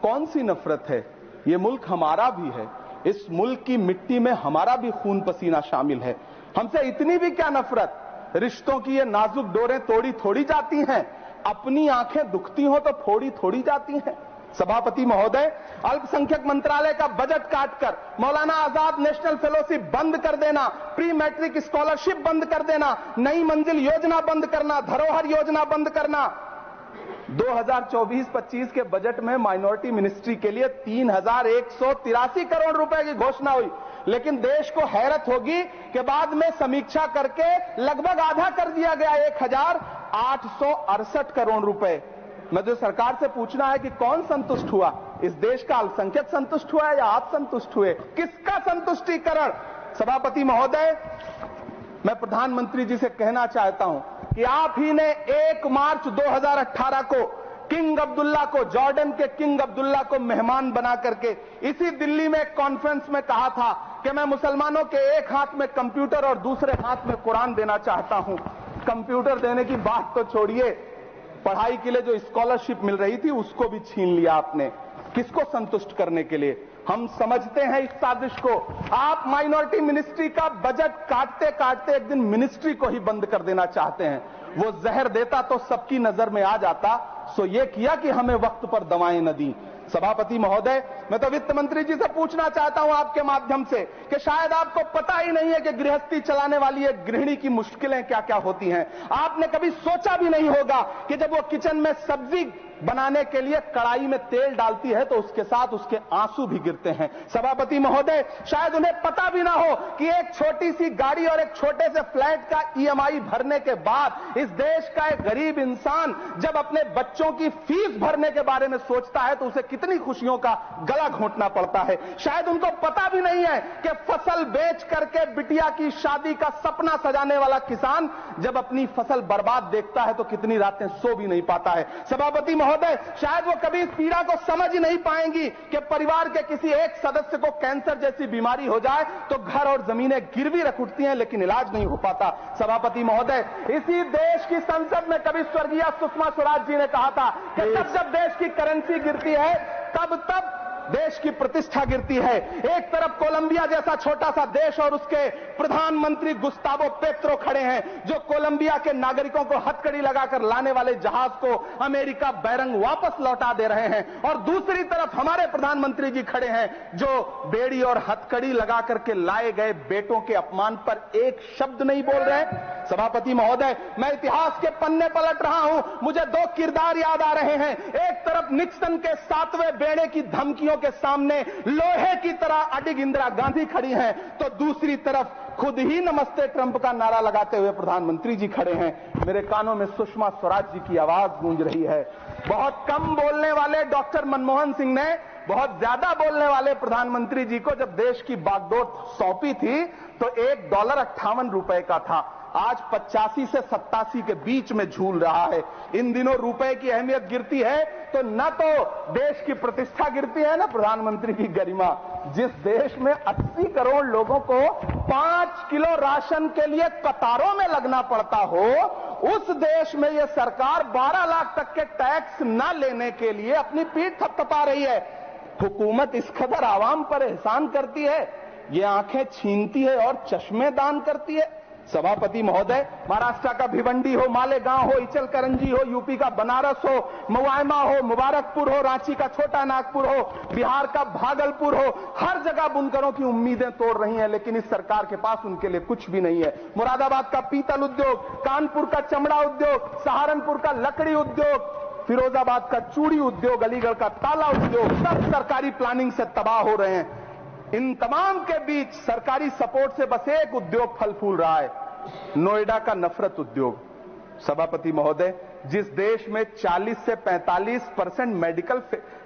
कौन सी नफरत है? ये मुल्क हमारा भी है। इस मुल्क की मिट्टी में हमारा भी खून पसीना शामिल है। हमसे इतनी भी क्या नफरत? रिश्तों की ये नाजुक डोरें तोड़ी थोड़ी जाती हैं। अपनी आंखें दुखती हो तो फोड़ी थोड़ी जाती हैं। सभापति महोदय, अल्पसंख्यक मंत्रालय का बजट काटकर मौलाना आजाद नेशनल फेलोशिप बंद कर देना, प्री मैट्रिक स्कॉलरशिप बंद कर देना, नई मंजिल योजना बंद करना, धरोहर योजना बंद करना। 2024-25 के बजट में माइनॉरिटी मिनिस्ट्री के लिए 3,183 करोड़ रुपए की घोषणा हुई, लेकिन देश को हैरत होगी कि बाद में समीक्षा करके लगभग आधा कर दिया गया, 1,868 करोड़ रुपए। मुझे सरकार से पूछना है कि कौन संतुष्ट हुआ? इस देश का अल्पसंख्यक संतुष्ट हुआ है या आप संतुष्ट हुए? किसका संतुष्टिकरण? सभापति महोदय, मैं प्रधानमंत्री जी से कहना चाहता हूं कि आप ही ने 1 मार्च 2018 को किंग अब्दुल्ला को, जॉर्डन के किंग अब्दुल्ला को मेहमान बना करके इसी दिल्ली में एक कॉन्फ्रेंस में कहा था कि मैं मुसलमानों के एक हाथ में कंप्यूटर और दूसरे हाथ में कुरान देना चाहता हूं। कंप्यूटर देने की बात तो छोड़िए, पढ़ाई के लिए जो स्कॉलरशिप मिल रही थी उसको भी छीन लिया आपने। किसको संतुष्ट करने के लिए? हम समझते हैं इस साजिश को। आप माइनॉरिटी मिनिस्ट्री का बजट काटते काटते एक दिन मिनिस्ट्री को ही बंद कर देना चाहते हैं। वो जहर देता तो सबकी नजर में आ जाता, सो ये किया कि हमें वक्त पर दवाएं न दी। सभापति महोदय, मैं तो वित्त मंत्री जी से पूछना चाहता हूं आपके माध्यम से कि शायद आपको पता ही नहीं है कि गृहस्थी चलाने वाली एक गृहिणी की मुश्किलें क्या क्या होती हैं। आपने कभी सोचा भी नहीं होगा कि जब वो किचन में सब्जी बनाने के लिए कड़ाई में तेल डालती है तो उसके साथ उसके आंसू भी गिरते हैं। सभापति महोदय, शायद उन्हें पता भी ना हो कि एक छोटी सी गाड़ी और एक छोटे से फ्लैट का ईएमआई भरने के बाद इस देश का एक गरीब इंसान जब अपने बच्चों की फीस भरने के बारे में सोचता है तो उसे कितनी खुशियों का गला घोंटना पड़ता है। शायद उनको पता भी नहीं है कि फसल बेच करके बिटिया की शादी का सपना सजाने वाला किसान जब अपनी फसल बर्बाद देखता है तो कितनी रातें सो भी नहीं पाता है। सभापति महोदय, शायद वो कभी इस पीड़ा को समझ ही नहीं पाएंगी कि परिवार के किसी एक सदस्य को कैंसर जैसी बीमारी हो जाए तो घर और जमीनें गिरवी रख उठती हैं लेकिन इलाज नहीं हो पाता। सभापति महोदय, इसी देश की संसद में कभी स्वर्गीय सुषमा स्वराज जी ने कहा था कि जब देश की करेंसी गिरती है तब देश की प्रतिष्ठा गिरती है। एक तरफ कोलंबिया जैसा छोटा सा देश और उसके प्रधानमंत्री गुस्तावो पेत्रो खड़े हैं जो कोलंबिया के नागरिकों को हथकड़ी लगाकर लाने वाले जहाज को अमेरिका बैरंग वापस लौटा दे रहे हैं, और दूसरी तरफ हमारे प्रधानमंत्री जी खड़े हैं जो बेड़ी और हथकड़ी लगा करके लाए गए बेटों के अपमान पर एक शब्द नहीं बोल रहे। सभापति महोदय, मैं इतिहास के पन्ने पलट रहा हूं, मुझे दो किरदार याद आ रहे हैं। एक तरफ निक्सन के 7वें बेड़े की धमकियों के सामने लोहे की तरह अडिग इंदिरा गांधी खड़ी हैं, तो दूसरी तरफ खुद ही नमस्ते ट्रंप का नारा लगाते हुए प्रधानमंत्री जी खड़े हैं। मेरे कानों में सुषमा स्वराज जी की आवाज गूंज रही है। बहुत कम बोलने वाले डॉक्टर मनमोहन सिंह ने बहुत ज्यादा बोलने वाले प्रधानमंत्री जी को जब देश की बागडोर सौंपी थी तो $1.58 का था, आज 85 से 87 के बीच में झूल रहा है। इन दिनों रुपए की अहमियत गिरती है तो न तो देश की प्रतिष्ठा गिरती है न प्रधानमंत्री की गरिमा। जिस देश में 80 करोड़ लोगों को 5 किलो राशन के लिए कतारों में लगना पड़ता हो, उस देश में यह सरकार 12 लाख तक के टैक्स न लेने के लिए अपनी पीठ थपथपा रही है। हुकूमत इस कदर आवाम पर एहसान करती है, ये आंखें छीनती है और चश्मे दान करती है। सभापति महोदय, महाराष्ट्र का भिवंडी हो, मालेगांव हो, इचलकरंजी हो, यूपी का बनारस हो, मुआयमा हो, मुबारकपुर हो, रांची का छोटा नागपुर हो, बिहार का भागलपुर हो, हर जगह बुनकरों की उम्मीदें तोड़ रही हैं, लेकिन इस सरकार के पास उनके लिए कुछ भी नहीं है। मुरादाबाद का पीतल उद्योग, कानपुर का चमड़ा उद्योग, सहारनपुर का लकड़ी उद्योग, फिरोजाबाद का चूड़ी उद्योग, अलीगढ़ का ताला उद्योग, सब सरकारी प्लानिंग से तबाह हो रहे हैं। इन तमाम के बीच सरकारी सपोर्ट से बस एक उद्योग फल फूल रहा है, नोएडा का नफरत उद्योग। सभापति महोदय, जिस देश में 40 से 45% मेडिकल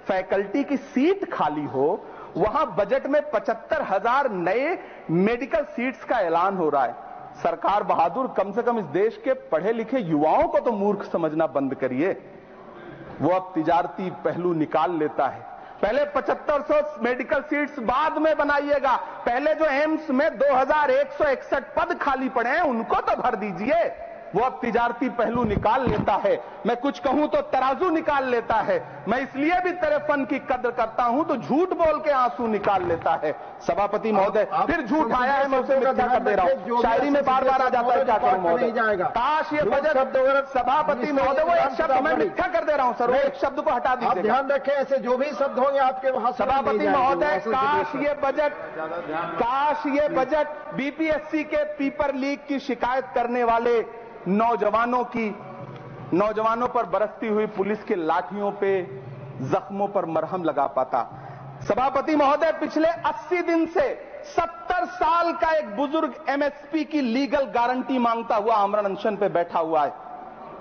फैकल्टी की सीट खाली हो, वहां बजट में 75,000 नए मेडिकल सीट्स का ऐलान हो रहा है। सरकार बहादुर, कम से कम इस देश के पढ़े लिखे युवाओं को तो मूर्ख समझना बंद करिए। वो अब तिजारती पहलू निकाल लेता है। पहले 7500 मेडिकल सीट्स बाद में बनाइएगा, पहले जो एम्स में 2161 पद खाली पड़े हैं उनको तो भर दीजिए। वो अब तिजारती पहलू निकाल लेता है, मैं कुछ कहूं तो तराजू निकाल लेता है। मैं इसलिए भी तेरे फन की कद्र करता हूं तो झूठ बोल के आंसू निकाल लेता है। सभापति महोदय, फिर झूठ आया है, मैं उसे मिथ्या कर दे रहा हूं। शायरी में बार बार आ जाता है, क्या करूं महोदय। काश ये बजट, सभापति महोदय, वो एक शब्द मैं मिथ्या कर दे रहा हूं सर, वो एक शब्द को हटा दीजिए। ध्यान रखें, ऐसे जो भी शब्द होंगे आपके वहां। सभापति महोदय, काश ये बजट बीपीएससी के पेपर लीक की शिकायत करने वाले नौजवानों पर बरसती हुई पुलिस के लाठियों पे जख्मों पर मरहम लगा पाता। सभापति महोदय, पिछले 80 दिन से 70 साल का एक बुजुर्ग एमएसपी की लीगल गारंटी मांगता हुआ आमरण अनशन पे बैठा हुआ है।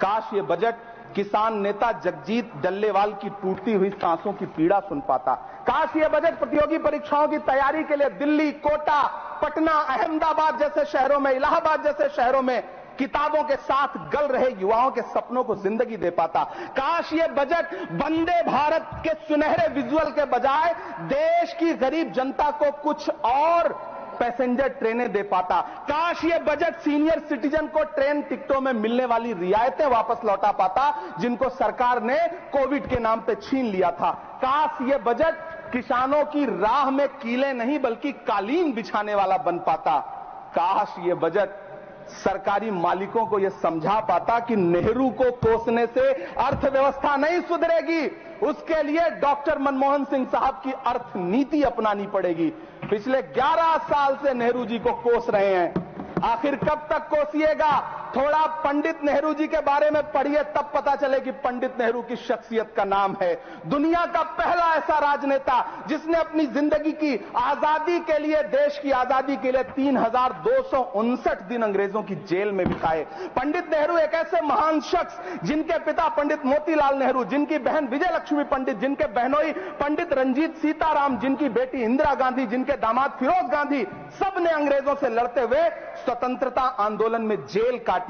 काश ये बजट किसान नेता जगजीत डल्लेवाल की टूटती हुई सांसों की पीड़ा सुन पाता। काश ये बजट प्रतियोगी परीक्षाओं की तैयारी के लिए दिल्ली, कोटा, पटना, अहमदाबाद जैसे शहरों में, इलाहाबाद जैसे शहरों में किताबों के साथ गल रहे युवाओं के सपनों को जिंदगी दे पाता। काश ये बजट वंदे भारत के सुनहरे विजुअल के बजाय देश की गरीब जनता को कुछ और पैसेंजर ट्रेनें दे पाता। काश ये बजट सीनियर सिटीजन को ट्रेन टिकटों में मिलने वाली रियायतें वापस लौटा पाता जिनको सरकार ने कोविड के नाम पे छीन लिया था। काश ये बजट किसानों की राह में कीले नहीं बल्कि कालीन बिछाने वाला बन पाता। काश ये बजट सरकारी मालिकों को यह समझा पाता कि नेहरू को कोसने से अर्थव्यवस्था नहीं सुधरेगी, उसके लिए डॉक्टर मनमोहन सिंह साहब की अर्थ नीति अपनानी पड़ेगी। पिछले 11 साल से नेहरू जी को कोस रहे हैं, आखिर कब तक कोसिएगा? थोड़ा पंडित नेहरू जी के बारे में पढ़िए, तब पता चले कि पंडित नेहरू की शख्सियत का नाम है। दुनिया का पहला ऐसा राजनेता जिसने अपनी जिंदगी की आजादी के लिए, देश की आजादी के लिए 3259 दिन अंग्रेजों की जेल में बिताए। पंडित नेहरू एक ऐसे महान शख्स जिनके पिता पंडित मोतीलाल नेहरू, जिनकी बहन विजय लक्ष्मी पंडित, जिनके बहनोई पंडित रंजीत सीताराम, जिनकी बेटी इंदिरा गांधी, जिनके दामाद फिरोज गांधी, सब ने अंग्रेजों से लड़ते हुए स्वतंत्रता आंदोलन में जेल काटी।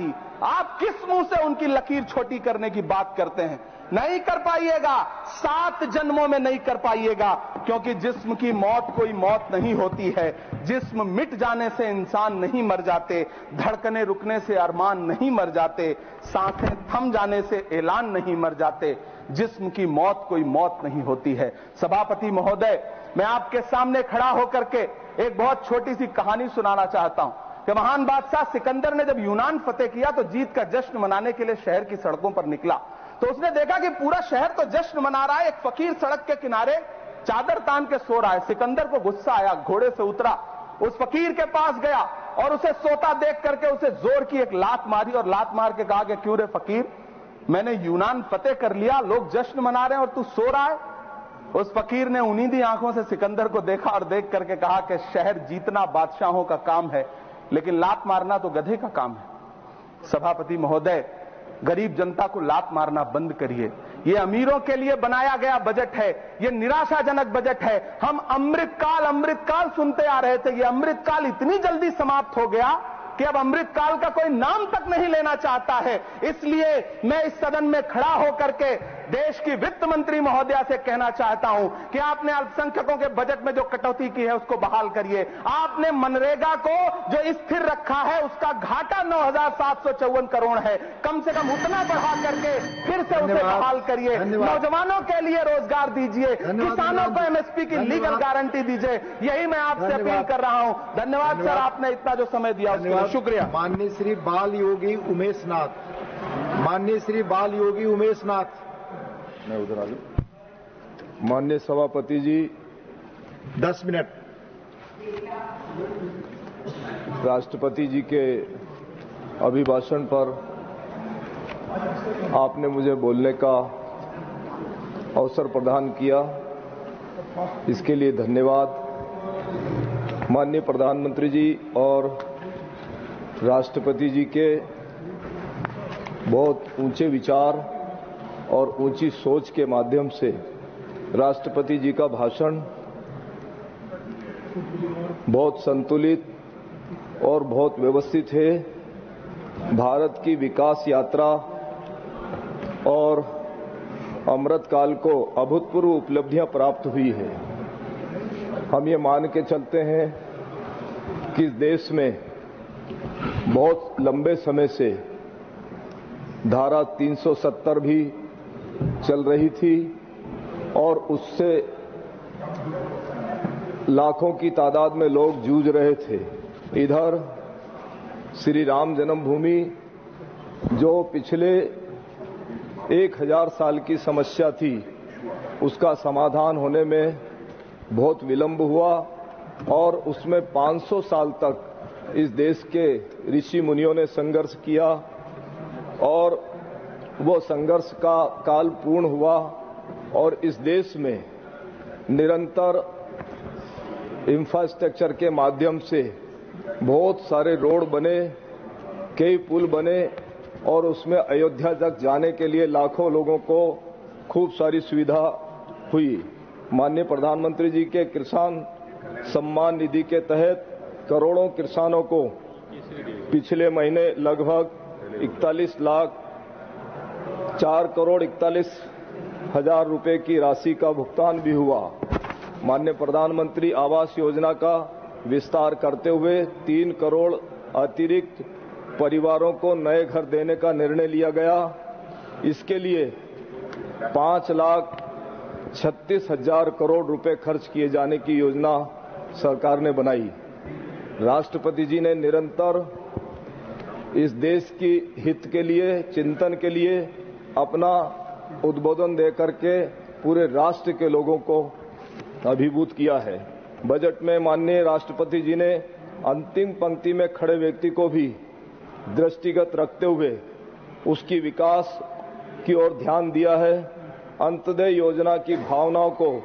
आप किस मुंह से उनकी लकीर छोटी करने की बात करते हैं? नहीं कर पाइएगा, 7 जन्मों में नहीं कर पाइएगा, क्योंकि जिस्म की मौत कोई मौत नहीं होती है। जिस्म मिट जाने से इंसान नहीं मर जाते, धड़कने रुकने से अरमान नहीं मर जाते, सांसें थम जाने से ऐलान नहीं मर जाते। जिस्म की मौत कोई मौत नहीं होती है। सभापति महोदय, मैं आपके सामने खड़ा होकर के एक बहुत छोटी सी कहानी सुनाना चाहता हूं कि महान बादशाह सिकंदर ने जब यूनान फतेह किया तो जीत का जश्न मनाने के लिए शहर की सड़कों पर निकला। तो उसने देखा कि पूरा शहर तो जश्न मना रहा है, एक फकीर सड़क के किनारे चादर तान के सो रहा है। सिकंदर को गुस्सा आया, घोड़े से उतरा, उस फकीर के पास गया और उसे सोता देख करके उसे जोर की एक लात मारी और लात मार के कहा कि क्यों रे फकीर, मैंने यूनान फतेह कर लिया, लोग जश्न मना रहे हैं और तू सो रहा है। उस फकीर ने उन्नीदी आंखों से सिकंदर को देखा और देख करके कहा कि शहर जीतना बादशाहों का काम है, लेकिन लात मारना तो गधे का काम है। सभापति महोदय, गरीब जनता को लात मारना बंद करिए। ये अमीरों के लिए बनाया गया बजट है, ये निराशाजनक बजट है। हम अमृतकाल सुनते आ रहे थे, ये अमृतकाल इतनी जल्दी समाप्त हो गया कि अब अमृतकाल का कोई नाम तक नहीं लेना चाहता है। इसलिए मैं इस सदन में खड़ा होकर के देश की वित्त मंत्री महोदया से कहना चाहता हूं कि आपने अल्पसंख्यकों के बजट में जो कटौती की है उसको बहाल करिए। आपने मनरेगा को जो स्थिर रखा है उसका घाटा 9,754 करोड़ है, कम से कम उतना बढ़ा करके फिर से उसे बहाल करिए। नौजवानों के लिए रोजगार दीजिए, किसानों को एमएसपी की लीगल गारंटी दीजिए। यही मैं आपसे अपील कर रहा हूं। धन्यवाद सर, आपने इतना जो समय दिया उसके लिए शुक्रिया। माननीय श्री बाल योगी उमेश नाथ, माननीय श्री बाल योगी उमेश नाथ। मैं उधर आ लूं। माननीय सभापति जी, 10 मिनट। राष्ट्रपति जी के अभिभाषण पर आपने मुझे बोलने का अवसर प्रदान किया, इसके लिए धन्यवाद। माननीय प्रधानमंत्री जी और राष्ट्रपति जी के बहुत ऊंचे विचार और ऊंची सोच के माध्यम से राष्ट्रपति जी का भाषण बहुत संतुलित और बहुत व्यवस्थित है। भारत की विकास यात्रा और अमृतकाल को अभूतपूर्व उपलब्धियां प्राप्त हुई है। हम ये मान के चलते हैं कि इस देश में बहुत लंबे समय से धारा 370 भी चल रही थी और उससे लाखों की तादाद में लोग जूझ रहे थे। इधर श्री राम जन्मभूमि जो पिछले 1000 साल की समस्या थी, उसका समाधान होने में बहुत विलंब हुआ और उसमें 500 साल तक इस देश के ऋषि मुनियों ने संघर्ष किया और वो संघर्ष का काल पूर्ण हुआ और इस देश में निरंतर इंफ्रास्ट्रक्चर के माध्यम से बहुत सारे रोड बने, कई पुल बने और उसमें अयोध्या तक जाने के लिए लाखों लोगों को खूब सारी सुविधा हुई। माननीय प्रधानमंत्री जी के किसान सम्मान निधि के तहत करोड़ों किसानों को पिछले महीने लगभग 4,41,00,000 रुपए की राशि का भुगतान भी हुआ। माननीय प्रधानमंत्री आवास योजना का विस्तार करते हुए 3 करोड़ अतिरिक्त परिवारों को नए घर देने का निर्णय लिया गया। इसके लिए 5,36,000 करोड़ रुपए खर्च किए जाने की योजना सरकार ने बनाई। राष्ट्रपति जी ने निरंतर इस देश की हित के लिए, चिंतन के लिए अपना उद्बोधन देकर के पूरे राष्ट्र के लोगों को अभिभूत किया है। बजट में माननीय राष्ट्रपति जी ने अंतिम पंक्ति में खड़े व्यक्ति को भी दृष्टिगत रखते हुए उसकी विकास की ओर ध्यान दिया है। अंत्योदय योजना की भावनाओं को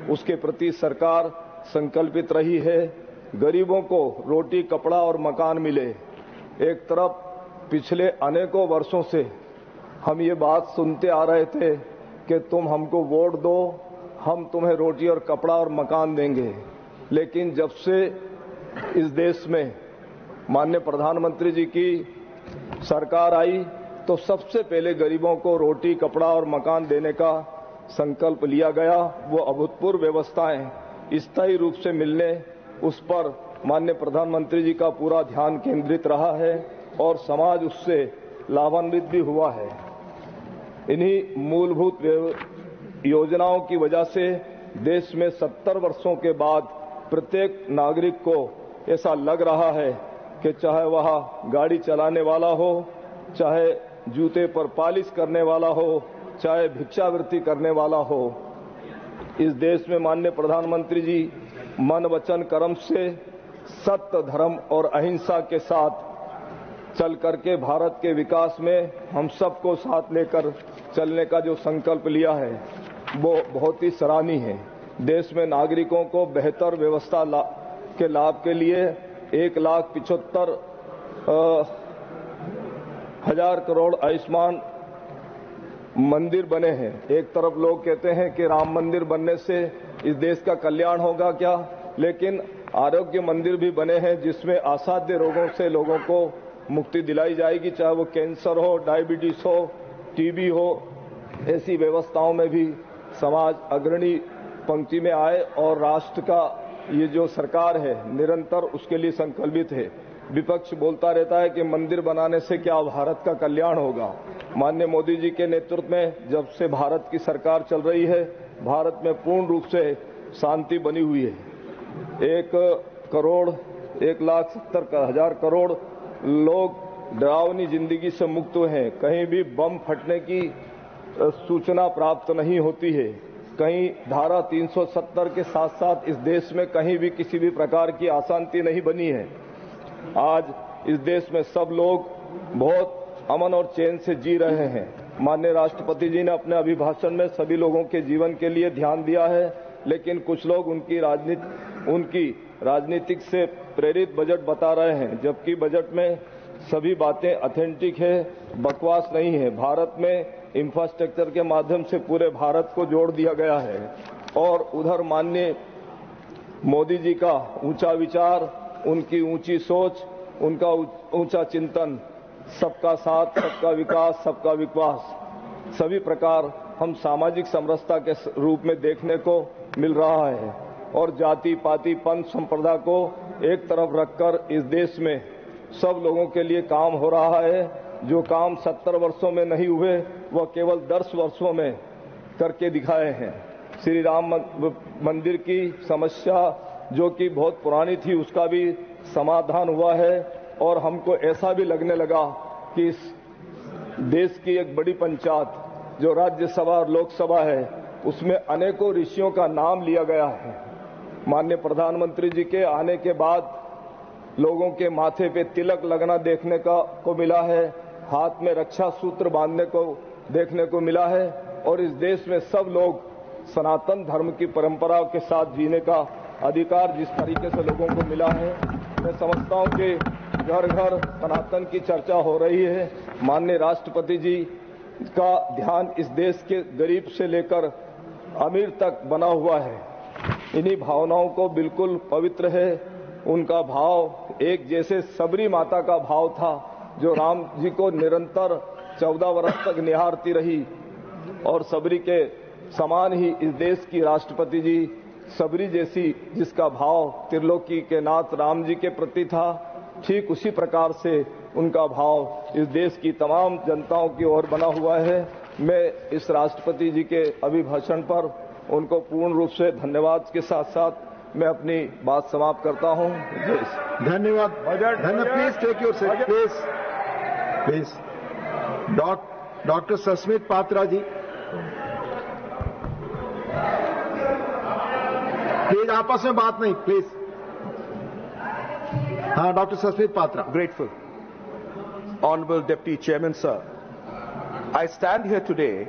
उसके प्रति सरकार संकल्पित रही है। गरीबों को रोटी, कपड़ा और मकान मिले। एक तरफ पिछले अनेकों वर्षों से हम ये बात सुनते आ रहे थे कि तुम हमको वोट दो, हम तुम्हें रोटी और कपड़ा और मकान देंगे, लेकिन जब से इस देश में माननीय प्रधानमंत्री जी की सरकार आई तो सबसे पहले गरीबों को रोटी, कपड़ा और मकान देने का संकल्प लिया गया। वो अभूतपूर्व व्यवस्थाएं स्थायी रूप से मिलने, उस पर माननीय प्रधानमंत्री जी का पूरा ध्यान केंद्रित रहा है और समाज उससे लाभान्वित भी हुआ है। इन्हीं मूलभूत योजनाओं की वजह से देश में 70 वर्षों के बाद प्रत्येक नागरिक को ऐसा लग रहा है कि चाहे वह गाड़ी चलाने वाला हो, चाहे जूते पर पॉलिश करने वाला हो, चाहे भिक्षावृत्ति करने वाला हो, इस देश में माननीय प्रधानमंत्री जी मन, वचन, कर्म से सत्य, धर्म और अहिंसा के साथ चल करके भारत के विकास में हम सबको साथ लेकर चलने का जो संकल्प लिया है वो बहुत ही सराहनीय है। देश में नागरिकों को बेहतर व्यवस्था के लाभ के लिए 1,75,000 करोड़ आयुष्मान मंदिर बने हैं। एक तरफ लोग कहते हैं कि राम मंदिर बनने से इस देश का कल्याण होगा क्या, लेकिन आरोग्य मंदिर भी बने हैं जिसमें असाध्य रोगों से लोगों को मुक्ति दिलाई जाएगी, चाहे वो कैंसर हो, डायबिटीज हो, टीबी हो। ऐसी व्यवस्थाओं में भी समाज अग्रणी पंक्ति में आए और राष्ट्र का ये जो सरकार है निरंतर उसके लिए संकल्पित है। विपक्ष बोलता रहता है कि मंदिर बनाने से क्या भारत का कल्याण होगा। माननीय मोदी जी के नेतृत्व में जब से भारत की सरकार चल रही है, भारत में पूर्ण रूप से शांति बनी हुई है। 1,70,000 करोड़ लोग डरावनी जिंदगी से मुक्त हुए हैं। कहीं भी बम फटने की सूचना प्राप्त नहीं होती है। कहीं धारा 370 के साथ साथ इस देश में कहीं भी किसी भी प्रकार की अशांति नहीं बनी है। आज इस देश में सब लोग बहुत अमन और चैन से जी रहे हैं। माननीय राष्ट्रपति जी ने अपने अभिभाषण में सभी लोगों के जीवन के लिए ध्यान दिया है, लेकिन कुछ लोग उनकी राजनीतिक से प्रेरित बजट बता रहे हैं, जबकि बजट में सभी बातें ऑथेंटिक है, बकवास नहीं है। भारत में इंफ्रास्ट्रक्चर के माध्यम से पूरे भारत को जोड़ दिया गया है और उधर माननीय मोदी जी का ऊंचा विचार, उनकी ऊंची सोच, उनका ऊंचा चिंतन, सबका साथ, सबका विकास, सबका विश्वास, सभी प्रकार हम सामाजिक समरसता के रूप में देखने को मिल रहा है और जाति, पाति, पंथ, संप्रदाय को एक तरफ रखकर इस देश में सब लोगों के लिए काम हो रहा है। जो काम 70 वर्षों में नहीं हुए वह केवल 10 वर्षों में करके दिखाए हैं। श्री राम मंदिर की समस्या जो कि बहुत पुरानी थी उसका भी समाधान हुआ है और हमको ऐसा भी लगने लगा कि इस देश की एक बड़ी पंचायत जो राज्यसभा और लोकसभा है उसमें अनेकों ऋषियों का नाम लिया गया है। माननीय प्रधानमंत्री जी के आने के बाद लोगों के माथे पे तिलक लगना देखने को मिला है, हाथ में रक्षा सूत्र बांधने को देखने को मिला है और इस देश में सब लोग सनातन धर्म की परंपराओं के साथ जीने का अधिकार जिस तरीके से लोगों को मिला है, मैं समझता हूं कि घर घर सनातन की चर्चा हो रही है। माननीय राष्ट्रपति जी का ध्यान इस देश के गरीब से लेकर अमीर तक बना हुआ है। इन्हीं भावनाओं को बिल्कुल पवित्र है। उनका भाव एक जैसे सबरी माता का भाव था जो राम जी को निरंतर 14 वर्ष तक निहारती रही और सबरी के समान ही इस देश की राष्ट्रपति जी सबरी जैसी जिसका भाव त्रिलोकी के नाथ राम जी के प्रति था, ठीक उसी प्रकार से उनका भाव इस देश की तमाम जनताओं की ओर बना हुआ है। मैं इस राष्ट्रपति जी के अभिभाषण पर उनको पूर्ण रूप से धन्यवाद के साथ साथ मैं अपनी बात समाप्त करता हूं। धन्यवाद। Please take your seat, please. Doctor Sasmit Patra ji, please आपस में बात नहीं, प्लीज। हाँ, doctor Sasmit Patra. Grateful. Honorable Deputy Chairman, sir. I stand here today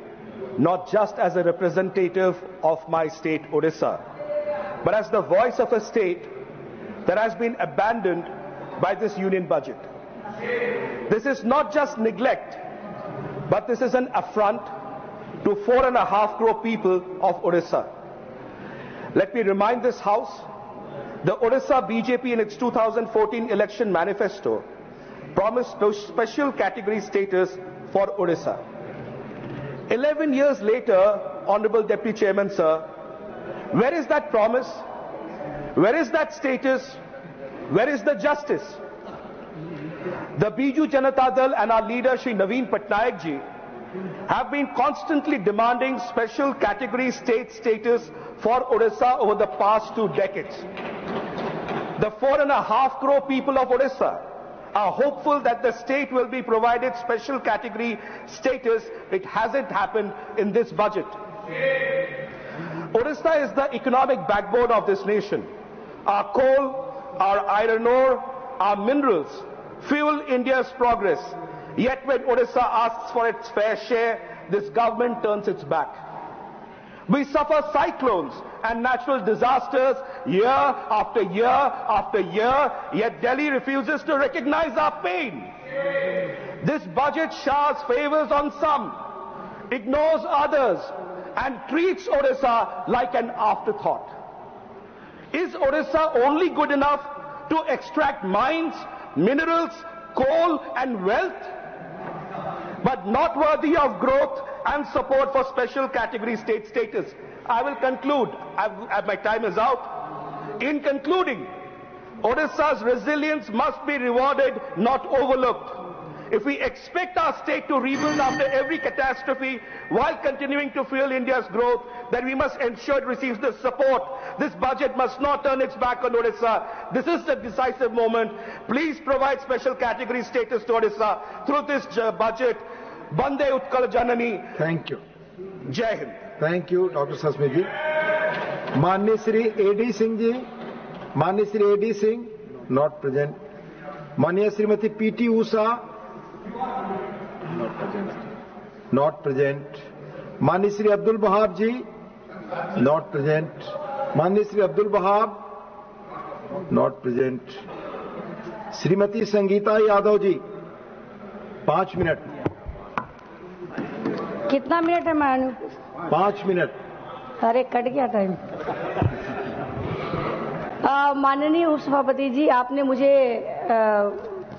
not just as a representative of my state, Odisha, but as the voice of a state that has been abandoned by this union budget. This is not just neglect, but this is an affront to 4.5 crore people of Odisha. Let me remind this House, the Odisha BJP in its 2014 election manifesto promised special category status for Odisha. 11 years later, Honorable Deputy Chairman, sir, where is that promise? Where is that status? Where is the justice? The Biju Janata Dal and our leader Shri Naveen Patnaik ji have been constantly demanding special category state status for Odisha over the past 2 decades. The 4.5 crore people of Odisha are hopeful that the state will be provided special category status. It hasn't happened in this budget. Odisha is the economic backbone of this nation. Our coal, our iron ore, our minerals fuel India's progress. Yet when Odisha asks for its fair share, this government turns its back. We suffer cyclones and natural disasters year after year after year, yet Delhi refuses to recognize our pain. This budget showers favors on some, ignores others, and treats Odisha like an afterthought. Is Odisha only good enough to extract mines, minerals, coal and wealth, but not worthy of growth and support for special category state status? I will conclude. My time is out. In concluding, Odisha's resilience must be rewarded, not overlooked. If we expect our state to rebuild after every catastrophe while continuing to fuel India's growth, then we must ensure it receives the support. This budget must not turn its back on Odisha. This is the decisive moment. Please provide special category status to Odisha through this budget. Bande Utkal Janani. Thank you. Jai Hind. Thank you, Dr. Sasmit ji. Manya Shri A.D. Singh ji. Manya Shri A.D. Singh, not present. Manya Srimati P.T. Usha, not present. Manya Shri Abdul Wahab ji, not present. Manya Shri Abdul Wahab, not present. Srimati Sangeeta Yadav ji, 5 minutes. कितना minute है माननीय? 5 minute. अरे cut गया time. माननीय उपसभापति जी, आपने मुझे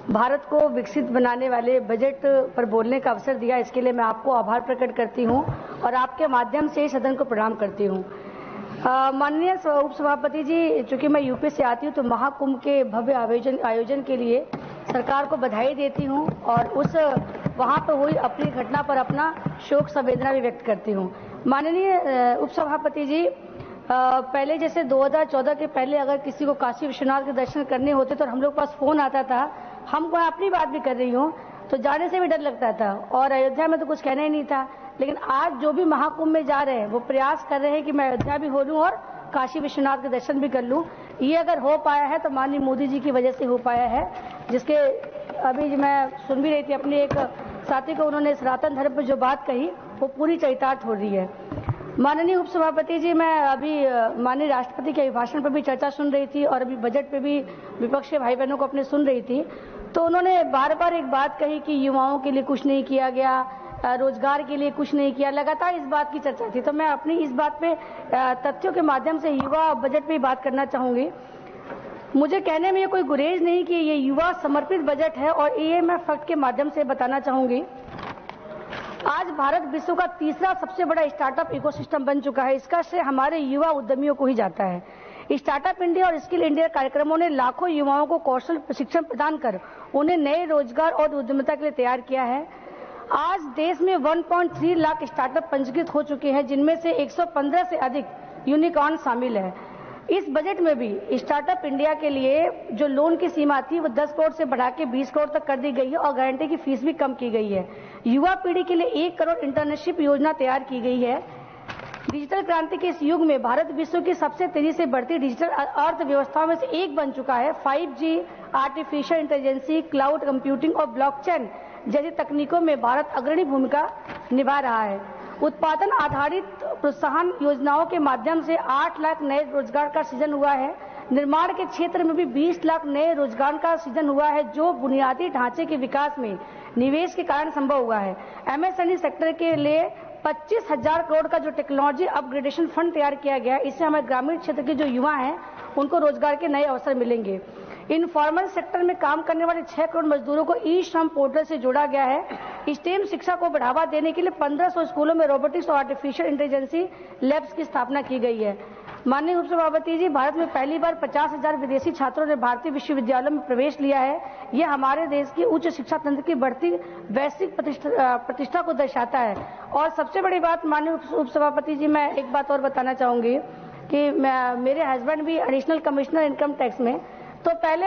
भारत को विकसित बनाने वाले बजट पर बोलने का अवसर दिया, इसके लिए मैं आपको आभार प्रकट करती हूं और आपके माध्यम से सदन को प्रणाम करती हूं। माननीय उपसभापति जी, चूंकि मैं यूपी से आती हूं तो महाकुंभ के भव्य आयोजन के लिए सरकार को बधाई देती हूं और उस वहां पर हुई अपनी घटना पर अपना शोक संवेदना भी व्यक्त करती हूं। माननीय उपसभापति जी, पहले जैसे 2014 के पहले अगर किसी को काशी विश्वनाथ के दर्शन करने होते तो हम लोग के पास फोन आता था, हम मैं अपनी बात भी कर रही हूँ, तो जाने से भी डर लगता था और अयोध्या में तो कुछ कहना ही नहीं था। लेकिन आज जो भी महाकुंभ में जा रहे हैं वो प्रयास कर रहे हैं कि मैं अयोध्या भी हो लूँ और काशी विश्वनाथ के दर्शन भी कर लूँ। ये अगर हो पाया है तो माननीय मोदी जी की वजह से हो पाया है, जिसके अभी मैं सुन भी रही थी अपने एक साथी को, उन्होंने सनातन धर्म पर जो बात कही वो पूरी चरितार्थ हो रही है। माननीय उपसभापति जी, मैं अभी माननीय राष्ट्रपति के अभिभाषण पर भी चर्चा सुन रही थी और अभी बजट पे भी विपक्षी भाई बहनों को अपने सुन रही थी, तो उन्होंने बार बार एक बात कही कि युवाओं के लिए कुछ नहीं किया गया, रोजगार के लिए कुछ नहीं किया, लगातार इस बात की चर्चा थी। तो मैं अपनी इस बात पे तथ्यों के माध्यम से युवा बजट पे बात करना चाहूंगी। मुझे कहने में कोई गुरेज नहीं कि ये युवा समर्पित बजट है और ये मैं फैक्ट के माध्यम से बताना चाहूंगी। आज भारत विश्व का तीसरा सबसे बड़ा स्टार्टअप इकोसिस्टम बन चुका है। इसका श्रेय हमारे युवा उद्यमियों को ही जाता है। स्टार्टअप इंडिया और स्किल इंडिया कार्यक्रमों ने लाखों युवाओं को कौशल प्रशिक्षण प्रदान कर उन्हें नए रोजगार और उद्यमिता के लिए तैयार किया है। आज देश में 1.3 लाख स्टार्टअप पंजीकृत हो चुके हैं, जिनमें से 115 से अधिक यूनिकॉर्न शामिल है। इस बजट में भी स्टार्टअप इंडिया के लिए जो लोन की सीमा थी वो 10 करोड़ से बढ़ा के 20 करोड़ तक कर दी गई है और गारंटी की फीस भी कम की गई है। युवा पीढ़ी के लिए 1 करोड़ इंटर्नशिप योजना तैयार की गई है। डिजिटल क्रांति के इस युग में भारत विश्व की सबसे तेजी से बढ़ती डिजिटल अर्थव्यवस्थाओं में से एक बन चुका है। 5G, artificial intelligence, cloud computing और ब्लॉकचेन जैसी तकनीकों में भारत अग्रणी भूमिका निभा रहा है। उत्पादन आधारित प्रोत्साहन योजनाओं के माध्यम से 8 लाख नए रोजगार का सृजन हुआ है। निर्माण के क्षेत्र में भी 20 लाख नए रोजगार का सृजन हुआ है, जो बुनियादी ढांचे के विकास में निवेश के कारण संभव हुआ है। MSME सेक्टर के लिए 25,000 करोड़ का जो टेक्नोलॉजी अपग्रेडेशन फंड तैयार किया गया है, इससे हमारे ग्रामीण क्षेत्र के जो युवा हैं उनको रोजगार के नए अवसर मिलेंगे। इनफॉर्मल सेक्टर में काम करने वाले 6 करोड़ मजदूरों को ई श्रम पोर्टल से जोड़ा गया है। स्टेम शिक्षा को बढ़ावा देने के लिए 1500 स्कूलों में रोबोटिक्स और आर्टिफिशियल इंटेलिजेंसी लैब्स की स्थापना की गई है। माननीय उपसभापति जी, भारत में पहली बार 50,000 विदेशी छात्रों ने भारतीय विश्वविद्यालयों में प्रवेश लिया है। यह हमारे देश की उच्च शिक्षा तंत्र की बढ़ती वैश्विक प्रतिष्ठा को दर्शाता है। और सबसे बड़ी बात माननीय उपसभापति जी, मैं एक बात और बताना चाहूंगी कि मेरे हस्बैंड भी एडिशनल कमिश्नर इनकम टैक्स में, तो पहले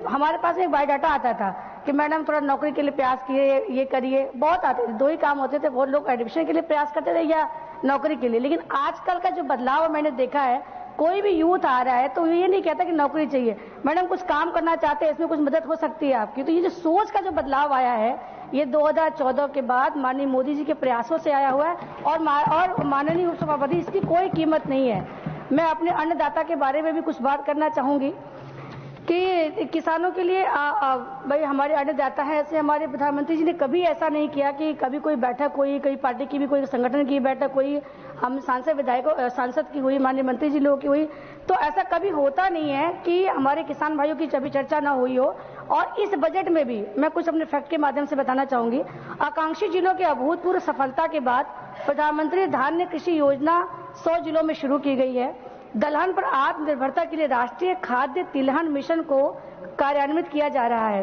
हमारे पास एक बायोडाटा आता था कि मैडम थोड़ा नौकरी के लिए प्रयास किए, ये करिए, बहुत आते थे। 2 ही काम होते थे, बहुत लोग एडमिशन के लिए प्रयास करते थे या नौकरी के लिए। लेकिन आजकल का जो बदलाव मैंने देखा है, कोई भी यूथ आ रहा है तो ये नहीं कहता कि नौकरी चाहिए, मैडम कुछ काम करना चाहते हैं, इसमें कुछ मदद हो सकती है आपकी। तो ये जो सोच का जो बदलाव आया है, ये 2014 के बाद माननीय मोदी जी के प्रयासों से आया हुआ है। और माननीय उपसभापति, इसकी कोई कीमत नहीं है। मैं अपने अन्नदाता के बारे में भी कुछ बात करना चाहूंगी कि किसानों के लिए भाई हमारे अन्नदाता है। ऐसे हमारे प्रधानमंत्री जी ने कभी ऐसा नहीं किया कि कभी कोई बैठक हुई, कई पार्टी की भी कोई संगठन की बैठक हुई, हम सांसद की हुई, माननीय मंत्री जी लोगों की हुई, तो ऐसा कभी होता नहीं है कि हमारे किसान भाइयों की कभी चर्चा ना हुई हो। और इस बजट में भी मैं कुछ अपने फैक्ट के माध्यम से बताना चाहूंगी। आकांक्षी जिलों की अभूतपूर्व सफलता के बाद प्रधानमंत्री धान्य कृषि योजना 100 जिलों में शुरू की गई है। दलहन पर आत्मनिर्भरता के लिए राष्ट्रीय खाद्य तिलहन मिशन को कार्यान्वित किया जा रहा है।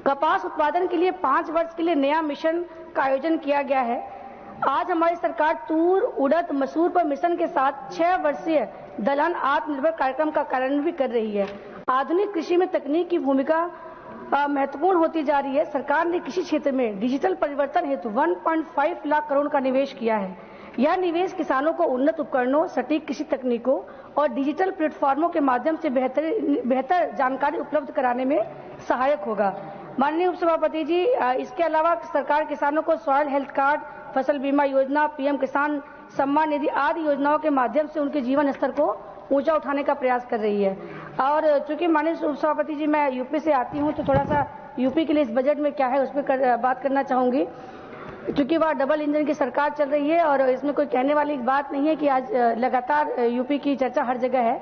कपास उत्पादन के लिए 5 वर्ष के लिए नया मिशन का आयोजन किया गया है। आज हमारी सरकार तूर, उड़द, मसूर पर मिशन के साथ 6 वर्षीय दलहन आत्मनिर्भर कार्यक्रम का कार्यान्वयन भी कर रही है। आधुनिक कृषि में तकनीक की भूमिका महत्वपूर्ण होती जा रही है। सरकार ने कृषि क्षेत्र में डिजिटल परिवर्तन हेतु 1.5 लाख करोड़ का निवेश किया है। यह निवेश किसानों को उन्नत उपकरणों, सटीक कृषि तकनीकों और डिजिटल प्लेटफॉर्मों के माध्यम से बेहतर जानकारी उपलब्ध कराने में सहायक होगा। माननीय उपसभापति जी, इसके अलावा सरकार किसानों को सॉइल हेल्थ कार्ड, फसल बीमा योजना, PM किसान सम्मान निधि आदि योजनाओं के माध्यम से उनके जीवन स्तर को ऊंचा उठाने का प्रयास कर रही है। और चूंकि माननीय उपसभापति जी, मैं यूपी से आती हूँ, तो थोड़ा सा यूपी के लिए इस बजट में क्या है उस पर बात करना चाहूंगी। क्योंकि वह डबल इंजन की सरकार चल रही है और इसमें कोई कहने वाली बात नहीं है कि आज लगातार यूपी की चर्चा हर जगह है।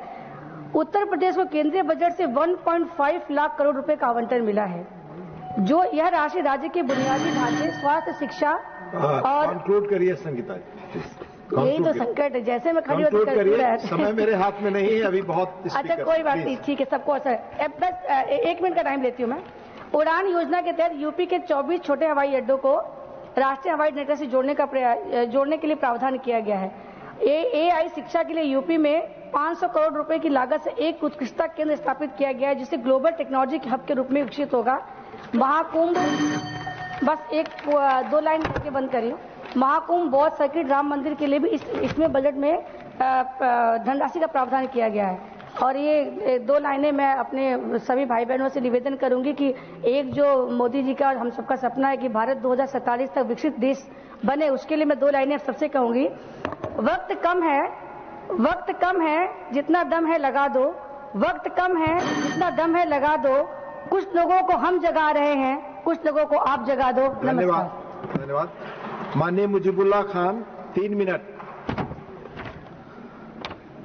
उत्तर प्रदेश को केंद्रीय बजट से 1.5 लाख करोड़ रुपए का आवंटन मिला है, जो यह राशि राज्य के बुनियादी ढांचे, स्वास्थ्य, शिक्षा और कंक्लूड करिए संगीता जी। यही तो संकट है, जैसे मैं खड़ी होती करिए, समय मेरे हाथ में नहीं है अभी बहुत। अच्छा कोई बात नहीं, ठीक है, सबको असर। बस 1 मिनट का टाइम लेती हूँ मैं। उड़ान योजना के तहत यूपी के 24 छोटे हवाई अड्डों को राष्ट्रीय हवाई नेटवर्क से जोड़ने के लिए प्रावधान किया गया है। AI शिक्षा के लिए यूपी में 500 करोड़ रुपए की लागत से एक उत्कृष्टता केंद्र स्थापित किया गया है, जिसे ग्लोबल टेक्नोलॉजी के हब के रूप में विकसित होगा। महाकुंभ, बस 1-2 लाइन करके बंद करिए। महाकुंभ, बौद्ध सर्किट, राम मंदिर के लिए भी इसमें बजट में धनराशि का प्रावधान किया गया है। और ये 2 लाइनें मैं अपने सभी भाई बहनों से निवेदन करूंगी कि एक जो मोदी जी का और हम सबका सपना है कि भारत 2047 तक विकसित देश बने, उसके लिए मैं 2 लाइनें सबसे कहूंगी। वक्त कम है, जितना दम है लगा दो। वक्त कम है, जितना दम है लगा दो। कुछ लोगों को हम जगा रहे हैं, कुछ लोगों को आप जगा दो। धन्यवाद। माननीय मुजीबुल्लाह खान, 3 मिनट।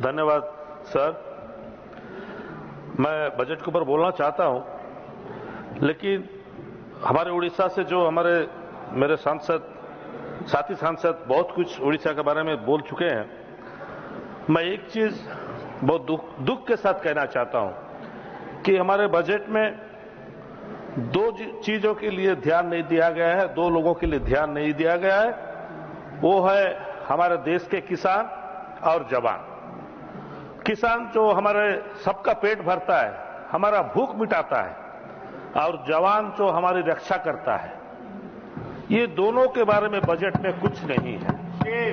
धन्यवाद सर। मैं बजट के ऊपर बोलना चाहता हूं, लेकिन हमारे उड़ीसा से जो हमारे मेरे साथी सांसद बहुत कुछ उड़ीसा के बारे में बोल चुके हैं। मैं एक चीज बहुत दुख के साथ कहना चाहता हूं कि हमारे बजट में दो चीजों के लिए ध्यान नहीं दिया गया है, दो लोगों के लिए ध्यान नहीं दिया गया है। वो है हमारे देश के किसान और जवान। किसान जो हमारे सबका पेट भरता है, हमारा भूख मिटाता है, और जवान जो हमारी रक्षा करता है, ये दोनों के बारे में बजट में कुछ नहीं है।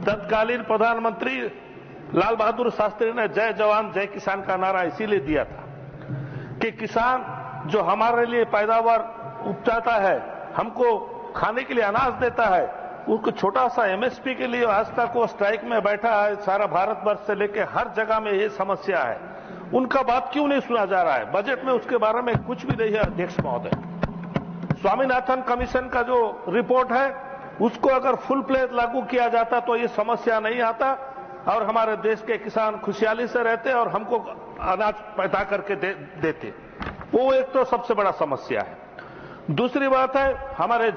तत्कालीन प्रधानमंत्री लाल बहादुर शास्त्री ने जय जवान जय किसान का नारा इसीलिए दिया था कि किसान जो हमारे लिए पैदावार उपजाता है, हमको खाने के लिए अनाज देता है, उसको छोटा सा एमएसपी के लिए आज तक वो स्ट्राइक में बैठा है। सारा भारतवर्ष से लेकर हर जगह में ये समस्या है। उनका बात क्यों नहीं सुना जा रहा है? बजट में उसके बारे में कुछ भी नहीं है। अध्यक्ष महोदय, स्वामीनाथन कमीशन का जो रिपोर्ट है उसको अगर फुल प्लेज लागू किया जाता तो ये समस्या नहीं आता और हमारे देश के किसान खुशहाली से रहते और हमको अनाज पैदा करके देते। वो एक तो सबसे बड़ा समस्या है। दूसरी बात है हमारे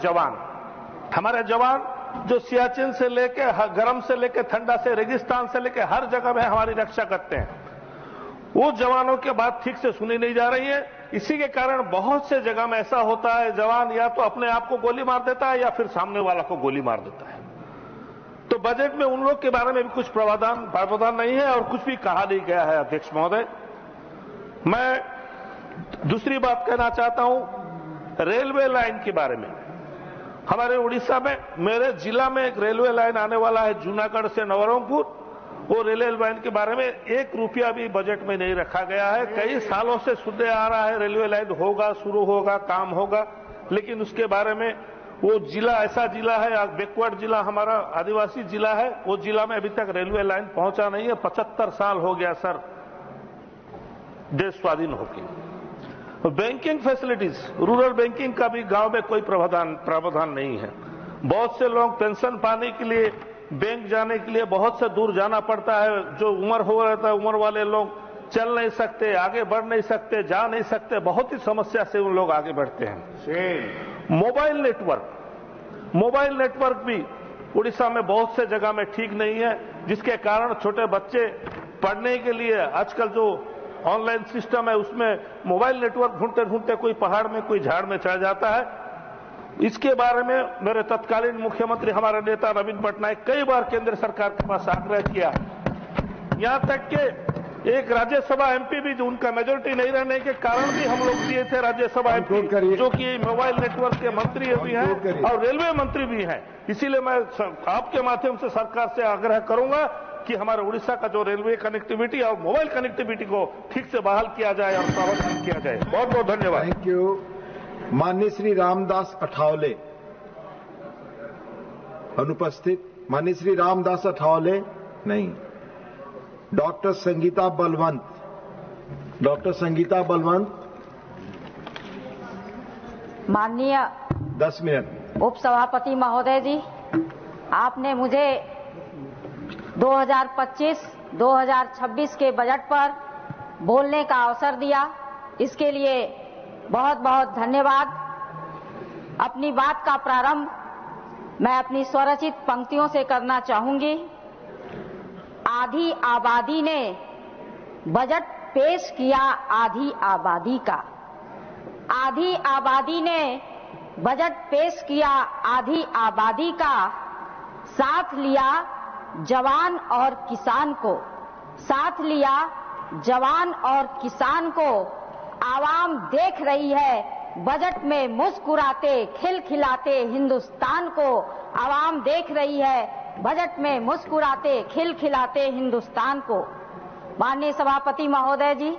जवान जो सियाचिन से लेके गर्म से लेके ठंडा से रेगिस्तान से लेके हर जगह में हमारी रक्षा करते हैं। वो जवानों की बात ठीक से सुनी नहीं जा रही है। इसी के कारण बहुत से जगह में ऐसा होता है, जवान या तो अपने आप को गोली मार देता है या फिर सामने वाला को गोली मार देता है। तो बजट में उन लोग के बारे में भी कुछ प्रावधान नहीं है और कुछ भी कहा नहीं गया है। अध्यक्ष महोदय, मैं दूसरी बात कहना चाहता हूं रेलवे लाइन के बारे में। हमारे उड़ीसा में मेरे जिला में एक रेलवे लाइन आने वाला है, जूनागढ़ से नवरंगपुर। वो रेलवे लाइन के बारे में 1 रुपया भी बजट में नहीं रखा गया है। कई सालों से सुनने आ रहा है रेलवे लाइन होगा, शुरू होगा, काम होगा, लेकिन उसके बारे में वो जिला ऐसा जिला है, बैकवर्ड जिला हमारा आदिवासी जिला है, वो जिला में अभी तक रेलवे लाइन पहुंचा नहीं है। 75 साल हो गया सर देश स्वाधीन होकर। बैंकिंग फैसिलिटीज, रूरल बैंकिंग का भी गांव में कोई प्रावधान नहीं है। बहुत से लोग पेंशन पाने के लिए बैंक जाने के लिए बहुत से दूर जाना पड़ता है। जो उम्र हो रहता है, उम्र वाले लोग चल नहीं सकते, आगे बढ़ नहीं सकते, जा नहीं सकते, बहुत ही समस्या से उन लोग आगे बढ़ते हैं। मोबाइल नेटवर्क भी उड़ीसा में बहुत से जगह में ठीक नहीं है, जिसके कारण छोटे बच्चे पढ़ने के लिए आजकल जो ऑनलाइन सिस्टम है उसमें मोबाइल नेटवर्क ढूंढते ढूंढते कोई पहाड़ में कोई झाड़ में चढ़ जाता है। इसके बारे में मेरे तत्कालीन मुख्यमंत्री हमारे नेता नवीन पटनायक कई बार केंद्र सरकार के पास आग्रह किया। यहां तक कि एक राज्यसभा एमपी भी, जो उनका मेजोरिटी नहीं रहने के कारण भी हम लोग दिए थे राज्यसभा एमपी, जो कि मोबाइल नेटवर्क के मंत्री भी हैं और रेलवे मंत्री भी हैं। इसीलिए मैं आपके माध्यम से सरकार से आग्रह करूंगा कि हमारे उड़ीसा का जो रेलवे कनेक्टिविटी और मोबाइल कनेक्टिविटी को ठीक से बहाल किया जाए और प्रावधान किया जाए। बहुत बहुत धन्यवाद। Thank you. माननीय श्री रामदास अठावले अनुपस्थित। माननीय श्री रामदास अठावले नहीं। डॉक्टर संगीता बलवंत। माननीय 10 मिनट। उपसभापति महोदय जी, आपने मुझे 2025-2026 के बजट पर बोलने का अवसर दिया, इसके लिए बहुत बहुत धन्यवाद। अपनी बात का प्रारंभ मैं अपनी स्वरचित पंक्तियों से करना चाहूंगी। आधी आबादी ने बजट पेश किया आधी आबादी का। आधी आबादी ने बजट पेश किया आधी आबादी का, साथ लिया जवान और किसान को, साथ लिया जवान और किसान को। आवाम देख रही है बजट में मुस्कुराते खिलखिलाते हिंदुस्तान को। आवाम देख रही है बजट में मुस्कुराते खिलखिलाते हिंदुस्तान को। माननीय सभापति महोदय जी,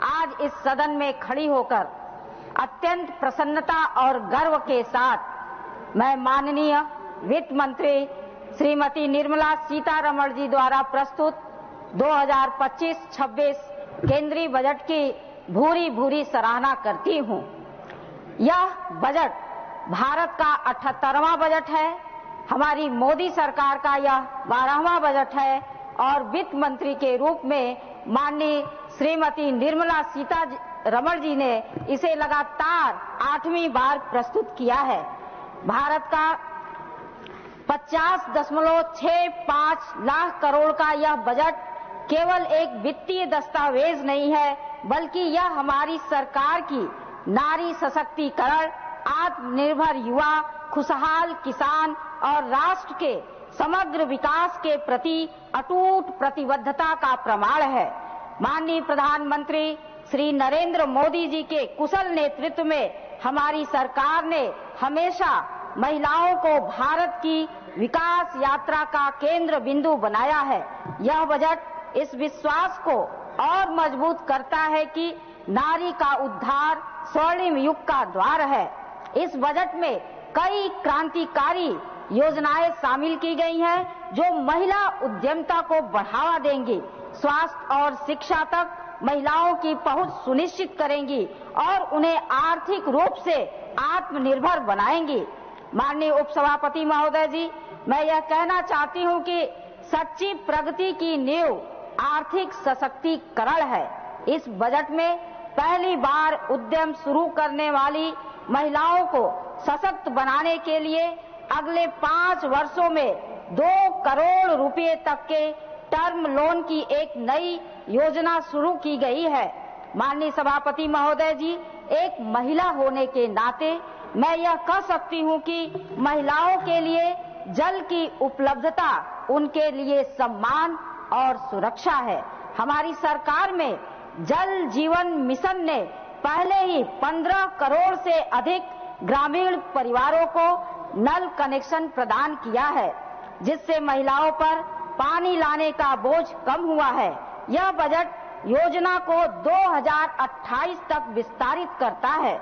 आज इस सदन में खड़ी होकर अत्यंत प्रसन्नता और गर्व के साथ मैं माननीय वित्त मंत्री श्रीमती निर्मला सीतारमण जी द्वारा प्रस्तुत 2025-26 केंद्रीय बजट की भूरी भूरी सराहना करती हूं। यह बजट भारत का 78वां बजट है। हमारी मोदी सरकार का यह 12वां बजट है और वित्त मंत्री के रूप में माननीय श्रीमती निर्मला सीतारमण जी ने इसे लगातार 8वीं बार प्रस्तुत किया है। भारत का 50.65 लाख करोड़ का यह बजट केवल एक वित्तीय दस्तावेज नहीं है, बल्कि यह हमारी सरकार की नारी सशक्तिकरण, आत्मनिर्भर युवा, खुशहाल किसान और राष्ट्र के समग्र विकास के प्रति अटूट प्रतिबद्धता का प्रमाण है। माननीय प्रधानमंत्री श्री नरेंद्र मोदी जी के कुशल नेतृत्व में हमारी सरकार ने हमेशा महिलाओं को भारत की विकास यात्रा का केंद्र बिंदु बनाया है। यह बजट इस विश्वास को और मजबूत करता है कि नारी का उद्धार स्वर्णिम युग का द्वार है। इस बजट में कई क्रांतिकारी योजनाएं शामिल की गई हैं जो महिला उद्यमिता को बढ़ावा देंगी, स्वास्थ्य और शिक्षा तक महिलाओं की पहुंच सुनिश्चित करेंगी और उन्हें आर्थिक रूप से आत्मनिर्भर बनाएंगी। माननीय उपसभापति महोदय जी, मैं यह कहना चाहती हूं कि सच्ची प्रगति की नींव आर्थिक सशक्तिकरण है। इस बजट में पहली बार उद्यम शुरू करने वाली महिलाओं को सशक्त बनाने के लिए अगले 5 वर्षों में 2 करोड़ रुपए तक के टर्म लोन की एक नई योजना शुरू की गई है। माननीय सभापति महोदय जी, एक महिला होने के नाते मैं यह कह सकती हूं कि महिलाओं के लिए जल की उपलब्धता उनके लिए सम्मान और सुरक्षा है। हमारी सरकार में जल जीवन मिशन ने पहले ही 15 करोड़ से अधिक ग्रामीण परिवारों को नल कनेक्शन प्रदान किया है, जिससे महिलाओं पर पानी लाने का बोझ कम हुआ है। यह बजट योजना को 2028 तक विस्तारित करता है।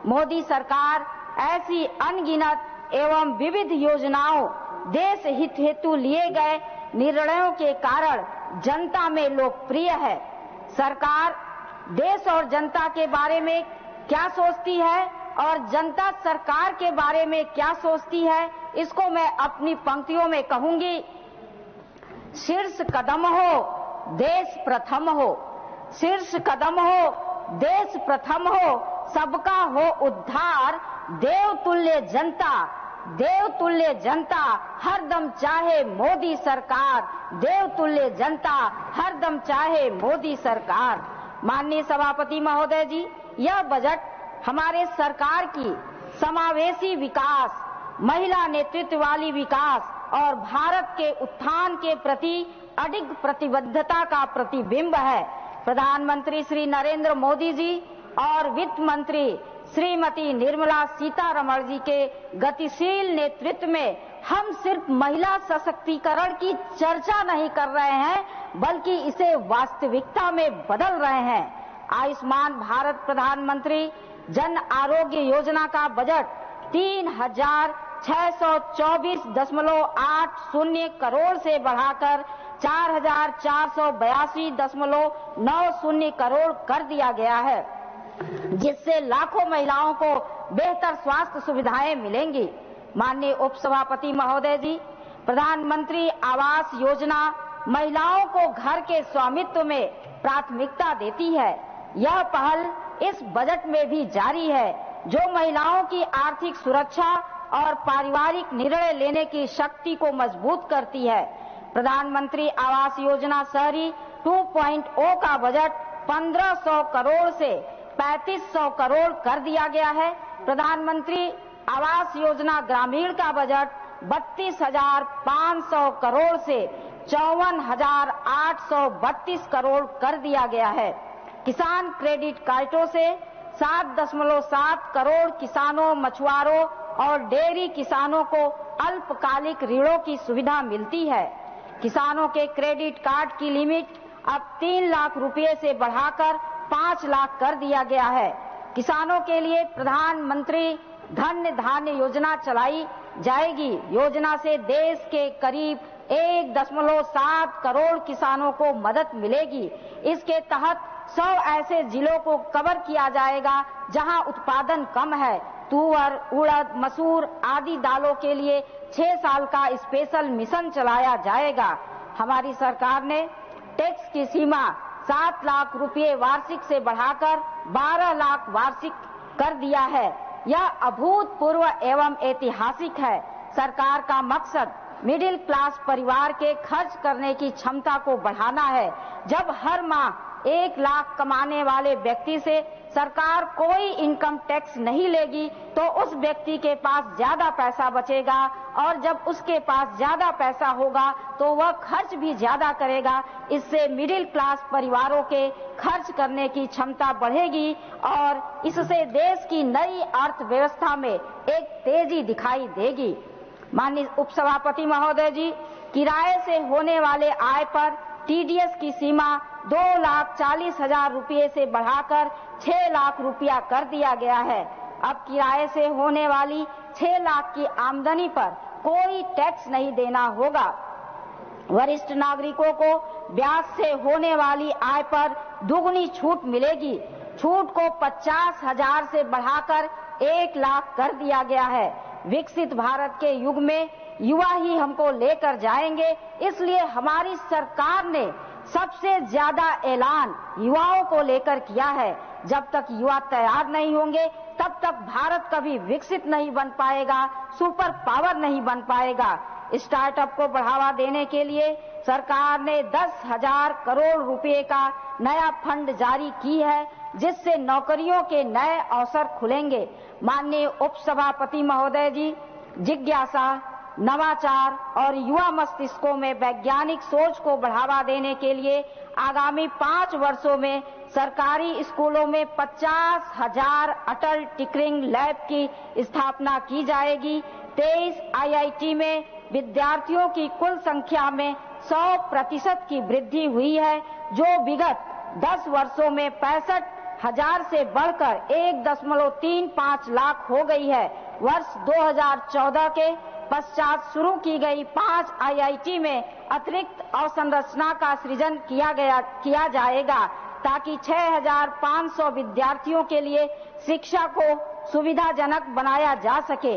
मोदी सरकार ऐसी अनगिनत एवं विविध योजनाओं, देश हित हेतु लिए गए निर्णयों के कारण जनता में लोकप्रिय है। सरकार देश और जनता के बारे में क्या सोचती है और जनता सरकार के बारे में क्या सोचती है, इसको मैं अपनी पंक्तियों में कहूंगी। शीर्ष कदम हो, देश प्रथम हो। शीर्ष कदम हो, देश प्रथम हो, सबका हो उद्धार। देवतुल्य जनता हरदम चाहे मोदी सरकार। देवतुल्य जनता हरदम चाहे मोदी सरकार। माननीय सभापति महोदय जी, यह बजट हमारे सरकार की समावेशी विकास, महिला नेतृत्व वाली विकास और भारत के उत्थान के प्रति अडिग प्रतिबद्धता का प्रतिबिंब है। प्रधानमंत्री श्री नरेंद्र मोदी जी और वित्त मंत्री श्रीमती निर्मला सीतारमण जी के गतिशील नेतृत्व में हम सिर्फ महिला सशक्तिकरण की चर्चा नहीं कर रहे हैं, बल्कि इसे वास्तविकता में बदल रहे हैं। आयुष्मान भारत प्रधानमंत्री जन आरोग्य योजना का बजट 3624.80 करोड़ से बढ़ाकर 4482.90 करोड़ कर दिया गया है, जिससे लाखों महिलाओं को बेहतर स्वास्थ्य सुविधाएं मिलेंगी। माननीय उपसभापति महोदय जी, प्रधानमंत्री आवास योजना महिलाओं को घर के स्वामित्व में प्राथमिकता देती है। यह पहल इस बजट में भी जारी है, जो महिलाओं की आर्थिक सुरक्षा और पारिवारिक निर्णय लेने की शक्ति को मजबूत करती है। प्रधानमंत्री आवास योजना शहरी 2.0 का बजट 1500 करोड़ से 3500 करोड़ कर दिया गया है। प्रधानमंत्री आवास योजना ग्रामीण का बजट 32,500 करोड़ से 54,832 करोड़ कर दिया गया है। किसान क्रेडिट कार्डों से 7.7 करोड़ किसानों, मछुआरों और डेयरी किसानों को अल्पकालिक ऋणों की सुविधा मिलती है। किसानों के क्रेडिट कार्ड की लिमिट अब 3 लाख रुपए से बढ़ाकर 5 लाख कर दिया गया है। किसानों के लिए प्रधानमंत्री धन्य धान्य योजना चलाई जाएगी। योजना से देश के करीब 1.7 करोड़ किसानों को मदद मिलेगी। इसके तहत 100 ऐसे जिलों को कवर किया जाएगा जहां उत्पादन कम है। तुअर, उड़द, मसूर आदि दालों के लिए 6 साल का स्पेशल मिशन चलाया जाएगा। हमारी सरकार ने टैक्स की सीमा 7 लाख रुपए वार्षिक से बढ़ाकर 12 लाख वार्षिक कर दिया है। यह अभूतपूर्व एवं ऐतिहासिक है। सरकार का मकसद मिडिल क्लास परिवार के खर्च करने की क्षमता को बढ़ाना है। जब हर माह 1 लाख कमाने वाले व्यक्ति से सरकार कोई इनकम टैक्स नहीं लेगी तो उस व्यक्ति के पास ज्यादा पैसा बचेगा, और जब उसके पास ज्यादा पैसा होगा तो वह खर्च भी ज्यादा करेगा। इससे मिडिल क्लास परिवारों के खर्च करने की क्षमता बढ़ेगी और इससे देश की नई अर्थव्यवस्था में एक तेजी दिखाई देगी। माननीय उपसभापति महोदय जी, किराए से होने वाले आय पर टीडीएस की सीमा 2,40,000 रुपये से बढ़ाकर 6 लाख रुपया कर दिया गया है। अब किराए से होने वाली 6 लाख की आमदनी पर कोई टैक्स नहीं देना होगा। वरिष्ठ नागरिकों को ब्याज से होने वाली आय पर दुगनी छूट मिलेगी। छूट को 50,000 से बढ़ाकर 1 लाख कर दिया गया है। विकसित भारत के युग में युवा ही हमको लेकर जाएंगे, इसलिए हमारी सरकार ने सबसे ज्यादा ऐलान युवाओं को लेकर किया है। जब तक युवा तैयार नहीं होंगे तब तक भारत कभी विकसित नहीं बन पाएगा, सुपर पावर नहीं बन पाएगा। स्टार्टअप को बढ़ावा देने के लिए सरकार ने 10,000 करोड़ रुपए का नया फंड जारी की है, जिससे नौकरियों के नए अवसर खुलेंगे। माननीय उपसभापति महोदय जी, जिज्ञासा, नवाचार और युवा मस्तिष्कों में वैज्ञानिक सोच को बढ़ावा देने के लिए आगामी 5 वर्षों में सरकारी स्कूलों में 50,000 अटल टिंकरिंग लैब की स्थापना की जाएगी। 23 आईआईटी में विद्यार्थियों की कुल संख्या में 100% की वृद्धि हुई है, जो विगत 10 वर्षों में 65,000 से बढ़कर 1.35 लाख हो गई है। वर्ष 2014 के पश्चात शुरू की गई 5 आईआईटी में अतिरिक्त अवसंरचना का सृजन किया जाएगा, ताकि 6,500 विद्यार्थियों के लिए शिक्षा को सुविधाजनक बनाया जा सके।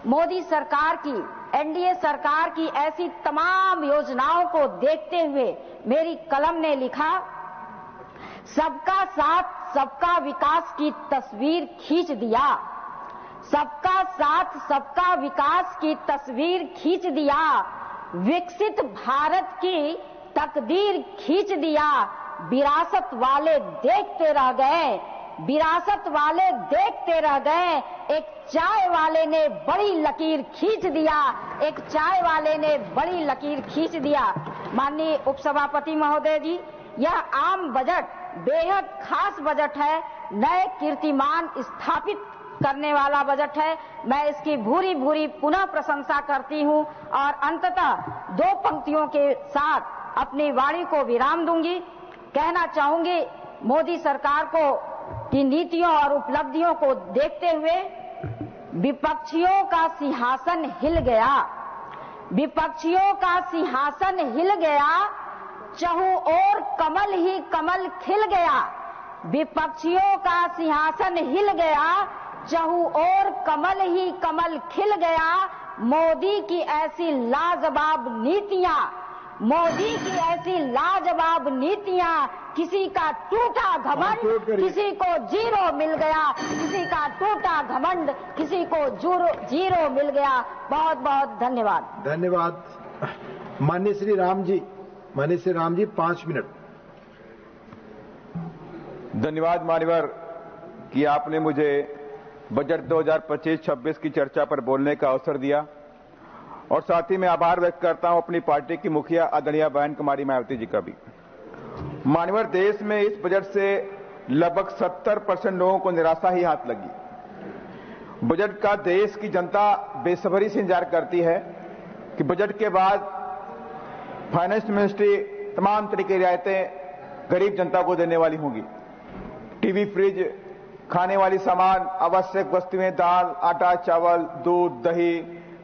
मोदी सरकार की, एनडीए सरकार की ऐसी तमाम योजनाओं को देखते हुए मेरी कलम ने लिखा, सबका साथ सबका विकास की तस्वीर खींच दिया। सबका साथ सबका विकास की तस्वीर खींच दिया। विकसित भारत की तकदीर खींच दिया। विरासत वाले देखते रह गए, विरासत वाले देखते रह गए। एक चाय वाले ने बड़ी लकीर खींच दिया, एक चाय वाले ने बड़ी लकीर खींच दिया। माननीय उपसभापति महोदय जी, यह आम बजट बेहद खास बजट है, नए कीर्तिमान स्थापित करने वाला बजट है। मैं इसकी भूरी भूरी पुनः प्रशंसा करती हूं और अंततः 2 पंक्तियों के साथ अपनी वाणी को विराम दूंगी। कहना चाहूंगी, मोदी सरकार को की नीतियों और उपलब्धियों को देखते हुए विपक्षियों का सिंहासन हिल गया। विपक्षियों का सिंहासन हिल गया, चहु ओर कमल ही कमल खिल गया। विपक्षियों का सिंहासन हिल गया, चहु ओर कमल ही कमल खिल गया। मोदी की ऐसी लाजवाब नीतियां, मोदी की ऐसी लाजवाब नीतियां, किसी का टूटा घमंड किसी को जीरो मिल गया, किसी का टूटा घमंड किसी को जीरो मिल गया। बहुत बहुत धन्यवाद। धन्यवाद। माननीय श्री राम जी, 5 मिनट। धन्यवाद मान्यवर कि आपने मुझे बजट 2025-26 की चर्चा पर बोलने का अवसर दिया, और साथ ही मैं आभार व्यक्त करता हूं अपनी पार्टी की मुखिया आदरणीय बहन कुमारी मायावती जी का भी। मान्यवर, देश में इस बजट से लगभग 70% लोगों को निराशा ही हाथ लगी। बजट का देश की जनता बेसब्री से इंतजार करती है कि बजट के बाद फाइनेंस मिनिस्ट्री तमाम तरह की रियायतें गरीब जनता को देने वाली होंगी। टीवी, फ्रिज, खाने वाली सामान, आवश्यक वस्तुएं, दाल, आटा, चावल, दूध, दही,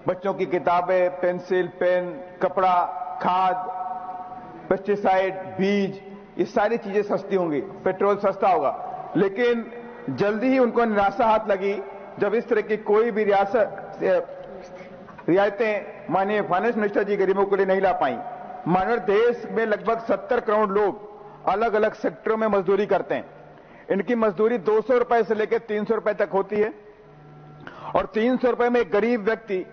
बच्चों की किताबें, पेंसिल, पेन, कपड़ा, खाद, पेस्टिसाइड, बीज, ये सारी चीजें सस्ती होंगी, पेट्रोल सस्ता होगा। लेकिन जल्दी ही उनको निराशा हाथ लगी जब इस तरह की कोई भी रियायतें माननीय फाइनेंस मिनिस्टर जी गरीबों के लिए नहीं ला पाई। मानव, देश में लगभग 70 करोड़ लोग अलग अलग सेक्टरों में मजदूरी करते हैं। इनकी मजदूरी 200 रुपए से लेकर 300 रुपए तक होती है। और 300 रुपए में एक गरीब व्यक्ति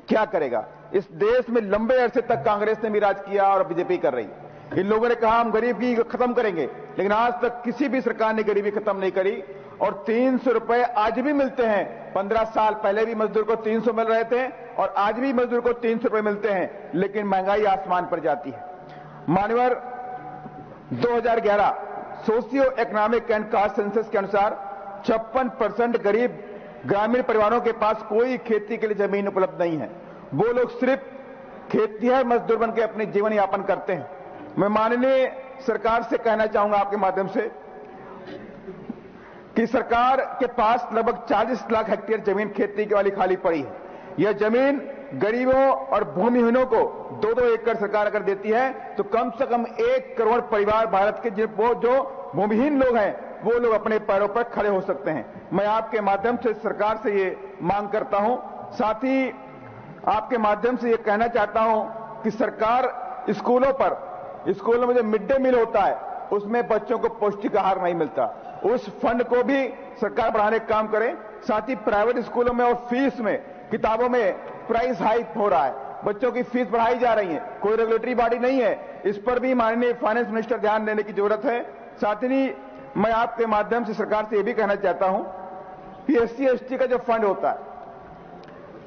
क्या करेगा? इस देश में लंबे अरसे तक कांग्रेस ने भी राज किया और बीजेपी कर रही। इन लोगों ने कहा हम गरीबी खत्म करेंगे, लेकिन आज तक किसी भी सरकार ने गरीबी खत्म नहीं करी। और 300 रुपए आज भी मिलते हैं। 15 साल पहले भी मजदूर को 300 मिल रहे थे और आज भी मजदूर को 300 रुपए मिलते हैं, लेकिन महंगाई आसमान पर जाती है। मान्यवर 2011 socio economic and caste census के अनुसार 56% गरीब ग्रामीण परिवारों के पास कोई खेती के लिए जमीन उपलब्ध नहीं है। वो लोग सिर्फ खेतिहर मजदूर बन के अपने जीवन यापन करते हैं। मैं माननीय सरकार से कहना चाहूंगा आपके माध्यम से कि सरकार के पास लगभग 40 लाख हेक्टेयर जमीन खेती के वाली खाली पड़ी है। यह जमीन गरीबों और भूमिहीनों को 2-2 एकड़ सरकार अगर देती है तो कम से कम 1 करोड़ परिवार भारत के वो जो भूमिहीन लोग हैं वो लोग अपने पैरों पर खड़े हो सकते हैं। मैं आपके माध्यम से सरकार से ये मांग करता हूं। साथ ही आपके माध्यम से ये कहना चाहता हूं कि सरकार स्कूलों में जो मिड डे मील होता है उसमें बच्चों को पौष्टिक आहार नहीं मिलता, उस फंड को भी सरकार बढ़ाने का काम करे। साथ ही प्राइवेट स्कूलों में और फीस में, किताबों में प्राइस हाइक हो रहा है, बच्चों की फीस बढ़ाई जा रही है, कोई रेगुलेटरी बॉडी नहीं है। इस पर भी माननीय फाइनेंस मिनिस्टर ध्यान देने की जरूरत है। साथ ही मैं आपके माध्यम से सरकार से यह भी कहना चाहता हूं कि SC/ST का जो फंड होता है,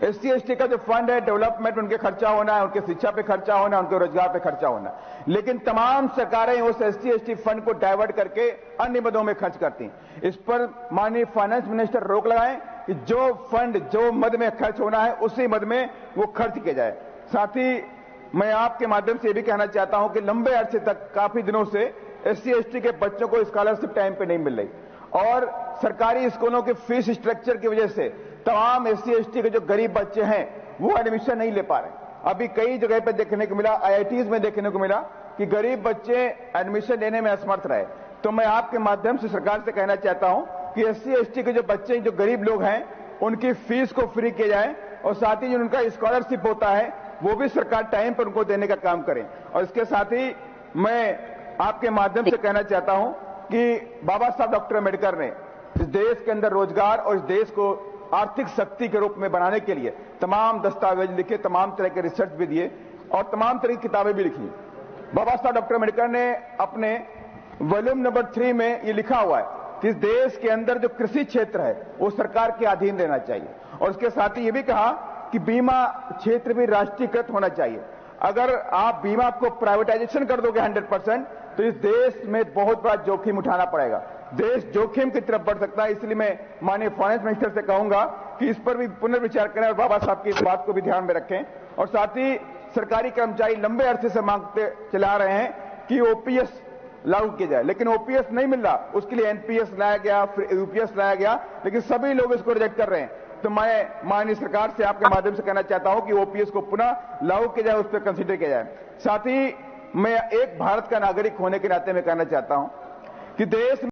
SC/ST का जो फंड है, डेवलपमेंट उनके खर्चा होना है, उनके शिक्षा पे खर्चा होना है, उनके रोजगार पे खर्चा होना है, लेकिन तमाम सरकारें उस SC/ST फंड को डाइवर्ट करके अन्य मदों में खर्च करती हैं। इस पर माननीय फाइनेंस मिनिस्टर रोक लगाएं कि जो फंड जो मद में खर्च होना है उसी मद में वो खर्च किया जाए। साथ ही मैं आपके माध्यम से यह भी कहना चाहता हूं कि लंबे अरसे तक काफी दिनों से SC/ST के बच्चों को स्कॉलरशिप टाइम पे नहीं मिल रही और सरकारी स्कूलों के फीस स्ट्रक्चर की वजह से तमाम SC/ST के जो गरीब बच्चे हैं वो एडमिशन नहीं ले पा रहे। अभी कई जगह पे देखने को मिला, IITs में देखने को मिला कि गरीब बच्चे एडमिशन लेने में असमर्थ रहे। तो मैं आपके माध्यम से सरकार से कहना चाहता हूं कि SC/ST के जो बच्चे, जो गरीब लोग हैं, उनकी फीस को फ्री किया जाए और साथ ही जो उनका स्कॉलरशिप होता है वो भी सरकार टाइम पर उनको देने का काम करे। और इसके साथ ही मैं आपके माध्यम से कहना चाहता हूं कि बाबा साहब डॉक्टर अम्बेडकर ने इस देश के अंदर रोजगार और इस देश को आर्थिक शक्ति के रूप में बनाने के लिए तमाम दस्तावेज लिखे, तमाम तरह के रिसर्च भी दिए और तमाम तरह की किताबें भी लिखी। बाबा साहब डॉक्टर अम्बेडकर ने अपने वॉल्यूम नंबर 3 में ये लिखा हुआ है कि इस देश के अंदर जो कृषि क्षेत्र है वो सरकार के अधीन रहना चाहिए और उसके साथ ही ये भी कहा कि बीमा क्षेत्र भी राष्ट्रीयकृत होना चाहिए। अगर आप बीमा को प्राइवेटाइजेशन कर दोगे 100% तो इस देश में बहुत बड़ा जोखिम उठाना पड़ेगा, देश जोखिम की तरफ बढ़ सकता है। इसलिए मैं माननीय फाइनेंस मिनिस्टर से कहूंगा कि इस पर भी पुनर्विचार करें और बाबा साहब की इस बात को भी ध्यान में रखें। और साथ ही सरकारी कर्मचारी लंबे अरसे से मांगते चला रहे हैं कि OPS लागू किया जाए, लेकिन OPS नहीं मिल रहा, उसके लिए NPS लाया गया, फिर UPS लाया गया, लेकिन सभी लोग इसको रिजेक्ट कर रहे हैं। तो मैं माननीय सरकार से आपके माध्यम से कहना चाहता हूं कि OPS को पुनः लागू किया जाए, उस पर कंसिडर किया जाए। साथ ही मैं एक भारत का नागरिक होने के नाते में कहना चाहता हूं कि देश